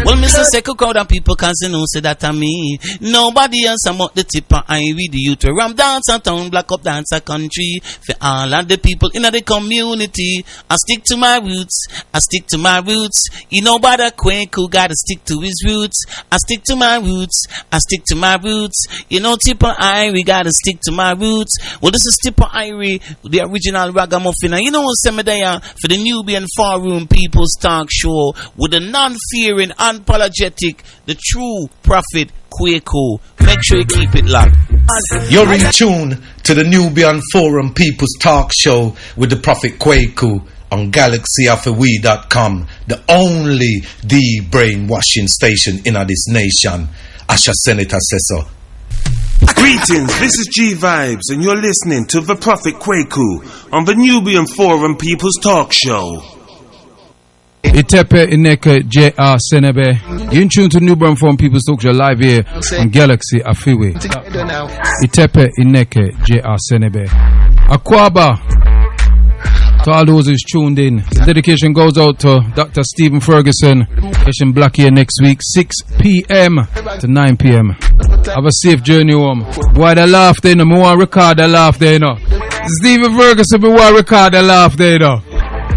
Well, Mr. Seco crowd and people can say no, say that I me. Nobody else about the tipper. I read the youth. Ram dance a town, black up dance a country. For all of the people in the community. I stick to my roots. I stick to my roots. You know about a Kwaku gotta stick to his roots. I stick to my roots. I stick to my roots. You know Tipper Irie gotta stick to my roots. Well, this is Tipper Irie, the original ragamuffin. And you know what's there for the Nubian Forum People's Talk Show with the non-fearing, unapologetic, the true prophet Kwaku. Make sure you keep it locked. You're in tune to the Nubian Forum People's Talk Show with the prophet Kwaku on galaxyafterwe.com, the only brainwashing station in this nation. Asha Senator says so. Greetings, this is G Vibes, and you're listening to the Prophet Kwaku on the Nubian Forum People's Talk Show. Itepe Ineke J.R. Senebe. You're in tune to Nubian Forum People's Talk Show live here on Galaxy Afiwe. Itepe Ineke J.R. Senebe. Akwaba. To all those who's tuned in, the dedication goes out to Dr. Stephen Ferguson. Session Black here next week, 6 p.m. to 9 p.m. Have a safe journey home. Boy, the laugh there, no. I want to record the laugh there, no. Stephen Ferguson, I want to record the laugh there, no.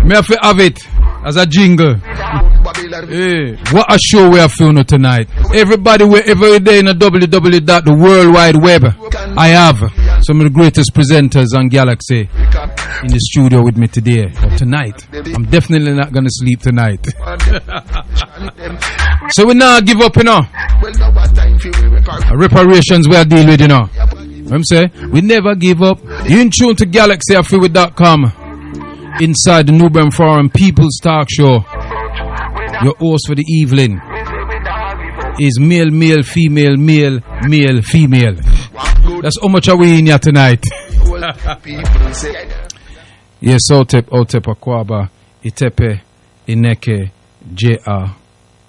Me have to have it as a jingle. Hey, what a show we have filmed tonight. Everybody, wherever day in the www. The World Wide Web, I have some of the greatest presenters on Galaxy in the studio with me today. But tonight, I'm definitely not going to sleep tonight. So we now give up, you know. Reparations we are dealing with, you know. I'm saying, we never give up. You in tune to galaxyafriwa.com. Inside the Nubian Forum People's Talk Show. Your host for the evening is male, female, female. That's how much are we in here tonight. Yes, Otep Akwaba, Itepe Ineke J.R.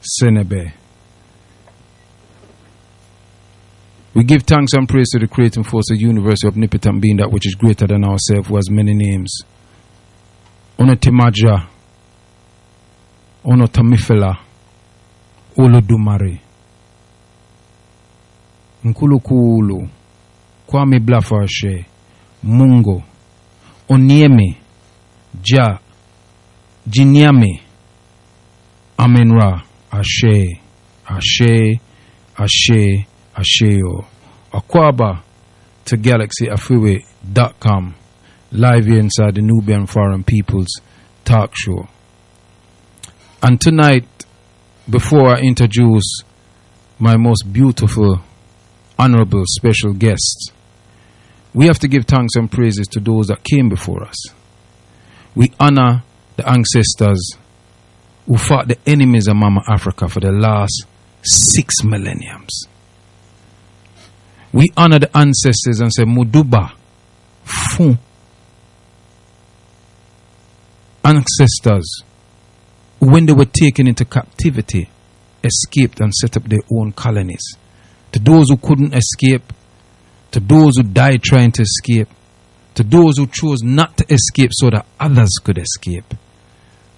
Senebe. We give thanks and praise to the creating force of the universe, omnipotent being, that which is greater than ourselves, who has many names. Ono Timaja, Ono Tamifela, Olodumare, Nkulukulu, Kwame Blafashe, Mungo, Onieme, Ja, Jinyame, Amenra, Ashe, Asheo, Akwaba to galaxyafriwa.com, live here inside the Nubian Forum People's Talk Show. And tonight, before I introduce my most beautiful, honorable, special guests, we have to give thanks and praises to those that came before us. We honor the ancestors who fought the enemies of Mama Africa for the last 6 millenniums. We honor the ancestors and say, Muduba, Fun. Ancestors, when they were taken into captivity, escaped and set up their own colonies. To those who couldn't escape, to those who died trying to escape, to those who chose not to escape so that others could escape,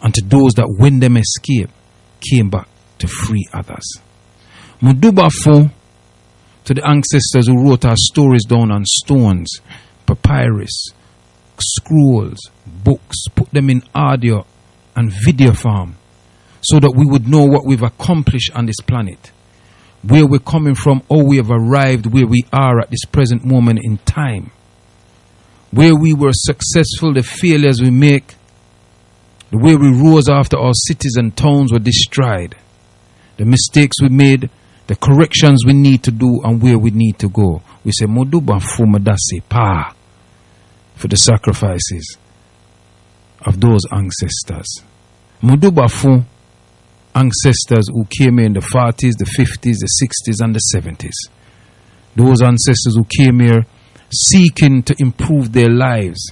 and to those that when them escaped, came back to free others. Muduba Fo, to the ancestors who wrote our stories down on stones, papyrus, scrolls, books, put them in audio and video form, so that we would know what we've accomplished on this planet, where we're coming from, how we have arrived where we are at this present moment in time, where we were successful, the failures we make, the way we rose after our cities and towns were destroyed, the mistakes we made, the corrections we need to do, and where we need to go. We say, Moduba Fumadase Pa, for the sacrifices of those ancestors. Muduba Fu, ancestors who came in the 40s, the 50s, the 60s, and the 70s. Those ancestors who came here seeking to improve their lives.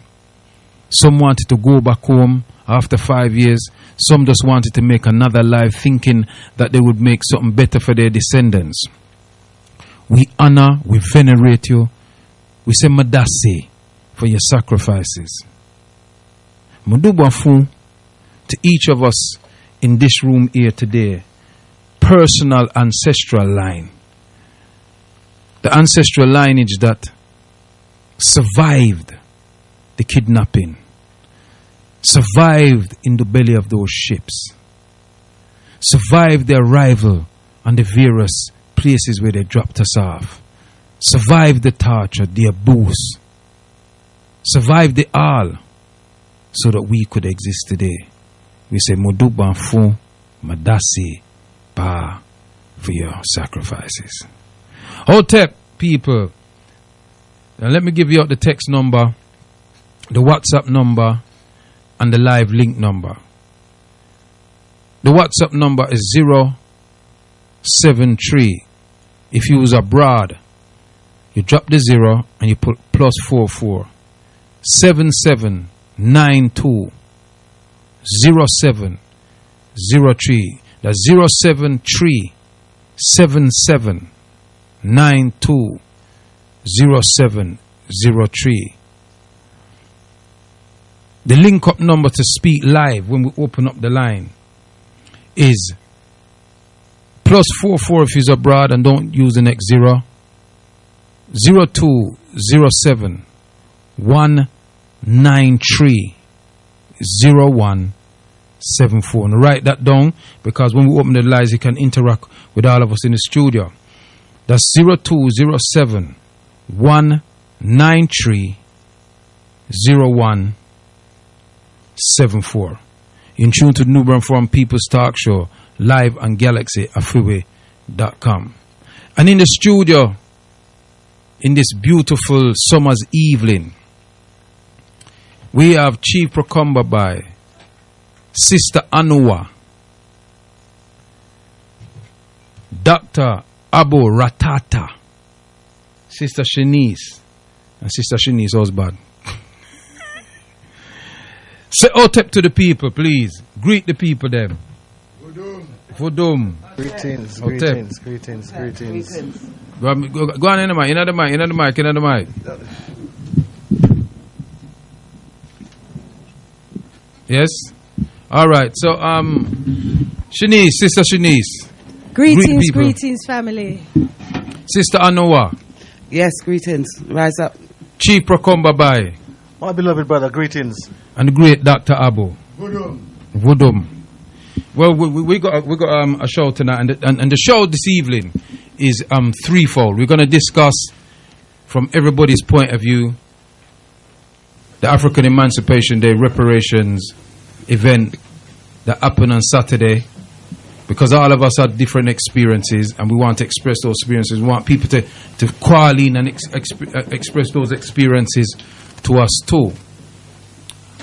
Some wanted to go back home after 5 years. Some just wanted to make another life, thinking that they would make something better for their descendants. We honor, we venerate you. We say Madase for your sacrifices. Muduba Fu, to each of us in this room here today, personal ancestral line. The ancestral lineage that survived the kidnapping, survived in the belly of those ships, survived the arrival on the various places where they dropped us off, survived the torture, the abuse, survived the all, so that we could exist today. We say, Moduban Fu, Madasi, Ba, for your sacrifices. Hotep people, now let me give you out the text number, the WhatsApp number, and the live link number. The WhatsApp number is 073. If you was abroad, you drop the 0 and you put +44 7792 0703. That's 073 7792 0703. The link up number to speak live when we open up the line is +44 if you're abroad and don't use the next 0. 0207 193 0174. And write that down, because when we open the lines, you can interact with all of us in the studio. That's 0207 193 0174. In tune to the Nubian Forum People's Talk Show, live on GalaxyAfriwe.com. And in the studio, in this beautiful summer's evening, we have Chief Procumber by Sister Anua, Dr. Abu Ratata, Sister Shanice, and Sister Shanice husband. Say Otep to the people, please. Greet the people them. Vodum. Greetings, Otep. greetings. Go on in the mic. Yes? Alright, so Shanice, Sister Shanice. Greetings, family. Sister Anoa. Yes, greetings. Rise up. Chief Procumber by My beloved brother, greetings. and the great Dr. Abu. Vodum. Well, we got a show tonight, and the show this evening is threefold. We're going to discuss from everybody's point of view the African Emancipation Day Reparations event that happened on Saturday, because all of us had different experiences and we want to express those experiences. We want people to call in and express those experiences to us too.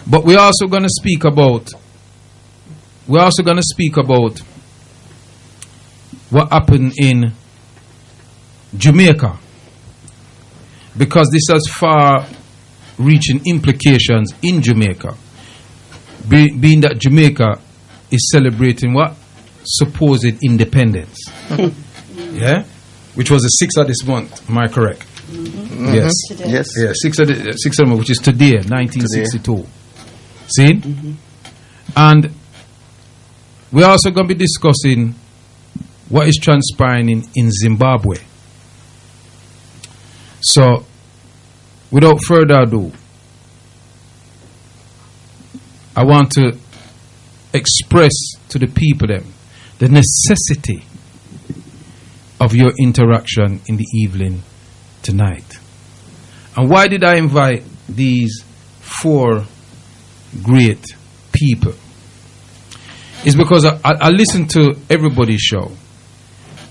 But we're also going to speak about what happened in Jamaica, because this has far-reaching implications in Jamaica, being that Jamaica is celebrating what? Supposed independence. Yeah? Which was the 6th of this month, am I correct? Mm-hmm. Yes. Yes. Yeah, 6th of the month, which is today, 1962. See? Mm-hmm. And we're also going to be discussing what is transpiring in Zimbabwe. So, without further ado, I want to express to the people the necessity of your interaction in the evening tonight. And why did I invite these 4 great people? It's because I listen to everybody's show,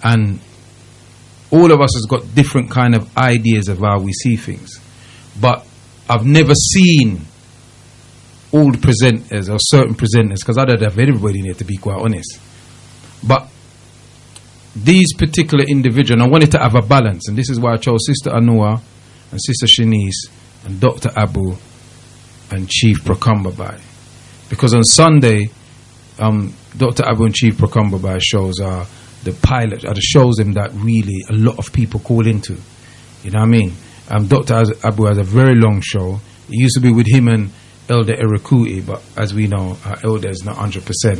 and all of us has got different kind of ideas of how we see things. But I've never seen all the presenters or certain presenters, because I'd have everybody in here, to be quite honest. But these particular individuals, I wanted to have a balance, and this is why I chose Sister Anua and Sister Shanice and Dr. Abu and Chief Procumber by, because on Sunday Dr. Abu and Chief Procumber by shows are the pilot, are the shows them that really a lot of people call into. You know what I mean? Dr. Abu has a very long show. It used to be with him and Elder Erikuti, but as we know, our elder is not 100%.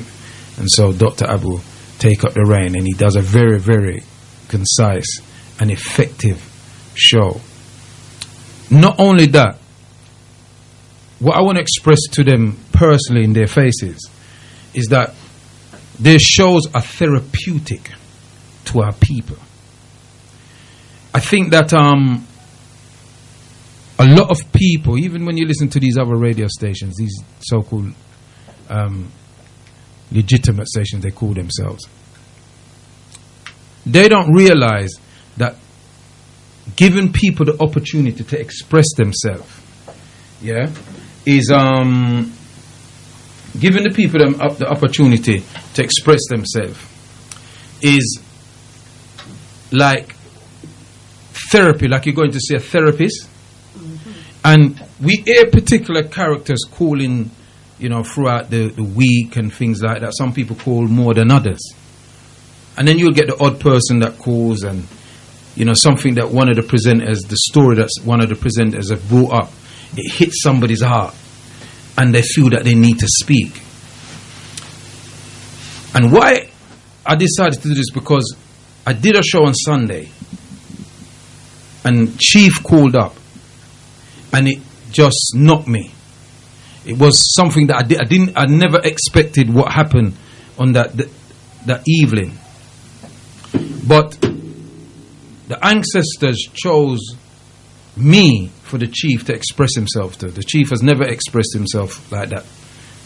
And so Dr. Abu take up the reign, and he does a very, very concise and effective show. Not only that, what I want to express to them personally in their faces is that their shows are therapeutic to our people. I think that a lot of people, even when you listen to these other radio stations, these so-called legitimate stations they call themselves, they don't realize that giving people the opportunity to express themselves, is giving the people the opportunity to express themselves is like therapy, like you're going to see a therapist. And we hear particular characters calling, throughout the week and things like that. Some people call more than others. And then you'll get the odd person that calls, and, something that one of the presenters, the story that one of the presenters have brought up, it hits somebody's heart, and they feel that they need to speak. And why I decided to do this, because I did a show on Sunday, and Chief called up, and it just knocked me. It was something that I never expected what happened on that evening. But the ancestors chose me for the chief to express himself to. The chief has never expressed himself like that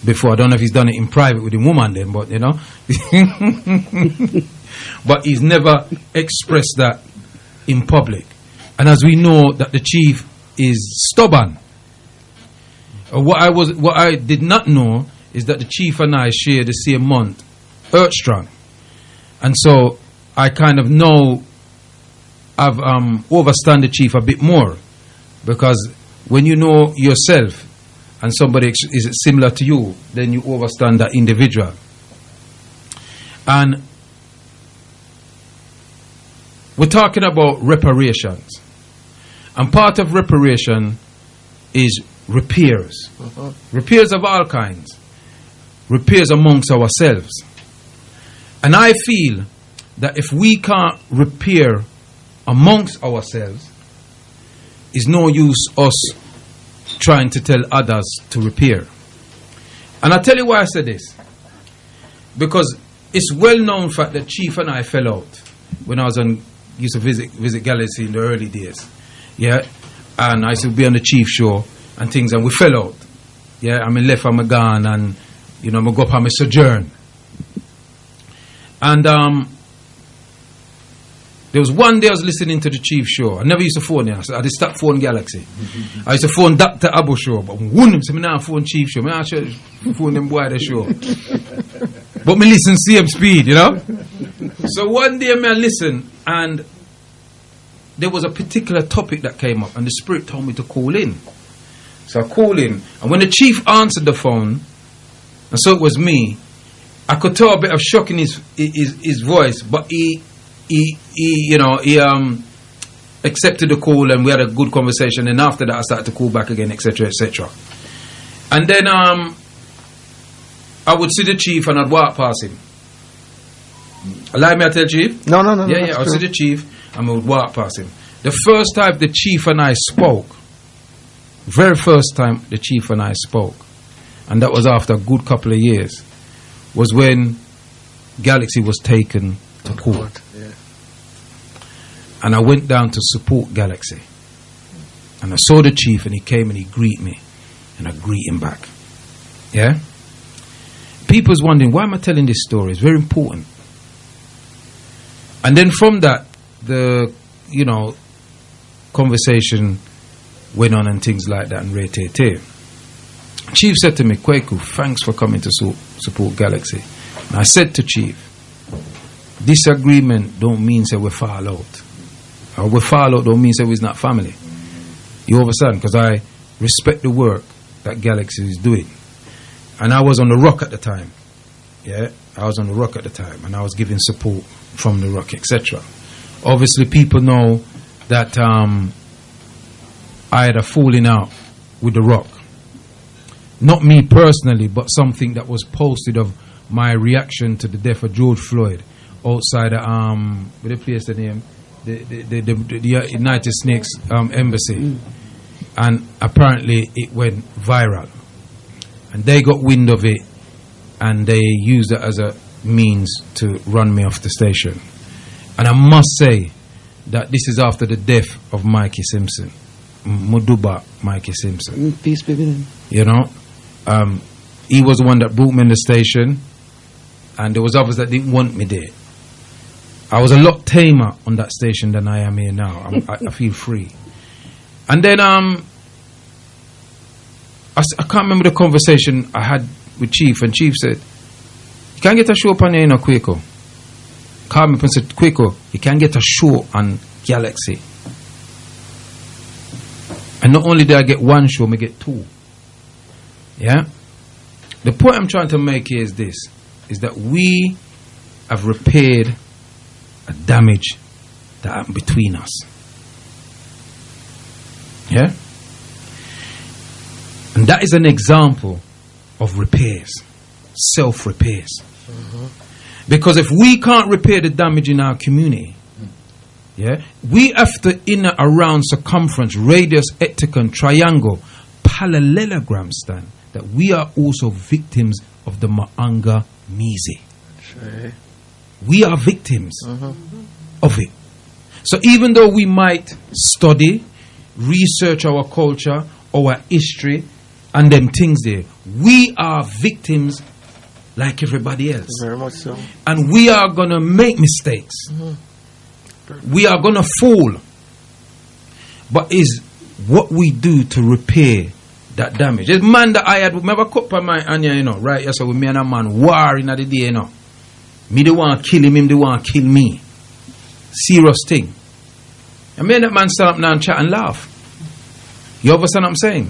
before. I don't know if he's done it in private with a woman then, but but he's never expressed that in public. And as we know that the chief is stubborn. What I did not know is that the chief and I share the same month, Earthstrong. And so I kind of know I've overstand the chief a bit more, because when you know yourself and somebody is similar to you, then you overstand that individual. And we're talking about reparations, and part of reparation is repairs. Repairs of all kinds, repairs amongst ourselves. And I feel that if we can't repair amongst ourselves, it's no use us trying to tell others to repair. And I'll tell you why I said this. Because it's well known fact that Chief and I fell out when I used to visit Galaxy in the early days. Yeah. And I used to be on the Chief show and things, and we fell out. Yeah. I mean, left, I'm gone, and I'm go up on my sojourn. And there was one day I was listening to the Chief show. I never used to phone him. I just stopped phone Galaxy. I used to phone Dr. Abu show, but one say me now phone Chief show. I should phone them boy the show. But me listen same speed, So one day I listen, and there was a particular topic that came up, and the Spirit told me to call in. So I called in, and when the Chief answered the phone, and so it was me, I could tell a bit of shock in his voice, but he accepted the call, and we had a good conversation. And after that, I started to call back again, etc., etc. And then I would see the Chief, and I'd walk past him. Allow me to tell Chief? No. Yeah. I'd see the Chief, and I would walk past him. The first time the Chief and I spoke, very first time the Chief and I spoke, and that was after a good couple of years, was when Galaxy was taken to court. Yeah. And I went down to support Galaxy. And I saw the Chief, and he came and he greeted me. And I greet him back. Yeah? People's wondering, why am I telling this story? It's very important. And then from that, the, conversation went on and things like that, and re-te-te. Chief said to me, Kwaku, thanks for coming to support Galaxy. And I said to Chief, disagreement don't mean that we fall out. Or we fall out don't mean that we're not family. You understand? Because I respect the work that Galaxy is doing. And I was on the rock at the time. Yeah? I was on the rock at the time, and I was giving support from the rock, etc. Obviously, people know that I had a falling out with the rock. Not me personally, but something that was posted of my reaction to the death of George Floyd outside where they place the name, the United States embassy, and apparently it went viral, and they got wind of it, and they used it as a means to run me off the station. And I must say that this is after the death of Mikey Simpson, Muduba Mikey Simpson. Peace be with him. You know, he was the one that brought me in the station, and there was others that didn't want me there. I was a lot tamer on that station than I am here now. I feel free. And then I can't remember the conversation I had with Chief, and Chief said, "You can't get a show up on here, Kwaku." Called me up and said, "Kwaku, you can't get a show on Galaxy." And not only did I get one show, I get two. Yeah? The point I'm trying to make here is this, is that we have repaired a damage that happened between us. Yeah? And that is an example of repairs, self-repairs. Because if we can't repair the damage in our community, yeah, we have to, in and around circumference, radius, hectagon, triangle, parallelogram stand, that we are also victims of the Maanga Mizi. Sure. We are victims of it. So even though we might study, research our culture, our history, and them things there, we are victims like everybody else. Very much so. And we are going to make mistakes. We are going to fall. But is what we do to repair that damage. This man that I had, remember cup of my anya, you know, right? Yes, so with me and a man war in the day, you know. Me they want to kill him they want to kill me. Serious thing. And me and that man stand up now and chat and laugh. You understand what I'm saying?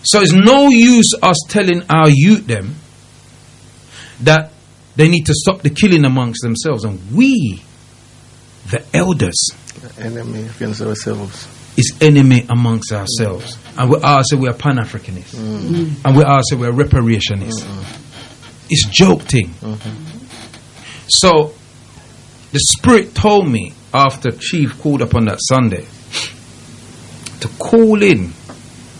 So it's no use us telling our youth them that they need to stop the killing amongst themselves. And we, the elders, The enemy against ourselves. is enemy amongst ourselves. And we all say we are Pan-Africanists. And we all say we are Reparationists. It's joke thing. So the Spirit told me after Chief called up on that Sunday to call in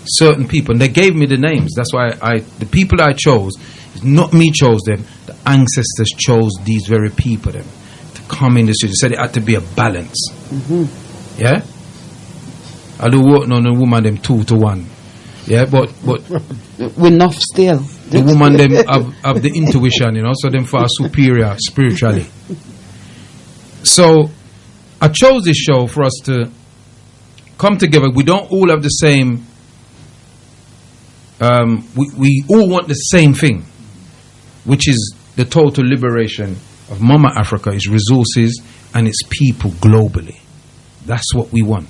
certain people, and they gave me the names. That's why the people I chose, it's not me chose them, the ancestors chose these very people them to come in the studio. Said it had to be a balance. Yeah, I do work on the woman them 2 to 1. Yeah, but We're enough still. the woman them have the intuition, you know, so them far superior spiritually. So I chose this show for us to come together. We don't all have the same. We all want the same thing, which is the total liberation of Mama Africa, its resources and its people globally. That's what we want.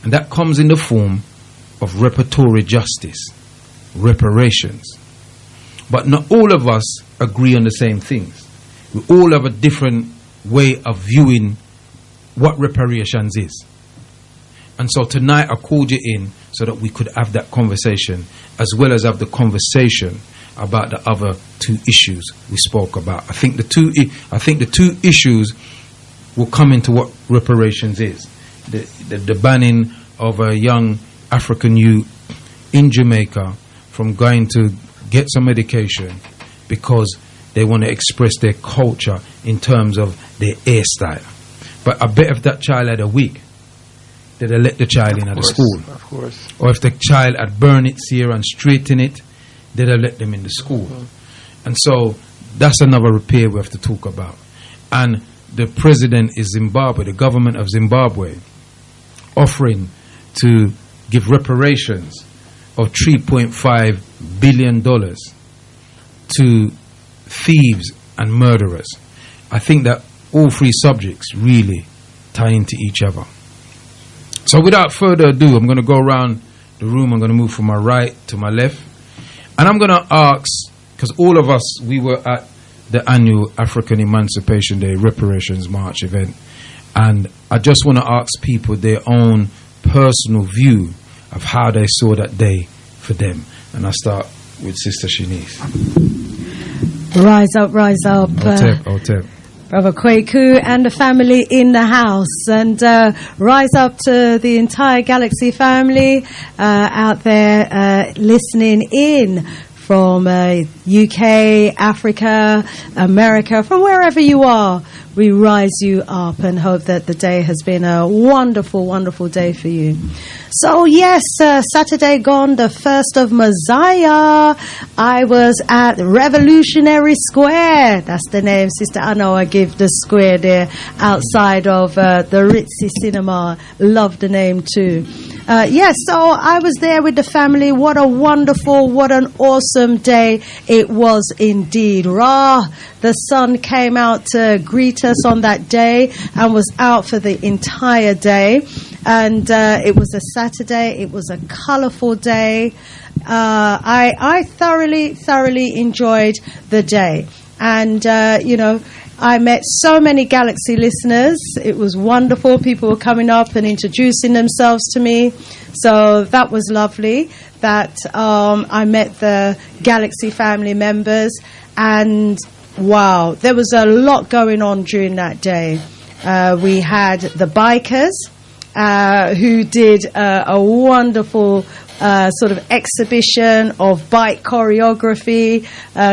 And that comes in the form of reparatory justice, reparations. But not all of us agree on the same things. We all have a different way of viewing what reparations is. And so tonight I called you in so that we could have that conversation, as well as have the conversation about the other 2 issues we spoke about. I think the two issues will come into what reparations is. The banning of a young African youth in Jamaica from going to get some medication because they want to express their culture in terms of their hairstyle. But I bet if that child had a wig, they'd have let the child in at the school. Of course. Or if the child had burned its hair and straightened it, they'd have let them in the school. And so that's another repair we have to talk about. And the president is Zimbabwe, the government of Zimbabwe, offering to give reparations of $3.5 billion to thieves and murderers. I think that all 3 subjects really tie into each other. So without further ado, I'm going to go around the room. I'm going to move from my right to my left. And I'm going to ask, because all of us, we were at the annual African Emancipation Day Reparations March event. And I just want to ask people their own personal view of how they saw that day for them. And I start with Sister Shanice. Rise up, rise up. Otep. Brother Kwaku and the family in the house. And rise up to the entire Galaxy family out there listening in from UK, Africa, America, from wherever you are. We rise you up and hope that the day has been a wonderful, wonderful day for you. So yes, Saturday gone, the 1st of Messiah, I was at Revolutionary Square. That's the name, Sister Anna. I give the square there outside of the Ritzy Cinema. Love the name too. Yes, so I was there with the family. What a wonderful, what an awesome day it was indeed. The sun came out to greet us on that day and was out for the entire day. And it was a Saturday. It was a colourful day. I thoroughly enjoyed the day. And, I met so many Galaxy listeners. It was wonderful. People were coming up and introducing themselves to me. So that was lovely that I met the Galaxy family members. And, wow, there was a lot going on during that day. We had the bikers who did a wonderful sort of exhibition of bike choreography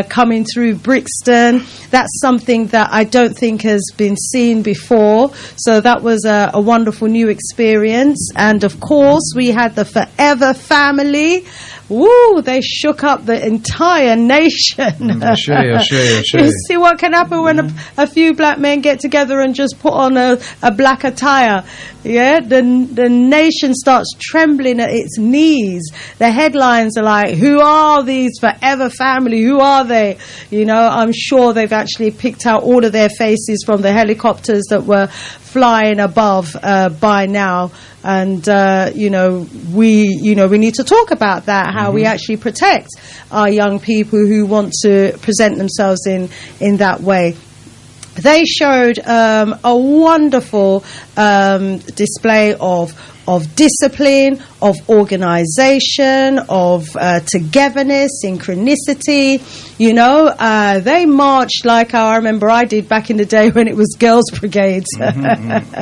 coming through Brixton. That's something that I don't think has been seen before. So that was a wonderful new experience. And of course, we had the Forever family. Woo, they shook up the entire nation. I'll show you. You see what can happen when a few black men get together and just put on a black attire. Yeah, the nation starts trembling at its knees. The headlines are like, who are these Forever family? Who are they? You know, I'm sure they've actually picked out all of their faces from the helicopters that were flying above by now. And we need to talk about that, how we actually protect our young people who want to present themselves in that way. They showed a wonderful display of discipline, of organisation, of togetherness, synchronicity. You know, they marched like I remember I did back in the day when it was Girls' Brigade. I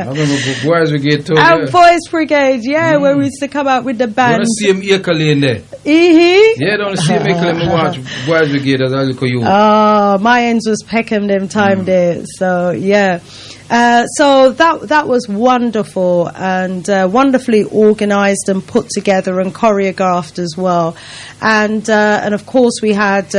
remember Boys Brigade too. And Boys Brigade, where we used to come out with the band. You don't see him equally in there. Yeah, don't see him equally. Watch Boys Brigade as I look at you. My ends was Peckham them time there. So, yeah. So that was wonderful and wonderfully organised and put together and choreographed as well. And of course we had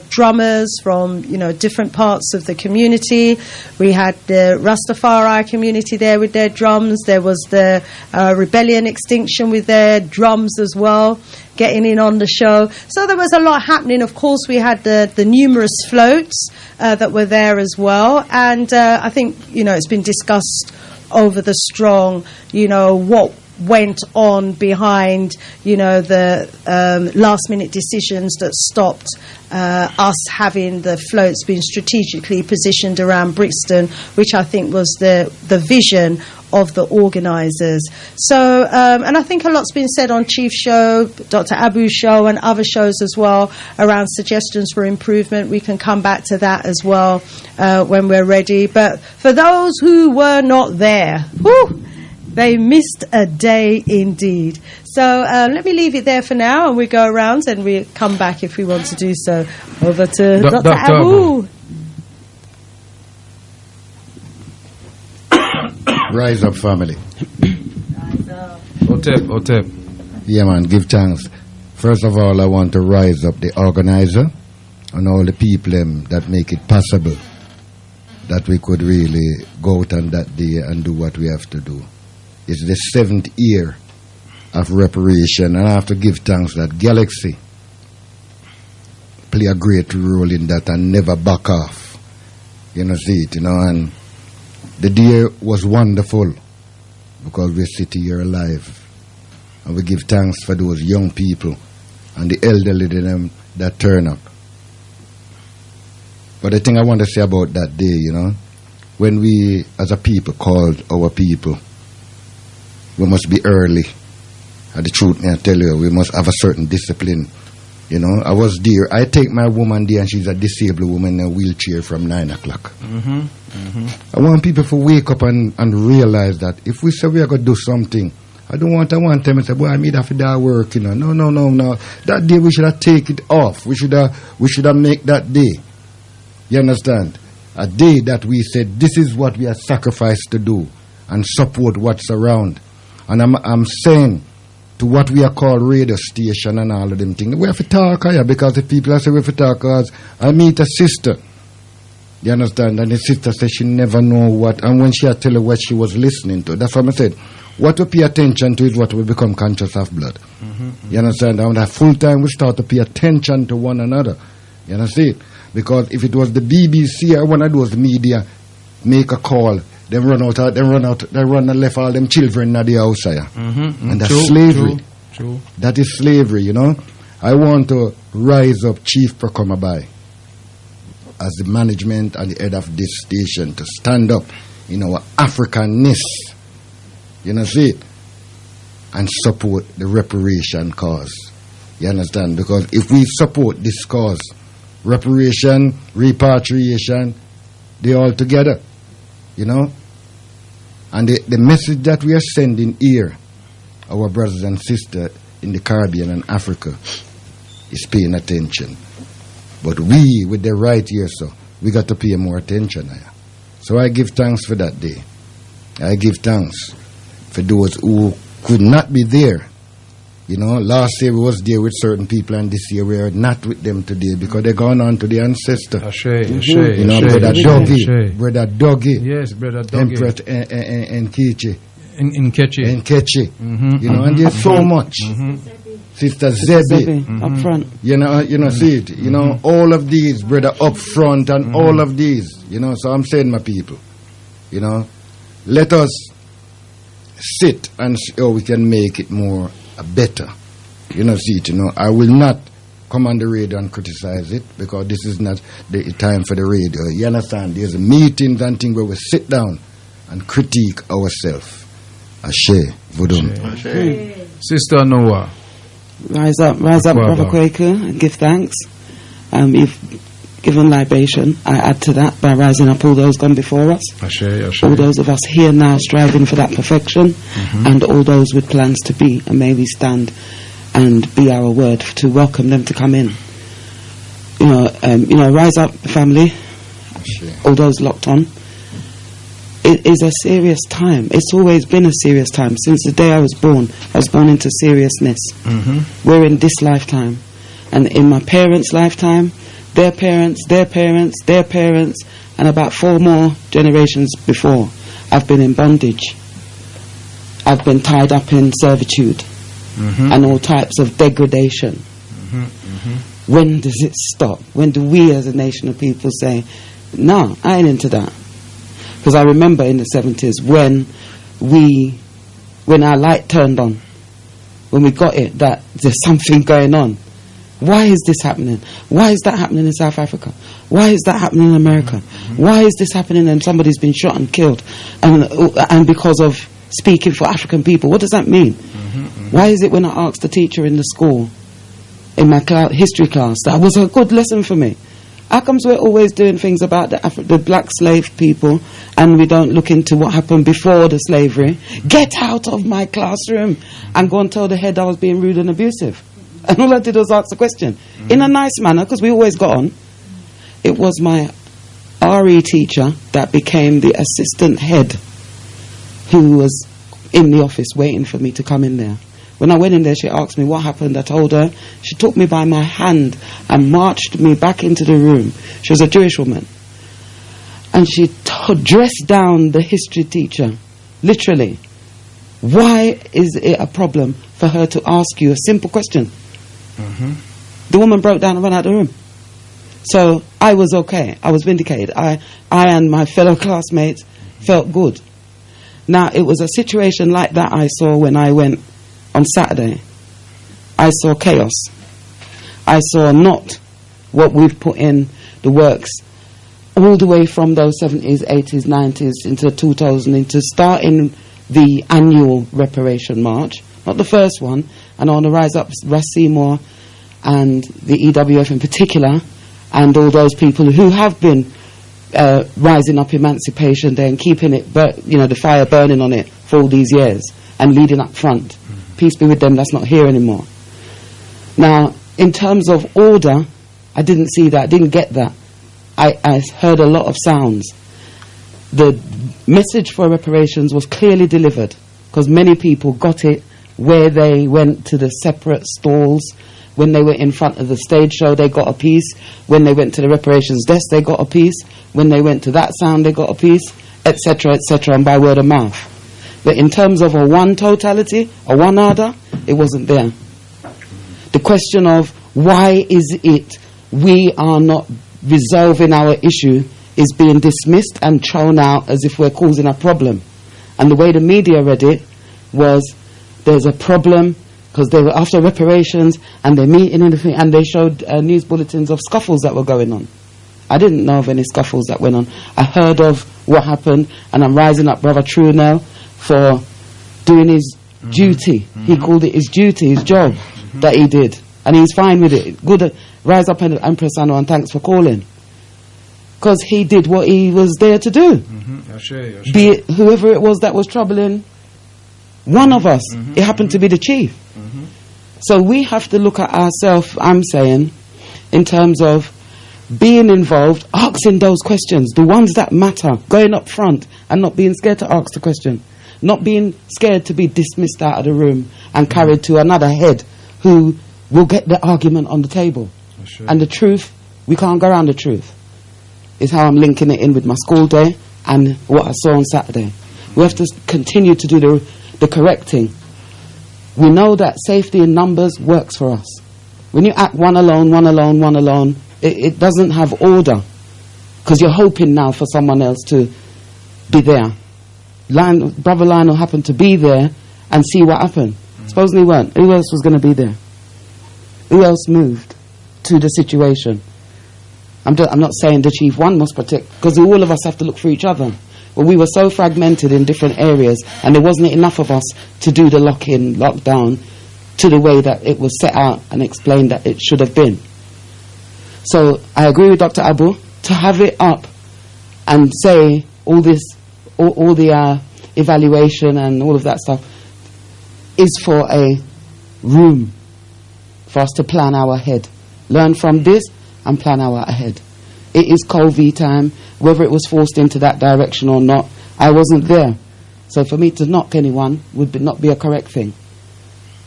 drummers from different parts of the community. We had the Rastafari community there with their drums. There was the Rebellion Extinction with their drums as well, getting in on the show. So there was a lot happening. Of course, we had the numerous floats that were there as well. And I think, it's been discussed over the strong, what went on behind, the last-minute decisions that stopped us having the floats being strategically positioned around Brixton, which I think was the vision of the organisers. So, and I think a lot's been said on Chief's show, Dr. Abu's show, and other shows as well around suggestions for improvement. We can come back to that as well when we're ready. But for those who were not there, they missed a day indeed. So let me leave it there for now, and we go around and we come back if we want to do so. Over to Dr. Abu. Rise up, family. Rise up. Otep. Yeah, man, give thanks. First of all, I want to rise up the organizer and all the people that make it possible that we could really go out on that day and do what we have to do. It's the 7th year of reparation, and I have to give thanks that Galaxy play a great role in that and never back off. And the day was wonderful because we're sitting here alive. And we give thanks for those young people and the elderly that turn up. But the thing I want to say about that day, when we as a people called our people, we must be early. And the truth, may I tell you, we must have a certain discipline You know, I was there. I take my woman there, and she's a disabled woman in a wheelchair from 9 o'clock. I want people to wake up and realize that if we say we are going to do something, I want them to say, boy, I made after that work, you know. No. That day we should have take it off. We should have make that day. You understand? A day that we said, this is what we are sacrificed to do and support what's around. And I'm saying to what we are called radio station and all of them things, we have to talk here, because the people say we have to talk, because I meet a sister. You understand? And the sister said she never know what, and when she had tell her what she was listening to, that's what I said. What we pay attention to is what we become conscious of blood. You understand? And that full time we start to pay attention to one another. You understand? Because if it was the BBC or one of those media make a call, they run and left all them children in the house. And that's slavery. True. That is slavery, you know. I want to rise up Chief Percomabai as the management and the head of this station to stand up in our Africanness, you know, see it, and support the reparation cause. You understand? Because if we support this cause, reparation, repatriation, they all together, you know. And the message that we are sending here, our brothers and sisters in the Caribbean and Africa, is paying attention. But we, with the right here, so we got to pay more attention here. So I give thanks for that day. I give thanks for those who could not be there. You know, last year we was there with certain people, and this year we are not with them today because they're gone on to the ancestor. You know, Brother Doggy. Yes, Brother Doggy. Empress and Kichi. In Kechi. You know, and there's so much. Sister Zebi. Up front. You know, see it. You know, all of these, brother, up front, and all of these. You know, so I'm saying, my people, you know, let us sit and see how we can make it more better. You know, see it. You know, I will not come on the radio and criticize it, because this is not the time for the radio. You understand? There's meetings and things where we sit down and critique ourselves. Ashe, Vodun. Sister Noah. Rise up, Brother Kwaku, and give thanks. You've given libation. I add to that by rising up all those gone before us. Ashe. All those of us here now striving for that perfection, and all those with plans to be, and may we stand and be our word to welcome them to come in. You know, rise up, family. Ashe. All those locked on. It is a serious time. It's always been a serious time. Since the day I was born into seriousness. We're in this lifetime. And in my parents' lifetime, their parents, and about 4 more generations before, I've been in bondage. I've been tied up in servitude and all types of degradation. When does it stop? When do we as a nation of people say, no, I ain't into that? Because I remember in the 70s when our light turned on, when we got it, that there's something going on. Why is this happening? Why is that happening in South Africa? Why is that happening in America? Why is this happening and somebody's been shot and killed? And because of speaking for African people, what does that mean? Why is it when I asked the teacher in the school, in my history class, that was a good lesson for me? How comes we're always doing things about the black slave people, and we don't look into what happened before the slavery? Get out of my classroom, and go and tell the head I was being rude and abusive. And all I did was ask the question in a nice manner, because we always got on. It was my RE teacher that became the assistant head, who was in the office waiting for me to come in there. When I went in there, she asked me what happened. I told her. She took me by my hand and marched me back into the room. She was a Jewish woman. And she dressed down the history teacher, literally. Why is it a problem for her to ask you a simple question? The woman broke down and ran out of the room. So I was okay. I was vindicated. I and my fellow classmates felt good. Now, it was a situation like that I saw when I went on Saturday. I saw chaos. I saw not what we've put in the works all the way from those 70s, 80s, 90s into 2000, into starting the annual reparation march. Not the first one. And I want to rise up Russ Seymour and the EWF in particular, and all those people who have been rising up Emancipation Day and keeping it, the fire burning on it for all these years and leading up front. Peace be with them, that's not here anymore. Now, in terms of order, I didn't see that, didn't get that. I heard a lot of sounds. The message for reparations was clearly delivered because many people got it where they went to the separate stalls. When they were in front of the stage show, they got a piece. When they went to the reparations desk, they got a piece. When they went to that sound, they got a piece, etc., and by word of mouth. But in terms of a one totality, a one order, it wasn't there. The question of why is it we are not resolving our issue is being dismissed and thrown out as if we're causing a problem. And the way the media read it was there's a problem because they were after reparations and they're meeting and they showed news bulletins of scuffles that were going on. I didn't know of any scuffles that went on. I heard of what happened, and I'm rising up Brother Trunell for doing his duty. He called it his duty, his job that he did. And he's fine with it. Good. Rise up, Empress Anno, and thanks for calling. Because he did what he was there to do. Be it whoever it was that was troubling one of us. It happened to be the chief. So we have to look at ourselves, I'm saying, in terms of being involved, asking those questions, the ones that matter, going up front and not being scared to ask the question, not being scared to be dismissed out of the room and carried to another head who will get the argument on the table. And the truth, we can't go around the truth, is how I'm linking it in with my school day and what I saw on Saturday. We have to continue to do the correcting. We know that safety in numbers works for us. When you act one alone, it doesn't have order because you're hoping now for someone else to be there. Brother Lionel happened to be there and see what happened. Supposedly weren't. Who else was going to be there? Who else moved to the situation? I'm not saying the chief one must protect, because all of us have to look for each other. But we were so fragmented in different areas, and there wasn't enough of us to do the lockdown to the way that it was set out and explained that it should have been. So I agree with Dr. Abu to have it up and say all the evaluation and all of that stuff is for a room for us to plan our ahead. Learn from this and plan our ahead. It is COVID time, whether it was forced into that direction or not. I wasn't there. So for me to knock anyone would not be a correct thing.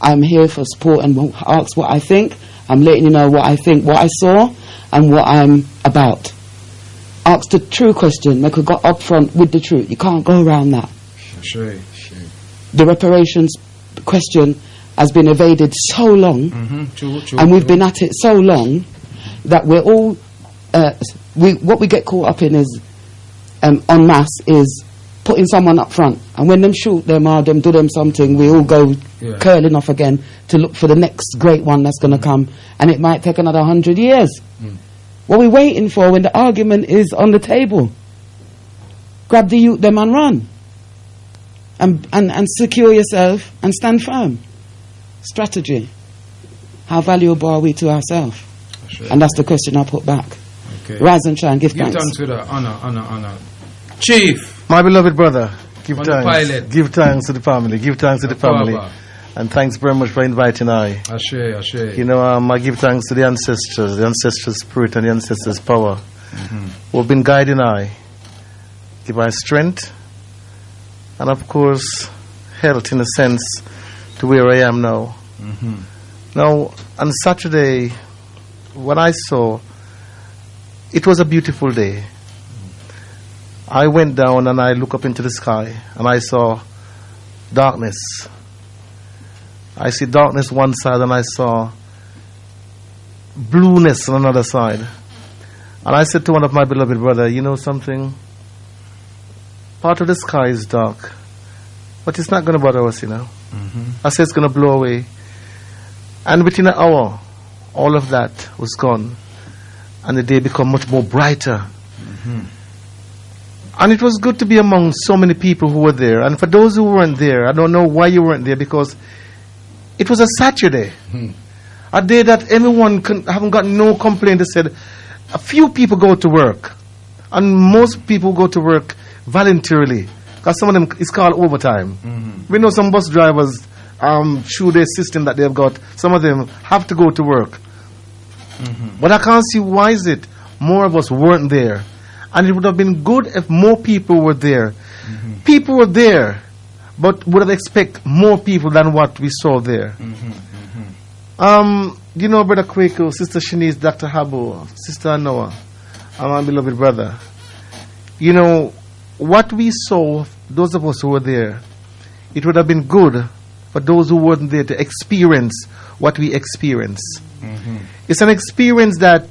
I'm here for support and won't ask what I think. I'm letting you know what I think, what I saw, and what I'm about. Ask the true question. Make a go up front with the truth. You can't go around that. Sure. The reparations question has been evaded so long, True, and we've been at it so long that we're all what we get caught up in is en masse is putting someone up front, and when them shoot them or them do them something, we all go curling off again to look for the next great one that's going to come, and it might take another 100 years. What are we waiting for when the argument is on the table? Grab the youth them and run, and secure yourself and stand firm. Strategy. How valuable are we to ourselves? And that's the question I put back. Rise and shine, give thanks. Give thanks to the honor. Chief, My beloved brother, give On the thanks. pilot. Give thanks to the family. Give thanks to the family. And thanks very much for inviting I. Ashe. You know, I give thanks to the ancestral spirit and the ancestors' power who have been guiding I. Give I strength and, of course, health in a sense to where I am now. Now, on Saturday, what I saw, it was a beautiful day. I went down and I looked up into the sky and I saw darkness. I see darkness one side and I saw blueness on another side. And I said to one of my beloved brother, you know something? Part of the sky is dark, but it's not going to bother us, you know. I said it's going to blow away. And within an hour, all of that was gone. And the day became much more brighter. And it was good to be among so many people who were there. And for those who weren't there, I don't know why you weren't there, because it was a Saturday. A day that everyone haven't got no complaint. They said a few people go to work, and most people go to work voluntarily, because some of them it's called overtime. We know some bus drivers, through their system that they've got, some of them have to go to work. But I can't see why is it more of us weren't there. And it would have been good if more people were there. People were there, but would have expected more people than what we saw there. You know, Brother Kwaku, Sister Shanice, Dr. Habu, Sister Noah, and my beloved brother. You know, what we saw, those of us who were there, it would have been good for those who weren't there to experience what we experienced. It's an experience that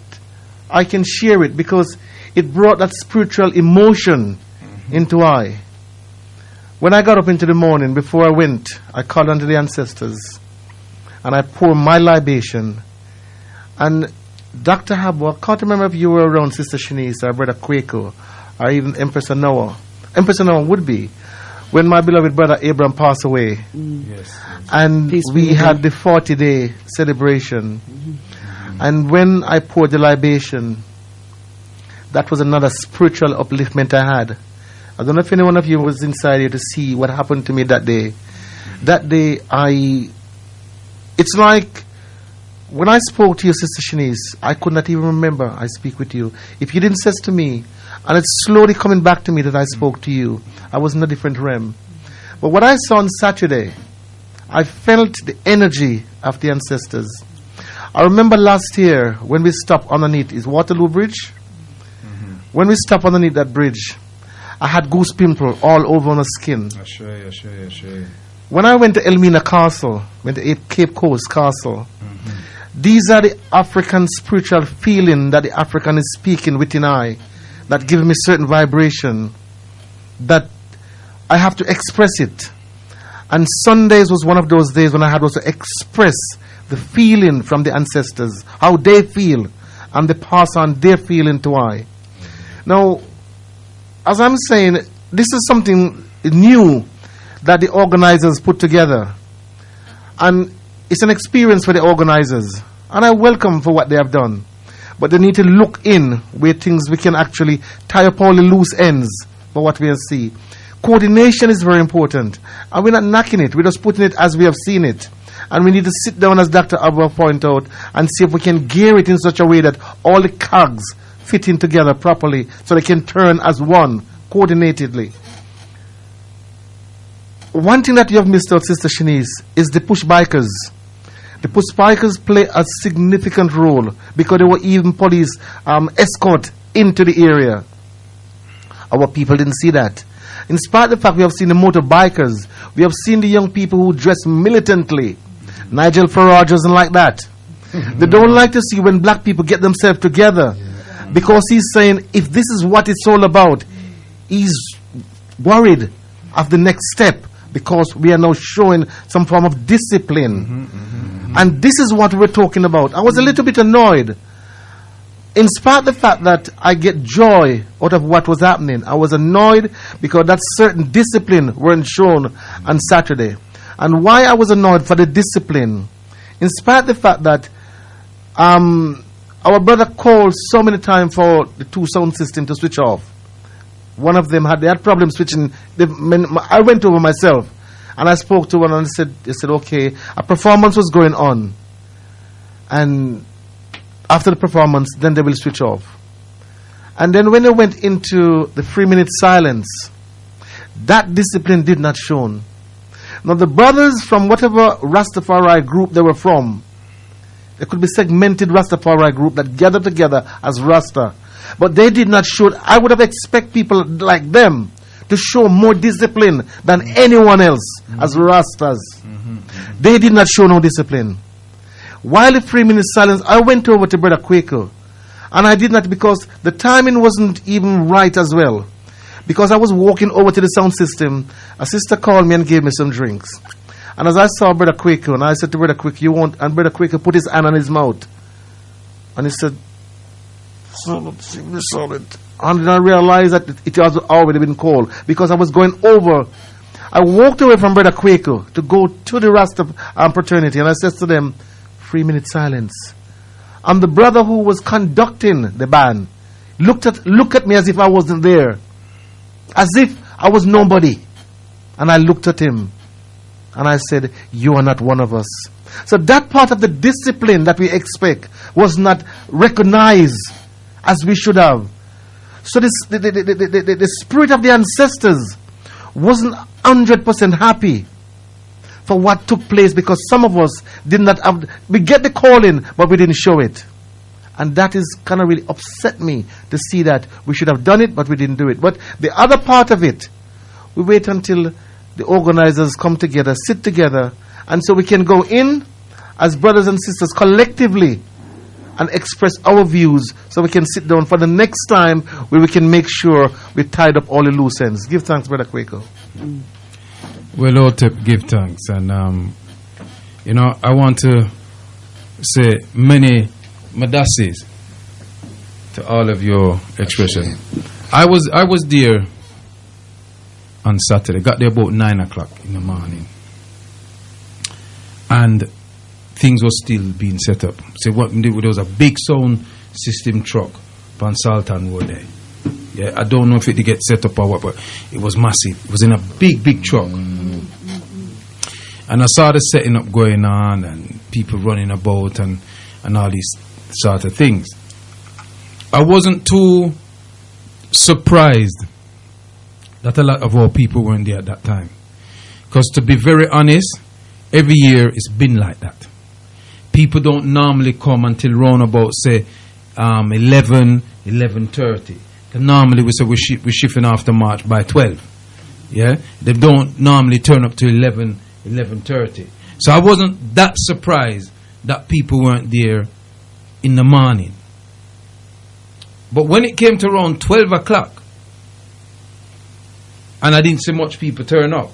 I can share it because it brought that spiritual emotion into I. When I got up into the morning, before I went, I called unto the ancestors and I poured my libation. And Dr. Habu, I can't remember if you were around, Sister Shanice or Brother Kwaku or even Empress Noah. Empress Noah would be, when my beloved brother Abraham passed away. And we had the 40-day celebration. And when I poured the libation, that was another spiritual upliftment I had. I don't know if any one of you was inside here to see what happened to me that day. That day, it's like when I spoke to you, Sister Shanice, I could not even remember I speak with you. If you didn't say to me, and it's slowly coming back to me that I spoke to you, I was in a different realm. But what I saw on Saturday, I felt the energy of the ancestors. I remember last year when we stopped underneath, is Waterloo Bridge? When we stopped underneath that bridge, I had goose pimple all over my skin. When I went to Elmina Castle, went to Cape Coast Castle, these are the African spiritual feeling that the African is speaking within I, that give me certain vibration, that I have to express it. And Sundays was one of those days when I had to express the feeling from the ancestors, how they feel, and they pass on their feeling to I. Now, as I'm saying, this is something new that the organizers put together. And it's an experience for the organizers. And I welcome for what they have done. But they need to look in where things we can actually tie up all the loose ends for what we see. Coordination is very important. And we're not knocking it. We're just putting it as we have seen it. And we need to sit down, as Dr. Abba pointed out, and see if we can gear it in such a way that all the cogs fit in together properly so they can turn as one, coordinatedly. One thing that you have missed out, Sister Shanice, is the push bikers. The push bikers play a significant role because they were even police escort into the area. Our people didn't see that. In spite of the fact we have seen the motorbikers, we have seen the young people who dress militantly. Nigel Farage doesn't like that. They don't like to see when black people get themselves together, because he's saying if this is what it's all about, he's worried of the next step, because we are now showing some form of discipline. And this is what we're talking about. I was a little bit annoyed. In spite of the fact that I get joy out of what was happening, I was annoyed because that certain discipline weren't shown on Saturday. And why I was annoyed for the discipline, in spite of the fact that our brother called so many times for the two sound system to switch off. One of them had problems switching. I went over myself and I spoke to one and they said, okay, a performance was going on. And after the performance, then they will switch off. And then when they went into the 3-minute silence, that discipline did not shown. Now the brothers from whatever Rastafari group they were from, there could be segmented Rastafari group that gathered together as Rasta, but they did not show. I would have expected people like them to show more discipline than anyone else as Rastas. They did not show no discipline. While the 3-minute silence, I went over to Brother Kwaku, and I did not, because the timing wasn't even right as well. Because I was walking over to the sound system, a sister called me and gave me some drinks. And as I saw Brother Kwaku, and I said to Brother Kwaku, you want? And Brother Kwaku put his hand on his mouth. And he said, solid. And then I realized that it had already been called, because I was going over. I walked away from Brother Kwaku to go to the Rasta fraternity, and I said to them, 3-minute silence. And the brother who was conducting the band looked at me as if I wasn't there, as if I was nobody. And I looked at him and I said, you are not one of us. So that part of the discipline that we expect was not recognized as we should have. So the spirit of the ancestors wasn't 100% happy for what took place, because some of us did not have, we get the calling but we didn't show it. And that is kind of really upset me to see that we should have done it but we didn't do it. But the other part of it, we wait until the organizers come together, sit together, and so we can go in as brothers and sisters collectively and express our views, so we can sit down for the next time where we can make sure we tied up all the loose ends. Give thanks, Brother Kwaku. Well, Lord, give thanks. And, I want to say many Madasis to all of your expression. I was there on Saturday. Got there about 9 o'clock in the morning, and things were still being set up. So there was a big sound system truck on Sultan Road there. Yeah, I don't know if it did get set up or what, but it was massive. It was in a big truck. And I saw the setting up going on and people running about and all these sort of things. I wasn't too surprised that a lot of our people weren't there at that time. Because to be very honest, every year it's been like that. People don't normally come until round about, say, 11:30. Normally we say we're shifting after March by 12. Yeah? They don't normally turn up to 11:30. So I wasn't that surprised that people weren't there in the morning. But when it came to around 12 o'clock, and I didn't see much people turn up,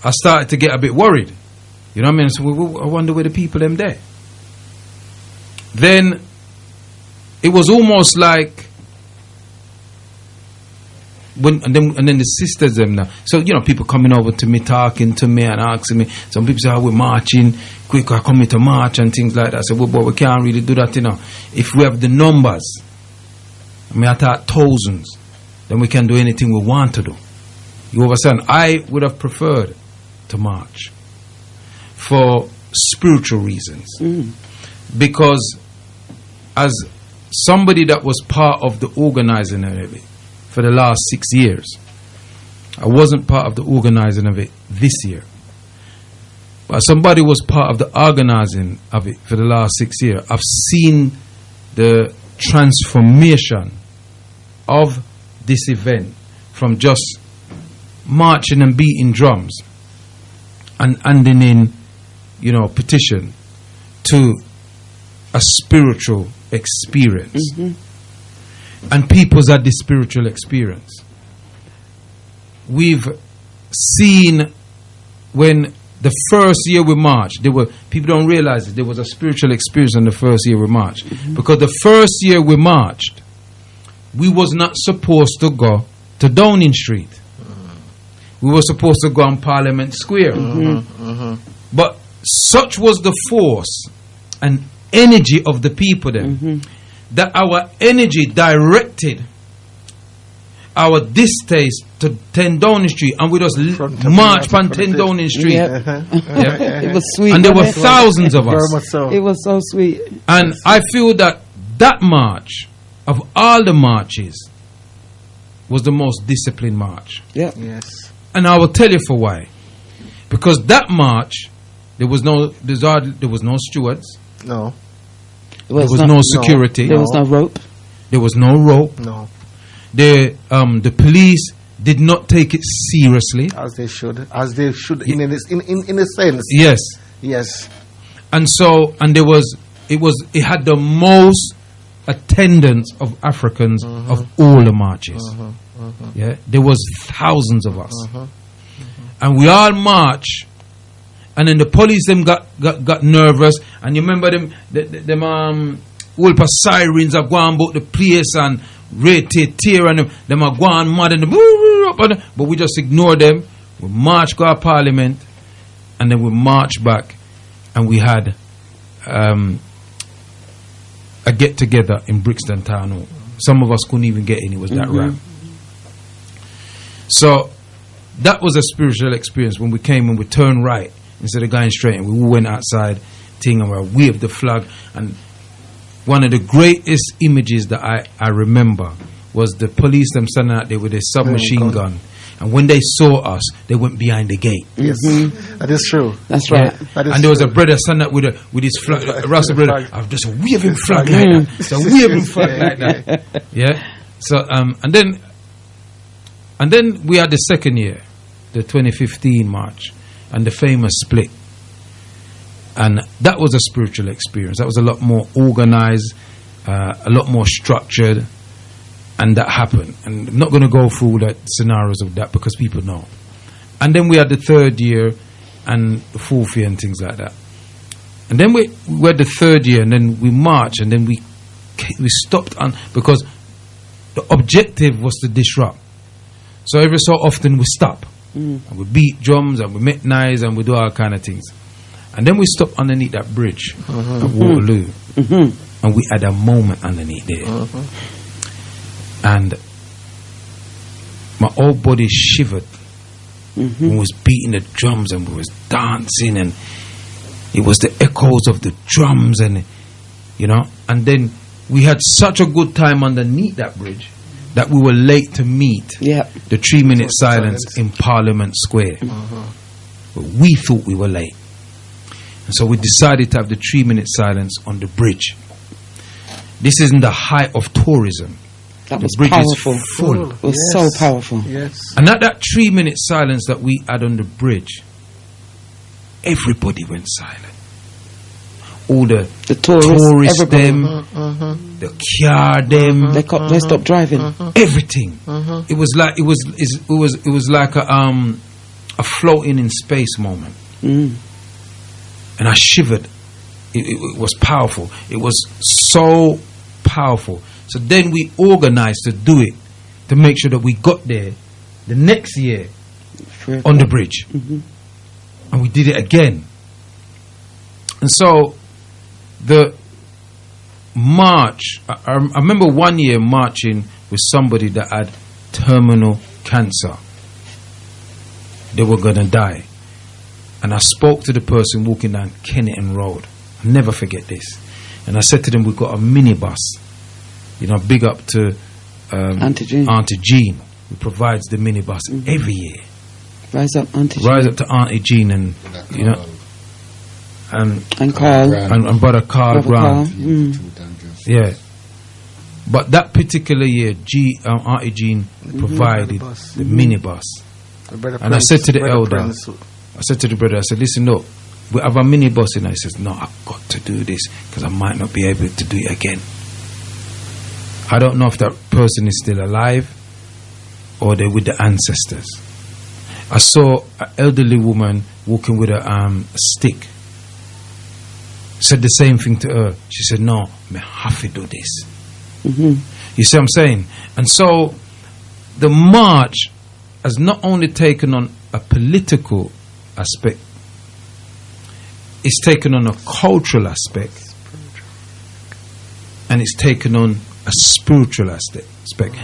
I started to get a bit worried. You know what I mean? So I wonder where the people them there. Then it was almost like and then the sisters them now. So people coming over to me, talking to me and asking me. Some people say, "Oh, we're marching, quick, I coming to march," and things like that. I said, "Well, but we can't really do that, If we have the numbers, I thought thousands, then we can do anything we want to do." You understand? I would have preferred to march for spiritual reasons, because as somebody that was part of the organizing of it for the last 6 years, I wasn't part of the organizing of it this year, but somebody was part of the organizing of it for the last 6 years. I've seen the transformation of this event from just marching and beating drums and handing in petition to a spiritual experience. And people's had this spiritual experience. We've seen when the first year we marched, people don't realize it, there was a spiritual experience in the first year we marched. Because the first year we marched, we was not supposed to go to Downing Street. We were supposed to go on Parliament Square. But such was the force and energy of the people then, that our energy directed our distaste to 10 Downing Street, and we just marched on 10 Downing Street. It was sweet. And there were thousands of us. It was so sweet. And I feel that march, of all the marches, was the most disciplined march. Yes. And I will tell you for why. Because that march, there was no stewards. No. There was no security. There was no rope. There was no rope. No. The police did not take it seriously, As they should in a sense. Yes. And so, and it had the most attendance of Africans of all the marches. Yeah, there was thousands of us, and we all march. And then the police them got nervous, and you remember them all sirens are going about the place and tear and them are going mad and but we just ignore them. We march go to Parliament, and then we march back, and we had a get together in Brixton Town Hall. Some of us couldn't even get in. It was that ram. So that was a spiritual experience when we came and we turned right instead of going straight, and we all went outside, and we waved the flag. And one of the greatest images that I remember was the police them standing out there with their submachine gun. And when they saw us, they went behind the gate. Yes, that is true. That's right. That is and there was true. a brother standing up with his flag, a Rasta brother. I've just a waving flag like that. So waving flag like that. Yeah. So and then we had the second year, the 2015 March, and the famous split. And that was a spiritual experience. That was a lot more organized, a lot more structured. And that happened. And I'm not going to go through the scenarios of that because people know. And then we had the third year and the fourth year and things like that. And then we had the third year, and then we marched, and then we stopped on, because the objective was to disrupt. So every so often we stop. And we beat drums and we make noise and we do all kind of things. And then we stopped underneath that bridge at Waterloo. And we had a moment underneath there. And my whole body shivered. We was beating the drums and we was dancing, and it was the echoes of the drums, and and then we had such a good time underneath that bridge that we were late to meet the 3-minute silence in Parliament Square. But we thought we were late, and so we decided to have the 3-minute silence on the bridge. This is in the height of tourism. That was bridge powerful. is full. It was so powerful. Yes. And at that 3-minute silence that we had on the bridge, everybody went silent. All the tourists them, the car them, they stopped driving. everything. It was like it was like a floating in space moment. And I shivered. It was powerful. It was so powerful. So then we organized to do it, to make sure that we got there the next year on the bridge. And we did it again. And so the march, I remember one year marching with somebody that had terminal cancer. They were going to die. And I spoke to the person walking down Kennington Road. I'll never forget this. And I said to them, we've got a minibus. Big up to Auntie Jean, who provides the minibus every year. Rise up, Auntie Jean. Rise up to Auntie Jean, and and Carl and brother Carl Grant. Yeah, but that particular year, Auntie Jean provided the minibus. And I said to the elder, I said to the brother, I said, listen, look, we have a minibus, and he says, no, I've got to do this because I might not be able to do it again. I don't know if that person is still alive or they're with the ancestors. I saw an elderly woman walking with a stick. Said the same thing to her. She said, no, I have to do this. You see what I'm saying? And so the march has not only taken on a political aspect, it's taken on a cultural aspect, and it's taken on a spiritual aspect.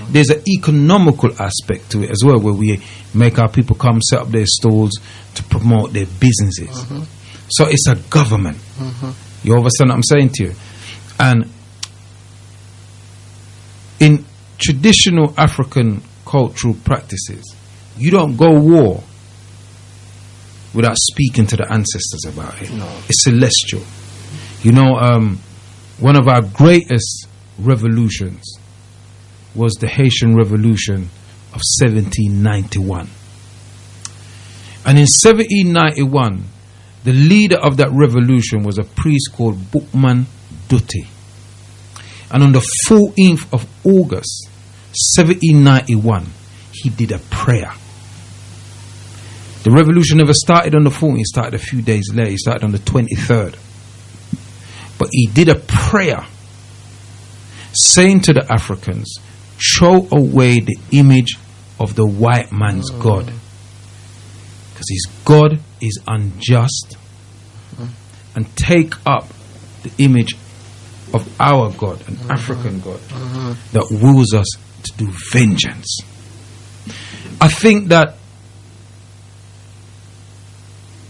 There's an economical aspect to it as well, where we make our people come set up their stalls to promote their businesses. So it's a government. You understand what I'm saying to you? And in traditional African cultural practices, you don't go war without speaking to the ancestors about it. It's celestial. One of our greatest revolutions was the Haitian Revolution of 1791. And in 1791, the leader of that revolution was a priest called Bookman Dutti. And on the 14th of August 1791, he did a prayer. The revolution never started on the 14th, it started a few days later, it started on the 23rd. But he did a prayer saying to the Africans, throw away the image of the white man's God, because his God is unjust, and take up the image of our God, an African God, that wills us to do vengeance. I think that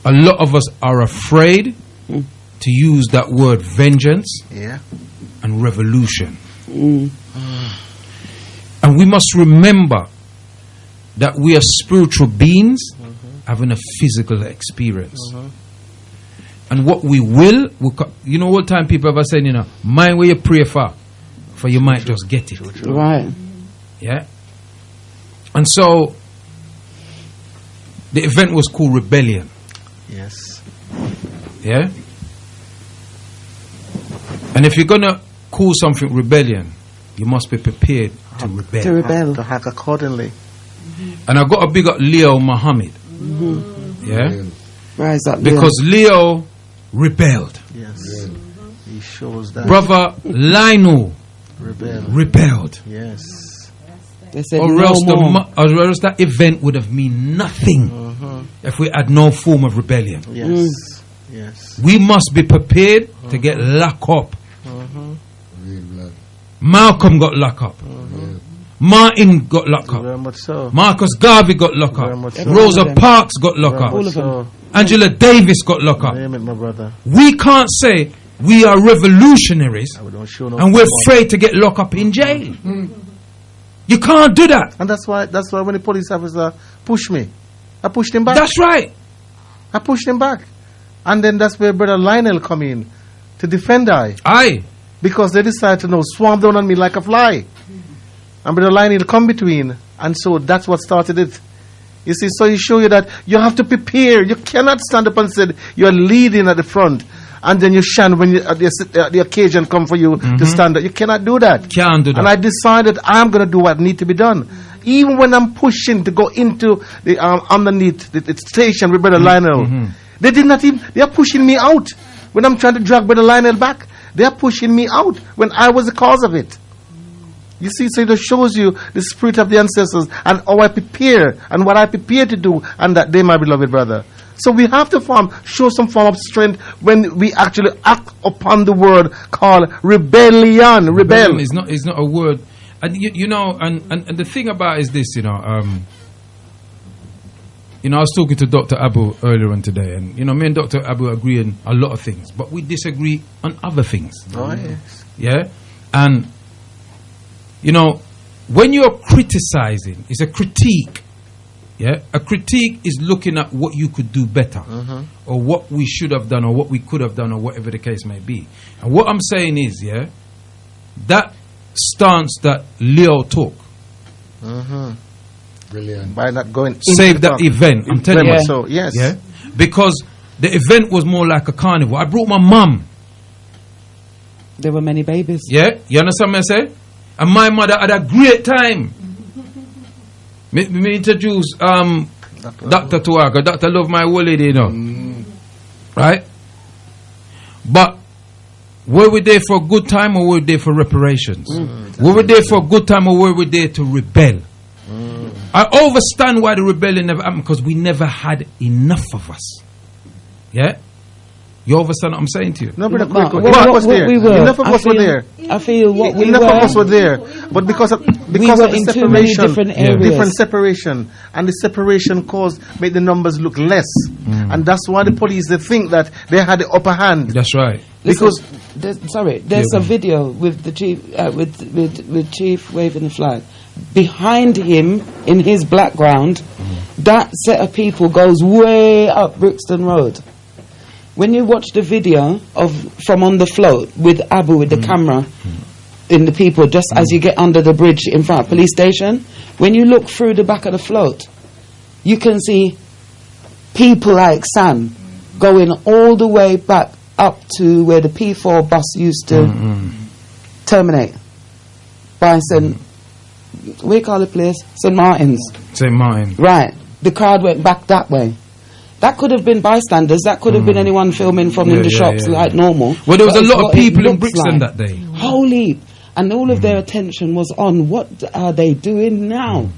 a lot of us are afraid to use that word vengeance and revolution. And we must remember that we are spiritual beings having a physical experience. And what we will, you know, all the time people ever saying, you know, mind where you pray for you might just get it. Right. Yeah. And so the event was called Rebellion. Yes. Yeah. And if you're gonna call something rebellion, you must be prepared to rebel. To rebel. To act accordingly. And I got to big up Leo Muhammad. Yeah. Rise up, Because Leo rebelled. Yes. He shows that. Brother Lionel rebelled. Yes. They said Or no else more. or else that event would have mean nothing if we had no form of rebellion. Yes. Yes. We must be prepared to get locked up. Malcolm got locked up. Martin got locked up. Very much so. Marcus Garvey got locked Very up. much so. Rosa Parks got locked Very up. much so. Angela Davis got locked up. Name it, my brother. We can't say we are revolutionaries We don't show no and we're support. afraid to get locked up in jail. You can't do that. And that's why when the police officer pushed me, I pushed him back. That's right. I pushed him back. And then that's where Brother Lionel come in to defend I. Aye. Because they decided to swarm down on me like a fly. And Brother Lionel come between. And so that's what started it. You see, so he show you that you have to prepare. You cannot stand up and say you're leading at the front. And then you shine when the occasion come for you to stand up. You cannot do that. Can't do that. And I decided I'm going to do what need to be done. Even when I'm pushing to go into the underneath the station with Brother Lionel, they did not even, they are pushing me out. When I'm trying to drag Brother Lionel back, they are pushing me out when I was the cause of it. You see, so it just shows you the spirit of the ancestors and how I prepare and what I prepare to do and that day, my beloved brother. So we have to show some form of strength when we actually act upon the word called rebellion. Rebel. It's not a word. And you know, and the thing about it is this, you know, I was talking to Dr. Abu earlier on today, and you know, me and Dr. Abu agree on a lot of things, but we disagree on other things. Oh, yes. Yeah? And you know, when you're criticizing, it's a critique. Yeah? A critique is looking at what you could do better, or what we should have done, or what we could have done, or whatever the case may be. And what I'm saying is, yeah, that stance that Leo took, Brilliant. By not going into saved the that talk. event. I'm telling Very you. much so, yes. Yeah? Because the event was more like a carnival. I brought my mum. There were many babies. Yeah? You understand what I say? And my mother had a great time. Me introduce Dr. Tuaga. Dr. Love my old lady, you know. Right? But were we there for a good time or were we there for reparations? Were we there for a good time or were we there to rebel? I understand why the rebellion never happened, because we never had enough of us. Yeah? You understand what I'm saying to you? No, but What was there. we were. Enough of us were there. I feel what we Enough were. of us were there. But because of were the in too many separation, different areas. different separation, and the separation made the numbers look less. And that's why the police, they think that they had the upper hand. That's right. Because There's a video with the chief, with Chief waving the flag. Behind him, in his background, that set of people goes way up Brixton Road. When you watch the video from on the float with Abu with the camera in the people, just as you get under the bridge in front of police station, when you look through the back of the float, you can see people like Sam going all the way back up to where the P4 bus used to terminate by we call the place St. Martin's. St. Martin. Right. The crowd went back that way. That could have been bystanders. That could have been anyone filming from in the shops like normal. Well, there was But a it's lot of what it people in looks Brixton like. that day. Holy. And all of their attention was on what are they doing now?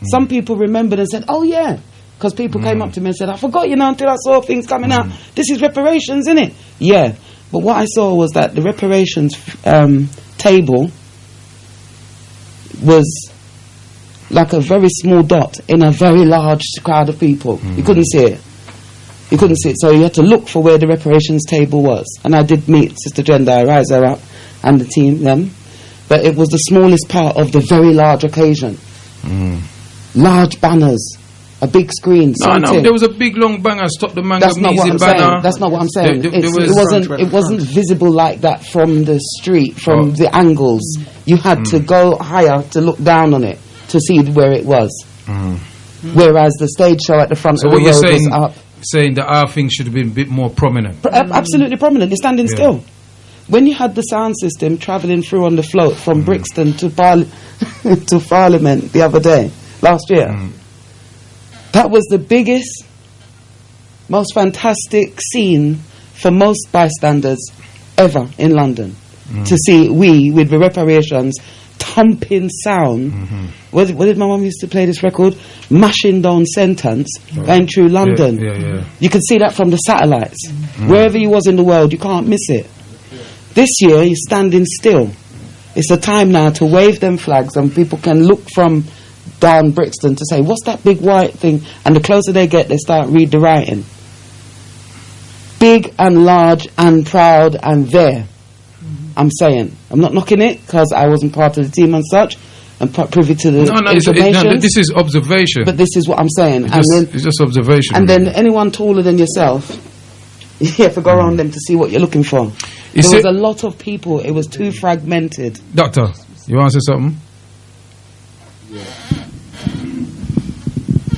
Some people remembered and said, oh yeah. Because people came up to me and said, I forgot, until I saw things coming out. This is reparations, isn't it? Yeah. But what I saw was that the reparations table was like a very small dot in a very large crowd of people. You couldn't see it. You couldn't see it. So you had to look for where the reparations table was. And I did meet Sister Jenda, rise her up, and the team, them. But it was the smallest part of the very large occasion. Large banners, a big screen. No, there was a big long banner, stop the That's not what I'm banner. saying. That's not what I'm saying. It wasn't visible like that from the street, from the angles. You had to go higher to look down on it to see where it was. Whereas the stage show at the front of the road was up. Saying that our thing should have been a bit more prominent. Absolutely prominent. You're standing still. When you had the sound system travelling through on the float from Brixton to to Parliament the other day, last year, that was the biggest, most fantastic scene for most bystanders ever in London. To see with the reparations thumping sound. What did my mum used to play this record? Mashing down sentence going through London. You could see that from the satellites. Wherever you was in the world, you can't miss it. This year, you're standing still. It's the time now to wave them flags, and people can look from down Brixton to say, what's that big white thing? And the closer they get, they start read the writing. Big and large and proud and there. I'm saying. I'm not knocking it because I wasn't part of the team and such and privy to the information. This is observation. But this is what I'm saying. It's just observation. And then anyone taller than yourself, you have to go around them to see what you're looking for. There was a lot of people. It was too fragmented. Doctor, you want to say something?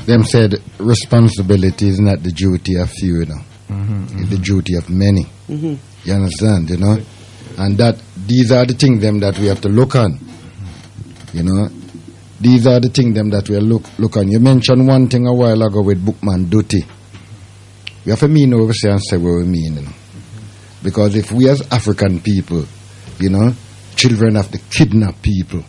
Them said responsibility is not the duty of few, you know. It's the duty of many. You understand, you know? And that these are the things them that we have to look on. You know? These are the things them that we look on. You mentioned one thing a while ago with Bookman duty. We have to mean over say and say what we mean, you know. Because if we as African people, you know, children have to kidnap people,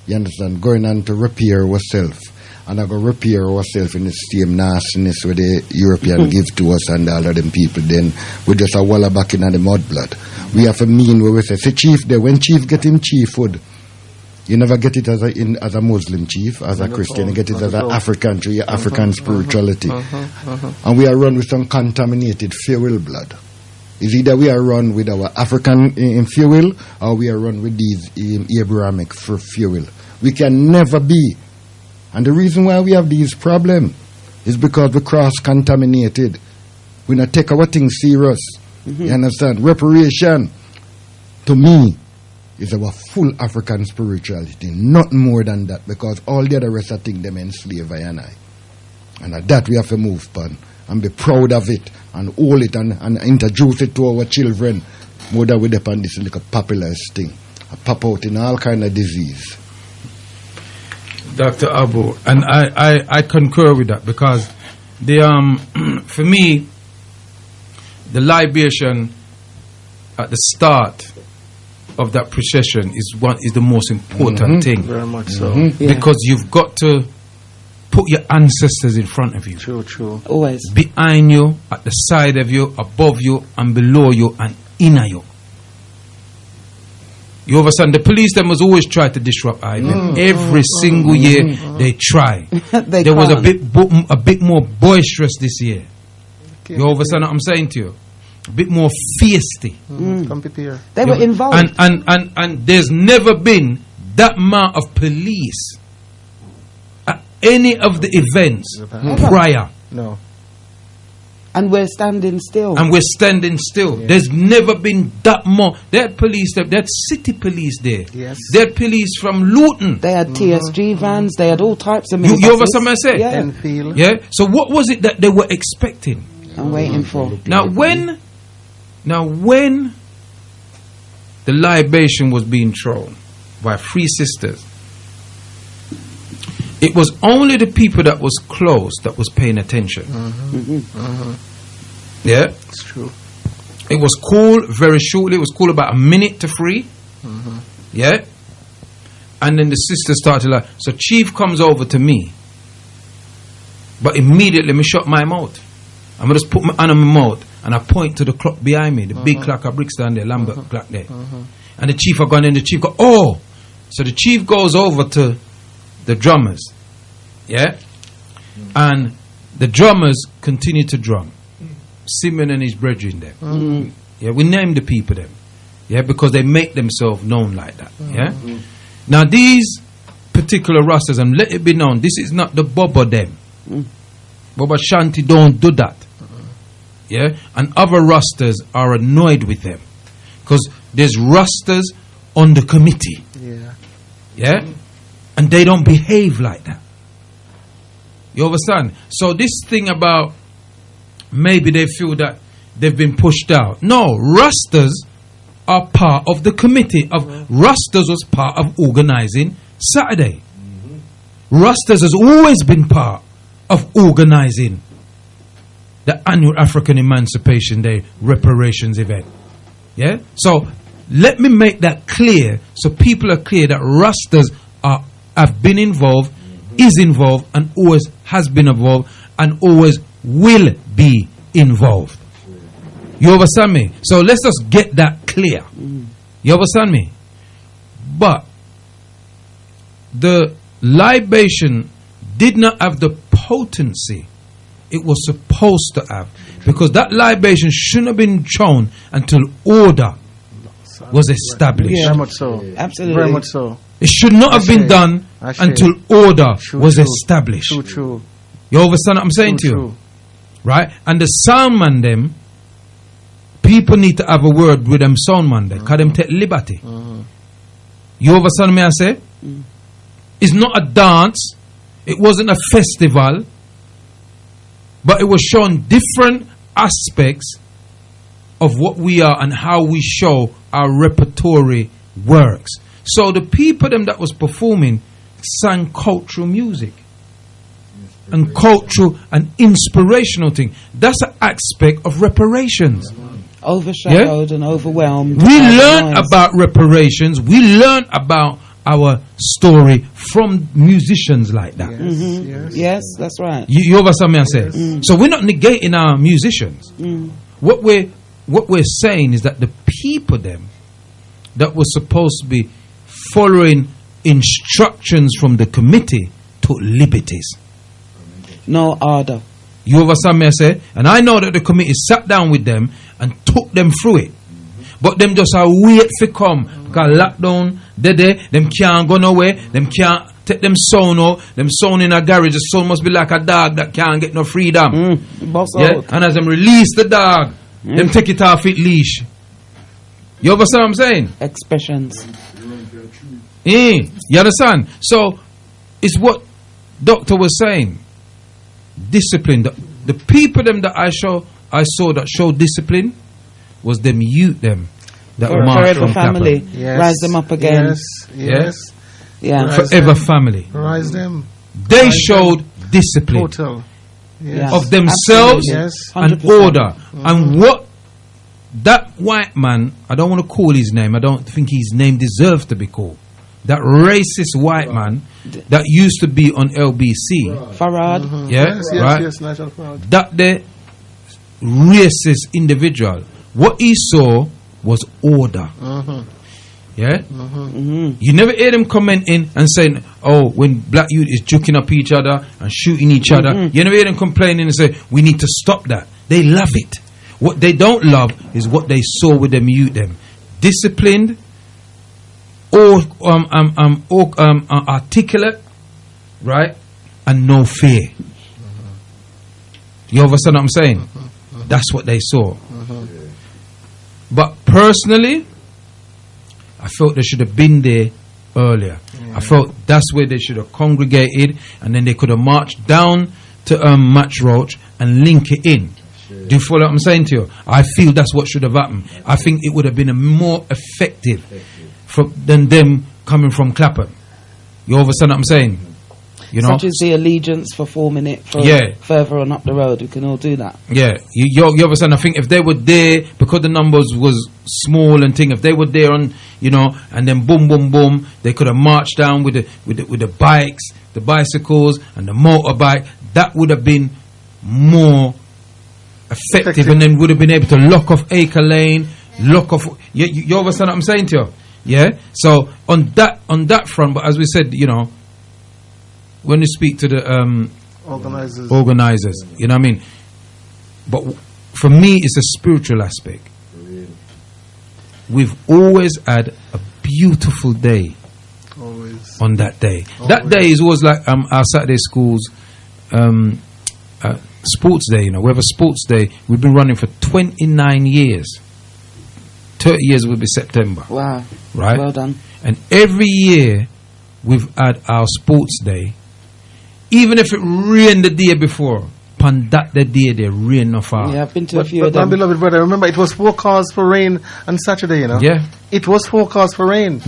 you understand, going on to repair ourselves. And I go repair ourselves in the same nastiness where the European give to us and all of them people, then we just a walla back in the mud blood. We have a mean where we say chief there, when chief get him chiefhood, you never get it as a Muslim chief, as a Christian, you get it as an African tree, African spirituality. And we are run with some contaminated fuel blood. Is either we are run with our African fuel or we are run with these Abrahamic fuel. We can never be. And the reason why we have these problems is because we cross-contaminated. We not take our things serious. You understand? Reparation, to me, is our full African spirituality. Not more than that, because all the other rest of things them enslave I and I. And at that we have to move upon and be proud of it and hold it and introduce it to our children more than we depend this like a populist thing. A pop out in all kind of disease. Dr. Abu, and I concur with that, because the for me the libation at the start of that procession is the most important thing. Very much so. Because you've got to put your ancestors in front of you. True. Always. Behind you, at the side of you, above you, and below you, and inner you. You understand? The police them must always try to disrupt Ivan. Every single year they try. There was a bit more boisterous this year. You understand what I'm saying to you? A bit more feisty. Come prepare. They were involved. And there's never been that amount of police at any of the events prior. No. And we're standing still. There's never been that more. They had police, they had city police there. Yes. They had police from Luton. They had TSG vans. They had all types of You understand what I say? Yeah. Enfield. Yeah. So what was it that they were expecting? I'm waiting for. Now when the libation was being thrown by three sisters, it was only the people that was close that was paying attention. Yeah, It's true. it was cool very shortly. It was cool about a minute to 3. Yeah, and then the sister started like, so Chief comes over to me, but immediately me shut my mouth. I'm gonna just put my hand on my mouth and I point to the clock behind me, the big clock of Brixton there, Lambert clock there. And the chief are gone in, the chief go, oh! So the chief goes over to the drummers, yeah? And the drummers continue to drum. Simon and his brethren there. Yeah, we name the people them. Yeah, because they make themselves known like that. Yeah? Now these particular Rastas, and let it be known, this is not the Bobo them. Bobo Shanti don't do that. Yeah? And other Rastas are annoyed with them. Because there's Rastas on the committee. Yeah? And they don't behave like that. You understand? So this thing about maybe they feel that they've been pushed out. No, Rastas are part of the committee. Rastas was part of organising Saturday. Rastas has always been part of organising the annual African Emancipation Day Reparations event. Yeah? So let me make that clear so people are clear that Rastas have been involved, is involved, and always has been involved, and always will be involved. You understand me? So let's just get that clear. You understand me? But the libation did not have the potency it was supposed to have, because that libation shouldn't have been shown until order was established. Very much so. Absolutely. Very much so. It should not have been done until order was established. True. You understand what I'm saying to you? Right? And the sound man them, people need to have a word with them sound man them, because them take liberty. You understand me I say? It's not a dance, it wasn't a festival, but it was showing different aspects of what we are and how we show our repertory works. So the people them that was performing sang cultural music and cultural and inspirational thing. That's an aspect of reparations. Overshadowed and overwhelmed. We learn about reparations. We learn about our story from musicians like that. Yes, that's right. You understand me I say? So we're not negating our musicians. What we're saying is that the people them that were supposed to be following instructions from the committee took liberties. No order. You understand me I say? And I know that the committee sat down with them and took them through it. But them just a wait for come. Because lockdown, them can't go nowhere. Them can't take them sound out. Them sound in a garage. The sound must be like a dog that can't get no freedom. Yeah? And as them release the dog, them take it off its leash. You understand what I'm saying? Expressions. You understand? So, it's what Doctor was saying. Discipline. The people them that I saw that showed discipline was them youth them that marched Forever from Family. Clapham. Rise them up again. Yeah. Forever Family. Rise them. They showed discipline Total. of themselves and 100%. order. And what that white man, I don't want to call his name, I don't think his name deserves to be called. That racist white man that used to be on LBC. Farad. Yes, Nigel Farad. That the racist individual, what he saw was order. Yeah? You never hear them commenting and saying, oh, when black youth is juking up each other and shooting each other, you never hear them complaining and say, we need to stop that. They love it. What they don't love is what they saw with them youth them. Disciplined, or articulate, right? And no fear. You understand what I'm saying? That's what they saw. But personally, I felt they should have been there earlier. I felt that's where they should have congregated, and then they could have marched down to Match Roach and link it in. Do you follow what I'm saying to you? I feel that's what should have happened. I think it would have been a more effective than them coming from Clapham. You understand what I'm saying? You know, such as the allegiance for 4 minutes further on up the road. We can all do that. Yeah, you understand. I think if they were there, because the numbers was small and thing, if they were there on, you know, and then boom, boom, boom, they could have marched down with the bikes, the bicycles, and the motorbike. That would have been more effective, and then would have been able to lock off Acre Lane, lock off. You understand what I'm saying to you? Yeah. So on that front, but as we said, you know, when you speak to the organizers, you know what I mean. But for me, it's a spiritual aspect. We've always had a beautiful day. Always. On that day. Always. That day is always like our Saturday schools sports day, you know. We have a sports day. We've been running for 29 years. 30 years will be September. Wow. Right? Well done. And every year we've had our sports day. Even if it rained the day before, upon that the day they rain no far. Yeah, I've been to a few of them. My beloved brother, remember it was forecast for rain on Saturday, you know? Yeah. It was forecast for rain.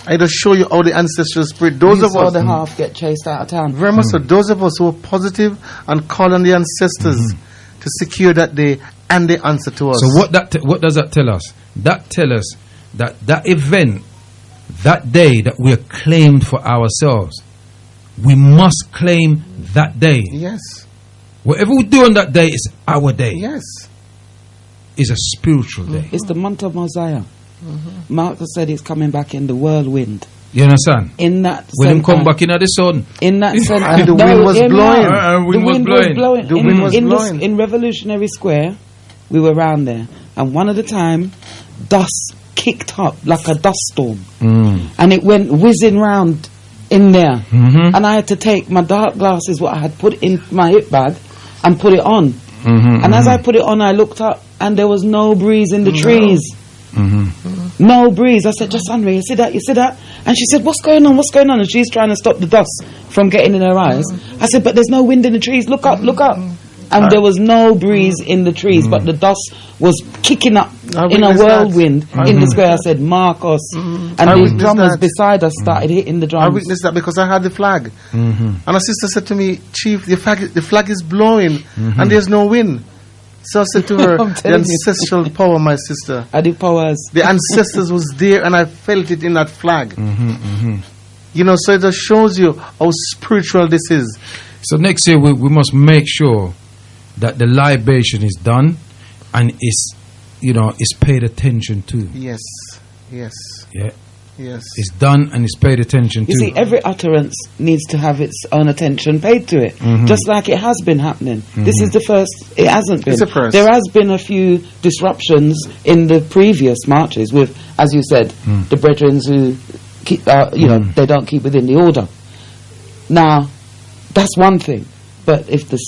I just show you how the ancestral spirit, those you of saw us the half get chased out of town. very much so, those of us who are positive and call on the ancestors to secure that day and the answer to us. So what does that tell us? That tells us that event, that day that we are claimed for ourselves, we must claim that day. Yes. Whatever we do on that day is our day. Yes. It's a spiritual day. It's the month of Mosiah. Marcus said he's coming back in the whirlwind. You understand? In that when him come back in the sun. In that sense. And the wind was blowing. The wind was blowing. The wind was blowing. In Revolutionary Square, we were round there, and one at a time, dust kicked up like a dust storm, and it went whizzing round in there, and I had to take my dark glasses, what I had put in my hip bag, and put it on. And as I put it on, I looked up, and there was no breeze in the trees. No breeze. I said, just Andre, you see that? You see that? And she said, what's going on? What's going on? And she's trying to stop the dust from getting in her eyes. I said, but there's no wind in the trees. Look up, look up. And there was no breeze in the trees, but the dust was kicking up in a whirlwind in the square. I said, Marcos. And the drummers beside us started hitting the drums. I witnessed that because I had the flag. And a sister said to me, Chief, the flag is blowing and there's no wind. So I said to her, the ancestral power, my sister. The powers. The ancestors was there and I felt it in that flag. You know, so it just shows you how spiritual this is. So next year we must make sure that the libation is done and is, you know, is paid attention to. Yes. Yes. Yeah. Yes. It's done and it's paid attention to. You see, every utterance needs to have its own attention paid to it, just like it has been happening. This is the first. It hasn't been. It's a first. There has been a few disruptions in the previous marches with, as you said, the brethren who keep, you know, they don't keep within the order. Now, that's one thing. But if the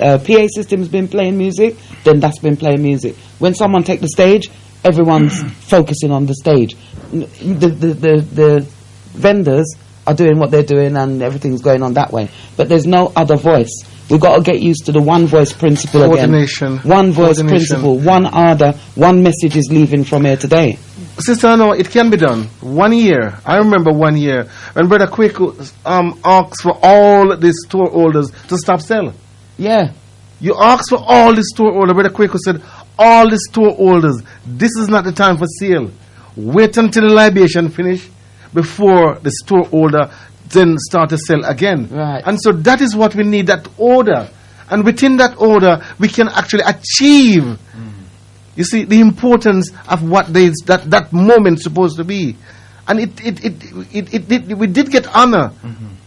PA system has been playing music, then that's been playing music. When someone take the stage, everyone's focusing on the stage. The vendors are doing what they're doing and everything's going on that way. But there's no other voice. We've got to get used to the one voice principle again. One voice principle, one order, one message is leaving from here today. Sister, I know it can be done. 1 year. I remember 1 year when Brother Kwaku asked for all the store holders to stop selling. Yeah. You asked for all the store holders. Brother Kwaku said, all the store holders, this is not the time for sale. Wait until the libation finish before the store holder then start to sell again. Right. And so that is what we need, that order. And within that order, we can actually achieve. You see the importance of what that moment supposed to be, and we did get honor,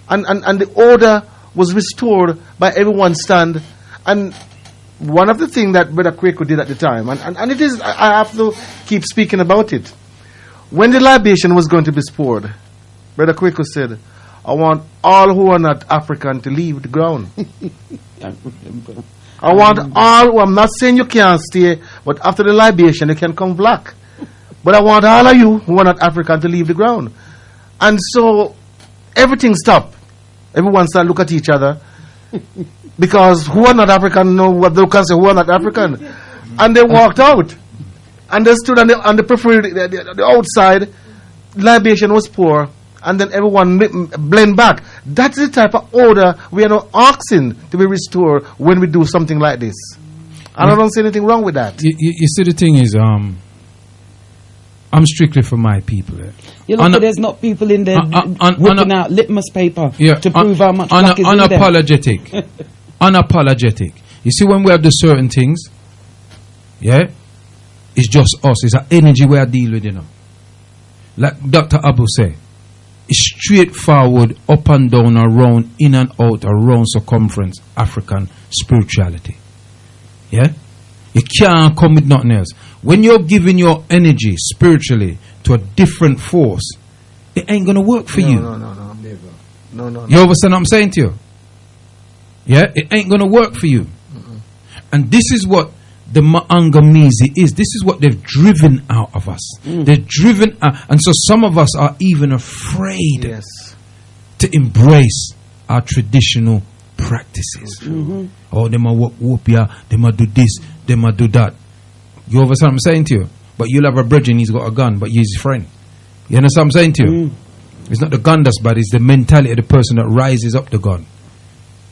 and the order was restored by everyone's stand. And one of the things that Brother Kwaku did at the time, and it is, I have to keep speaking about it. When the libation was going to be poured, Brother Kwaku said, "I want all who are not African to leave the ground." I want all, I'm not saying you can't stay, but after the libation you can come black. But I want all of you who are not African to leave the ground. And so everything stopped. Everyone started to look at each other. Because who are not African know what they can say, who are not African. And they walked out. And they stood on the preferred, the outside. Libation was poor. And then everyone blend back. That's the type of order we are now asking to be restored when we do something like this. And I don't see anything wrong with that. You see, the thing is, I'm strictly for my people. You look, there's not people in there whipping out litmus paper to prove how much black is in there. Unapologetic. Unapologetic. You see, when we have the certain things, yeah, it's just us. It's an energy we are dealing with, you know. Like Dr. Abu say, it's straightforward, up and down, around, in and out, around circumference, African spirituality. Yeah? You can't come with nothing else. When you're giving your energy spiritually to a different force, it ain't gonna work for you. No. Never. No. You understand what I'm saying to you? Yeah? It ain't gonna work for you. And this is what the Maangamizi is. This is what they've driven out of us. They're driven out, and so some of us are even afraid Yes. to embrace our traditional practices. Oh, they might whoop ya, they might do this, they might do that. You understand what I'm saying to you? But you'll have a brethren, he's got a gun, but he's his friend. You understand what I'm saying to you? It's not the gun that's bad, it's the mentality of the person that rises up the gun.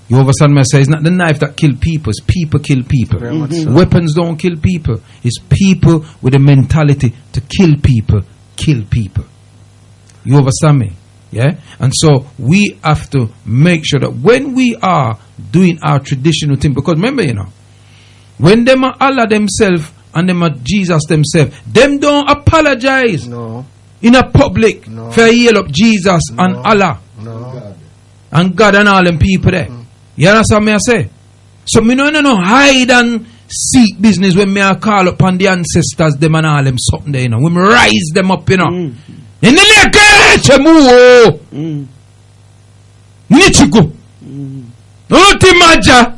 You understand me? I say it's not the knife that kill people, it's people kill people. Very much so. Weapons don't kill people. It's people with a mentality to kill people. You understand me? Yeah? And so we have to make sure that when we are doing our traditional thing, because remember, you know, when them are Allah themselves and them are Jesus themselves, them don't apologize No. in a public No. for yell up Jesus and Allah No. and God and all them people there. You understand me I say? So me no hide and seek business when me I call upon the ancestors them and all them something there, you know. When me rise them up, you know. In the lake chemuo. Nichiku. Otimaja.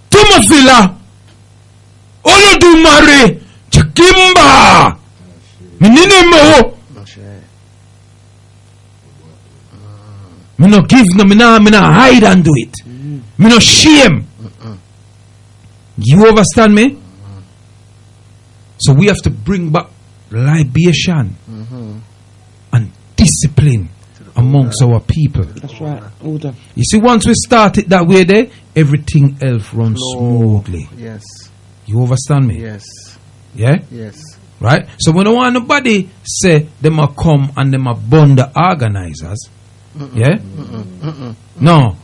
Tumafila. Olodumare. Chikimba. Minine mo. Me no give no, me no hide and do it. Me no shame. You understand me? So we have to bring back libation and discipline amongst our people. That's right. Order. You see, once we start it that way there, everything else runs smoothly. Yes. You understand me? Yes. Yeah? Yes. Right? So we don't want nobody say them a come and them a burn the organizers. Yeah? No.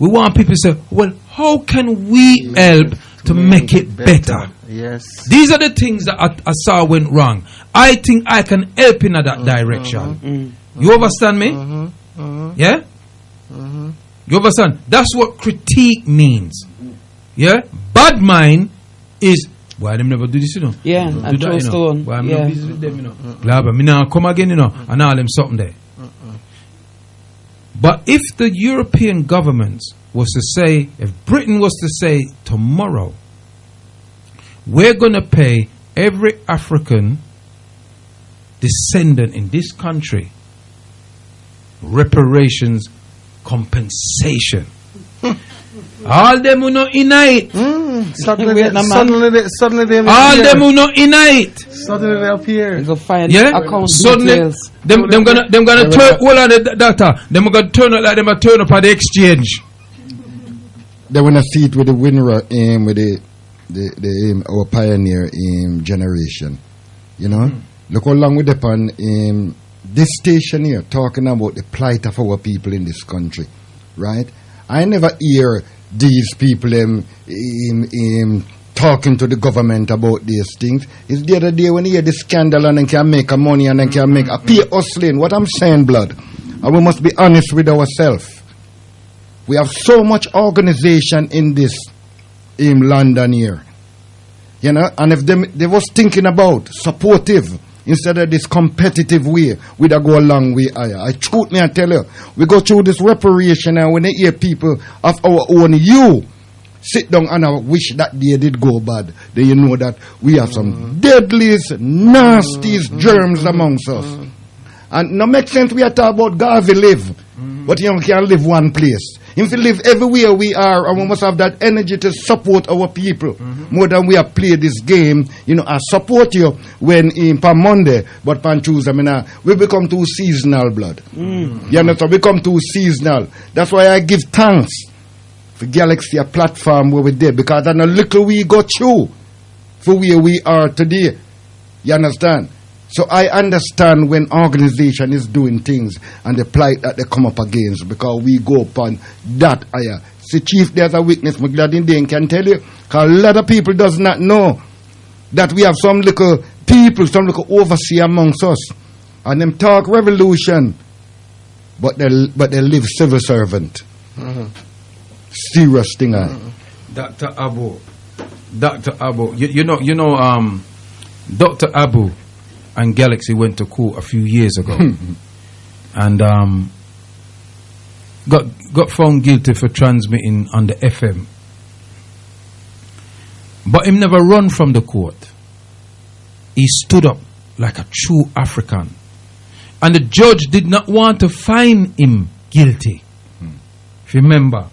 We want people to say, well, how can we help to make it better? Yes. These are the things that I saw went wrong. I think I can help in that direction. You understand me? Yeah? You understand? That's what critique means. Yeah? Bad mind is, why them never do this, you know? Yeah, Do and that, throw you know? stone. Why I'm Yeah. not busy with them, you know? Blah, blah. Me now come again, you know, and all them something there. But if the European governments was to say, if Britain was to say tomorrow, we're going to pay every African descendant in this country reparations compensation. All them who not innate. Suddenly they All them who not innate. Suddenly they appear. You go find Yeah. account Suddenly, details. them gonna turn. Hold on, the data. Them gonna turn up like them a turn up at the exchange. They want to see it with the winner with the our pioneer generation. You know, look how long we depend this station here talking about the plight of our people in this country, right? I never hear these people talking to the government about these things. It's the other day when you hear the scandal and then can make a money and then can make a pay hustling. What I'm saying, blood, and we must be honest with ourselves. We have so much organization in this London here, you know, and if they was thinking about supportive instead of this competitive way, we'd go a long way higher. I truth me, I tell you, we go through this reparation, and when they hear people of our own, you sit down and I wish that day did go bad. Then you know that we have some deadliest, nastiest germs amongst us. And no make sense we are talking about Garvey live, but you can't live one place. If we live everywhere we are, and we must have that energy to support our people more than we have played this game. You know, I support you when on Monday, but on Tuesday, we become too seasonal, blood. You know, so we become too seasonal. That's why I give thanks for Galaxy, a platform where we're there, because I know little we got through for where we are today. You understand? So I understand when organization is doing things and the plight that they come up against, because we go upon that higher See, Chief, there's a witness, my glad Indian can tell you. Because a lot of people does not know that we have some little people, some little overseer amongst us. And them talk revolution, but they live civil servant. Serious thing, Dr. Abu, you know, Dr. Abu and Galaxy went to court a few years ago, and got found guilty for transmitting on the FM. But him never run from the court. He stood up like a true African, and the judge did not want to find him guilty. If you remember.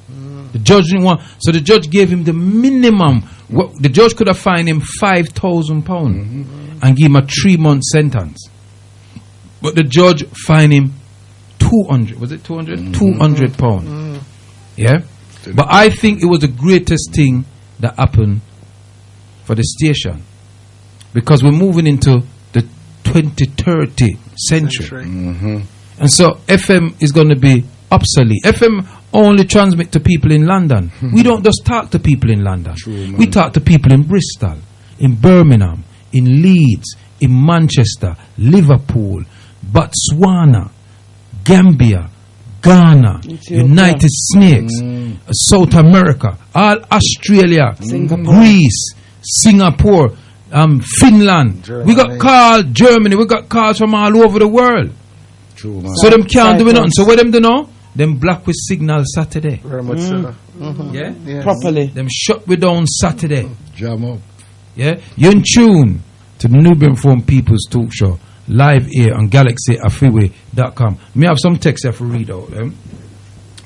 The judge didn't want, so the judge gave him the minimum. The judge could have fined him £5,000 and give him a 3-month sentence. But the judge fined him 200. Was it 200? £200. Yeah? But I think it was the greatest thing that happened for the station. Because we're moving into the 2030 century. And so FM is going to be obsolete. FM only transmit to people in London. We don't just talk to people in London. True, we talk to people in Bristol, in Birmingham, in Leeds, in Manchester, Liverpool, Botswana, Gambia, Ghana, United Snakes, South America, all Australia, Greece, Singapore, Finland. Germany. We got calls, Germany, we got calls from all over the world. True, man. So them can't do nothing. So what them do now? Them black with signal Saturday. Very much so. Yeah? Yes. Properly. Them shut we down Saturday. Jam up. Yeah? You're in tune to the Nubian Forum People's Talk Show, live here on GalaxyAfreeway.com. Me have some text here for read out.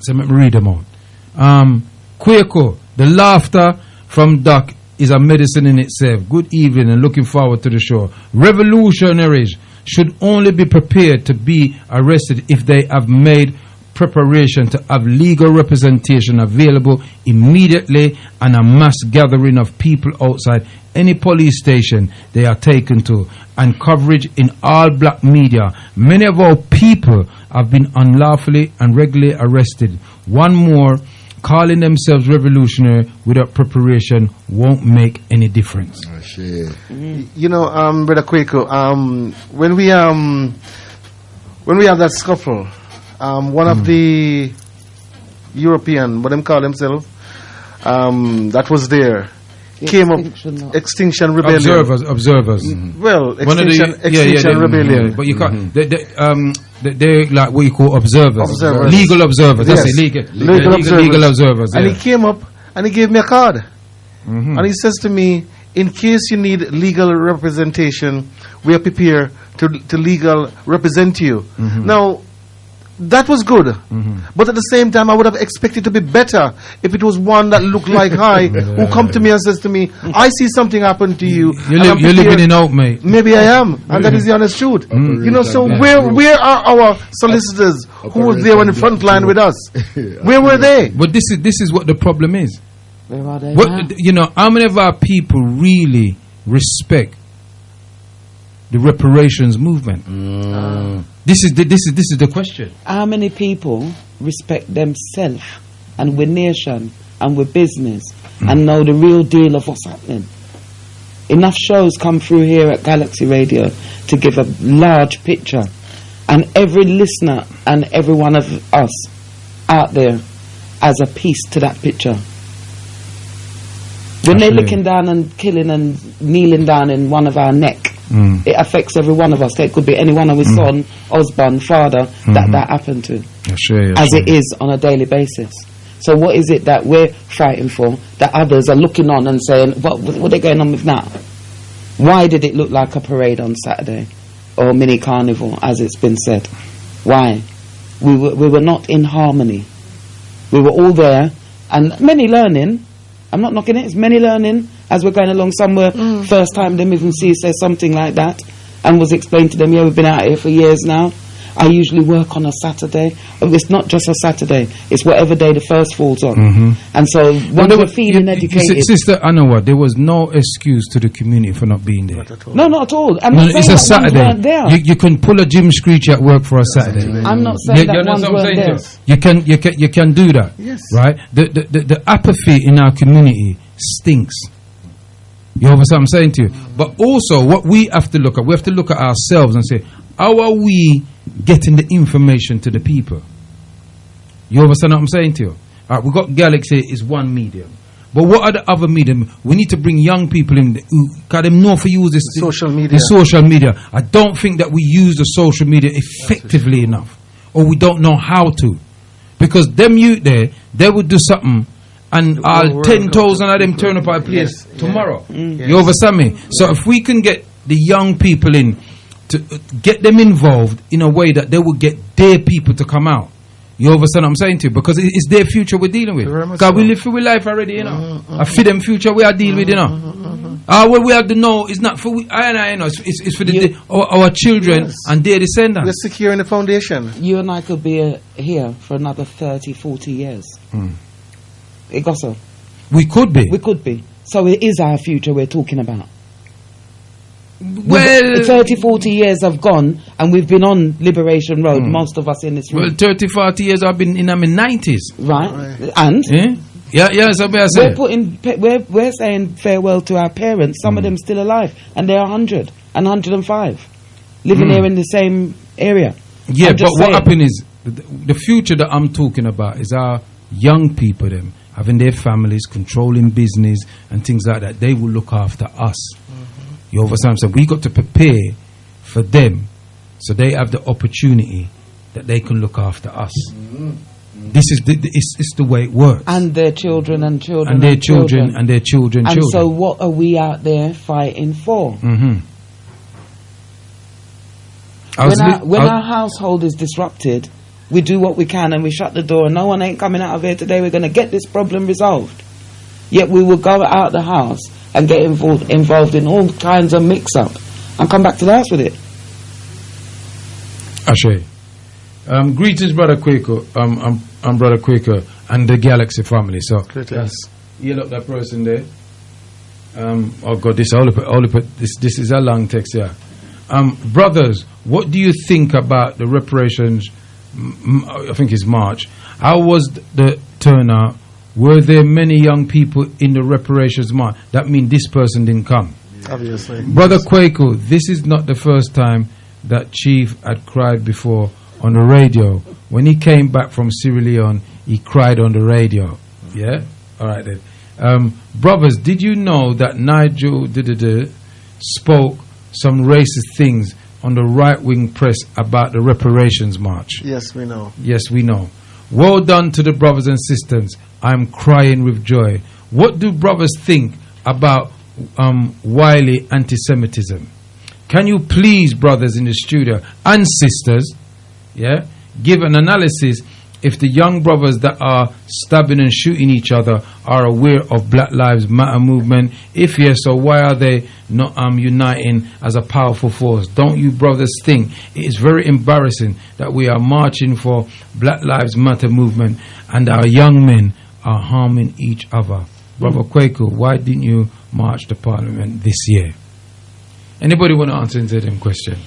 So let me read them out. Kwaku, the laughter from Doc is a medicine in itself. Good evening and looking forward to the show. Revolutionaries should only be prepared to be arrested if they have made preparation to have legal representation available immediately and a mass gathering of people outside any police station they are taken to, and coverage in all black media. Many of our people have been unlawfully and regularly arrested. One more, calling themselves revolutionary without preparation won't make any difference. Oh, shit. You know, Brother Kwaku, when we have that scuffle, one of the European, what them call themselves, that was there, came up, Extinction Rebellion. Observers. Well, Extinction Rebellion. But you can't. They like what you call observers. Legal observers. Yes. That's it. Legal observers. And Yeah. he came up and he gave me a card. And he says to me, in case you need legal representation, we are prepared to legal represent you. Now, that was good. But at the same time, I would have expected to be better if it was one that looked like I, who come to me and says to me, I see something happen to you. You're living it out, mate. Maybe I am, and that is the honest truth. You know, so where are our solicitors who were there on the front line with us? Where were they? But this is what the problem is. Where are they? You know, how many of our people really respect the reparations movement? This is the question. How many people respect themselves and with nation and with business and know the real deal of what's happening? Enough shows come through here at Galaxy Radio to give a large picture, and every listener and every one of us out there has a piece to that picture. When they're looking down and killing and kneeling down in one of our neck, it affects every one of us. It could be any one of his son, husband, father that happened to, as it is on a daily basis. So what is it that we're fighting for that others are looking on and saying, what are they going on with now? Why did it look like a parade on Saturday or mini carnival, as it's been said? Why? We were not in harmony. We were all there, and many learning. I'm not knocking it. It's many learning as we're going along somewhere. First time them even say something like that, and was explained to them, yeah, we've been out here for years now. I usually work on a Saturday. It's not just a Saturday. It's whatever day the first falls on. And so when we're feeling educated... Sister, I know what. There was no excuse to the community for not being there. No, not at all. I'm No, not saying it's a that Saturday. ones weren't there. You can pull a Jim Screech at work for a Saturday. I'm not saying that you know ones what I'm weren't saying there. to you? You can do that. Yes. Right? The apathy in our community stinks. You understand what I'm saying to you? But also, what we have to look at, we have to look at ourselves and say, how are we getting the information to the people? You understand what I'm saying to you? All right, we've got Galaxy is one medium. But what are the other medium? We need to bring young people in who can them know for use this social media. The social media. I don't think that we use the social media effectively enough, or we don't know how to, because them youth there, they would do something, and all 10,000 of them turn up at a place tomorrow. You understand me? So if we can get the young people in, to get them involved in a way that they will get their people to come out. You understand what I'm saying to you? Because it's their future we're dealing with. Because we live for we life already, you know. I for them future we are dealing with, you know. What we have to know is not for we, I know, it's for our children and their descendants. We're securing the foundation. You and I could be here for another 30, 40 years. It got so. We could be. We could be. So it is our future we're talking about. Well, 30, 40 years have gone and we've been on Liberation Road, most of us in this room. Well, 30, 40 years I've been in my 90s. Right. And? Yeah, so we're saying farewell to our parents. Some of them still alive. And they're 100 and 105. Living here in the same area. Yeah, but what happened is, the future that I'm talking about is our young people, them, having their families, controlling business and things like that. They will look after us. You understand? So we got to prepare for them, so they have the opportunity that they can look after us. This is it's the way it works. And their children and children and their children and their children. And so, what are we out there fighting for? When our household is disrupted, we do what we can and we shut the door. No one ain't coming out of here today. We're going to get this problem resolved. Yet we will go out the house and get involved in all kinds of mix-up and come back to the house with it. Ashe. Greetings, Brother Kwaku. I'm Brother Kwaku and the Galaxy family. So, you look that person there. Oh God, this this is a long text here. Brothers, what do you think about the reparations? I think it's March. How was the turnout? Were there many young people in the reparations march? That means this person didn't come. Obviously. Brother Kwaku, this is not the first time that Chief had cried before on the radio. When he came back from Sierra Leone, he cried on the radio. Yeah? All right then. Brothers, did you know that Nigel spoke some racist things on the right-wing press about the reparations march? Yes, we know. Yes, we know. Well done to the brothers and sisters. I'm crying with joy. What do brothers think about wily anti-Semitism? Can you please, brothers in the studio and sisters, give an analysis if the young brothers that are stabbing and shooting each other are aware of Black Lives Matter movement? If yes, so why are they not uniting as a powerful force? Don't you brothers think it is very embarrassing that we are marching for Black Lives Matter movement and our young men are harming each other? Brother Kwaku, why didn't you march to Parliament this year? Anybody want to answer into them question?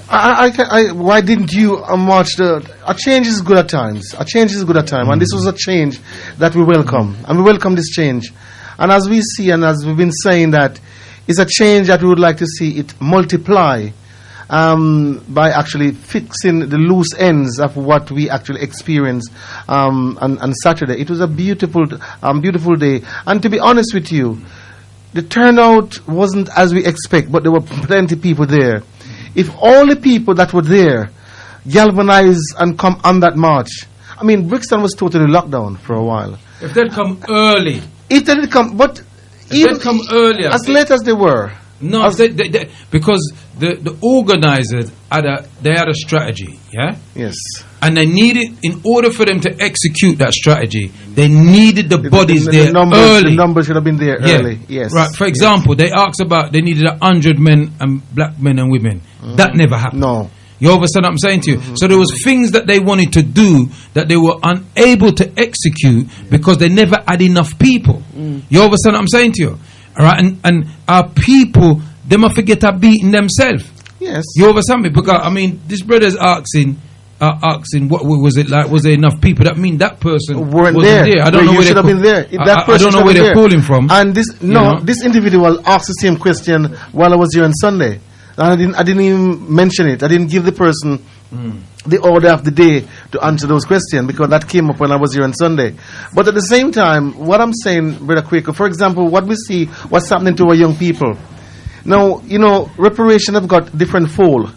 Why didn't you march a change is good at times. A change is good at times. And this was a change that we welcome. And we welcome this change. And as we see and as we've been saying, that it's a change that we would like to see it multiply by actually fixing the loose ends of what we actually experienced on Saturday. It was a beautiful day. And to be honest with you, the turnout wasn't as we expect, but there were plenty of people there. If all the people that were there galvanized and come on that march, I mean, Brixton was totally locked down for a while. If they'd come early. If they did come, but if even come earlier, as late as they were. No, because the organizers had a strategy, yeah. Yes. And they needed, in order for them to execute that strategy, they needed the bodies there early. The numbers should have been there early. Yes. Right. For example, they asked about they needed 100 men and black men and women. That never happened. No. You understand what I'm saying to you? So there was things that they wanted to do that they were unable to execute because they never had enough people. You understand what I'm saying to you? All right. And our people, they must forget to beating themselves. Yes. You understand me? Because I mean, this brother's asking what was it like? Was there enough people? That mean that person wasn't there. I don't know where should have been there. I don't know where they're calling from. And this individual asked the same question while I was here on Sunday, and I didn't even mention it. I didn't give the person the order of the day to answer those questions because that came up when I was here on Sunday. But at the same time, what I'm saying, Brother Quaker, for example, what we see, what's happening to our young people. Now, reparations have got different fold,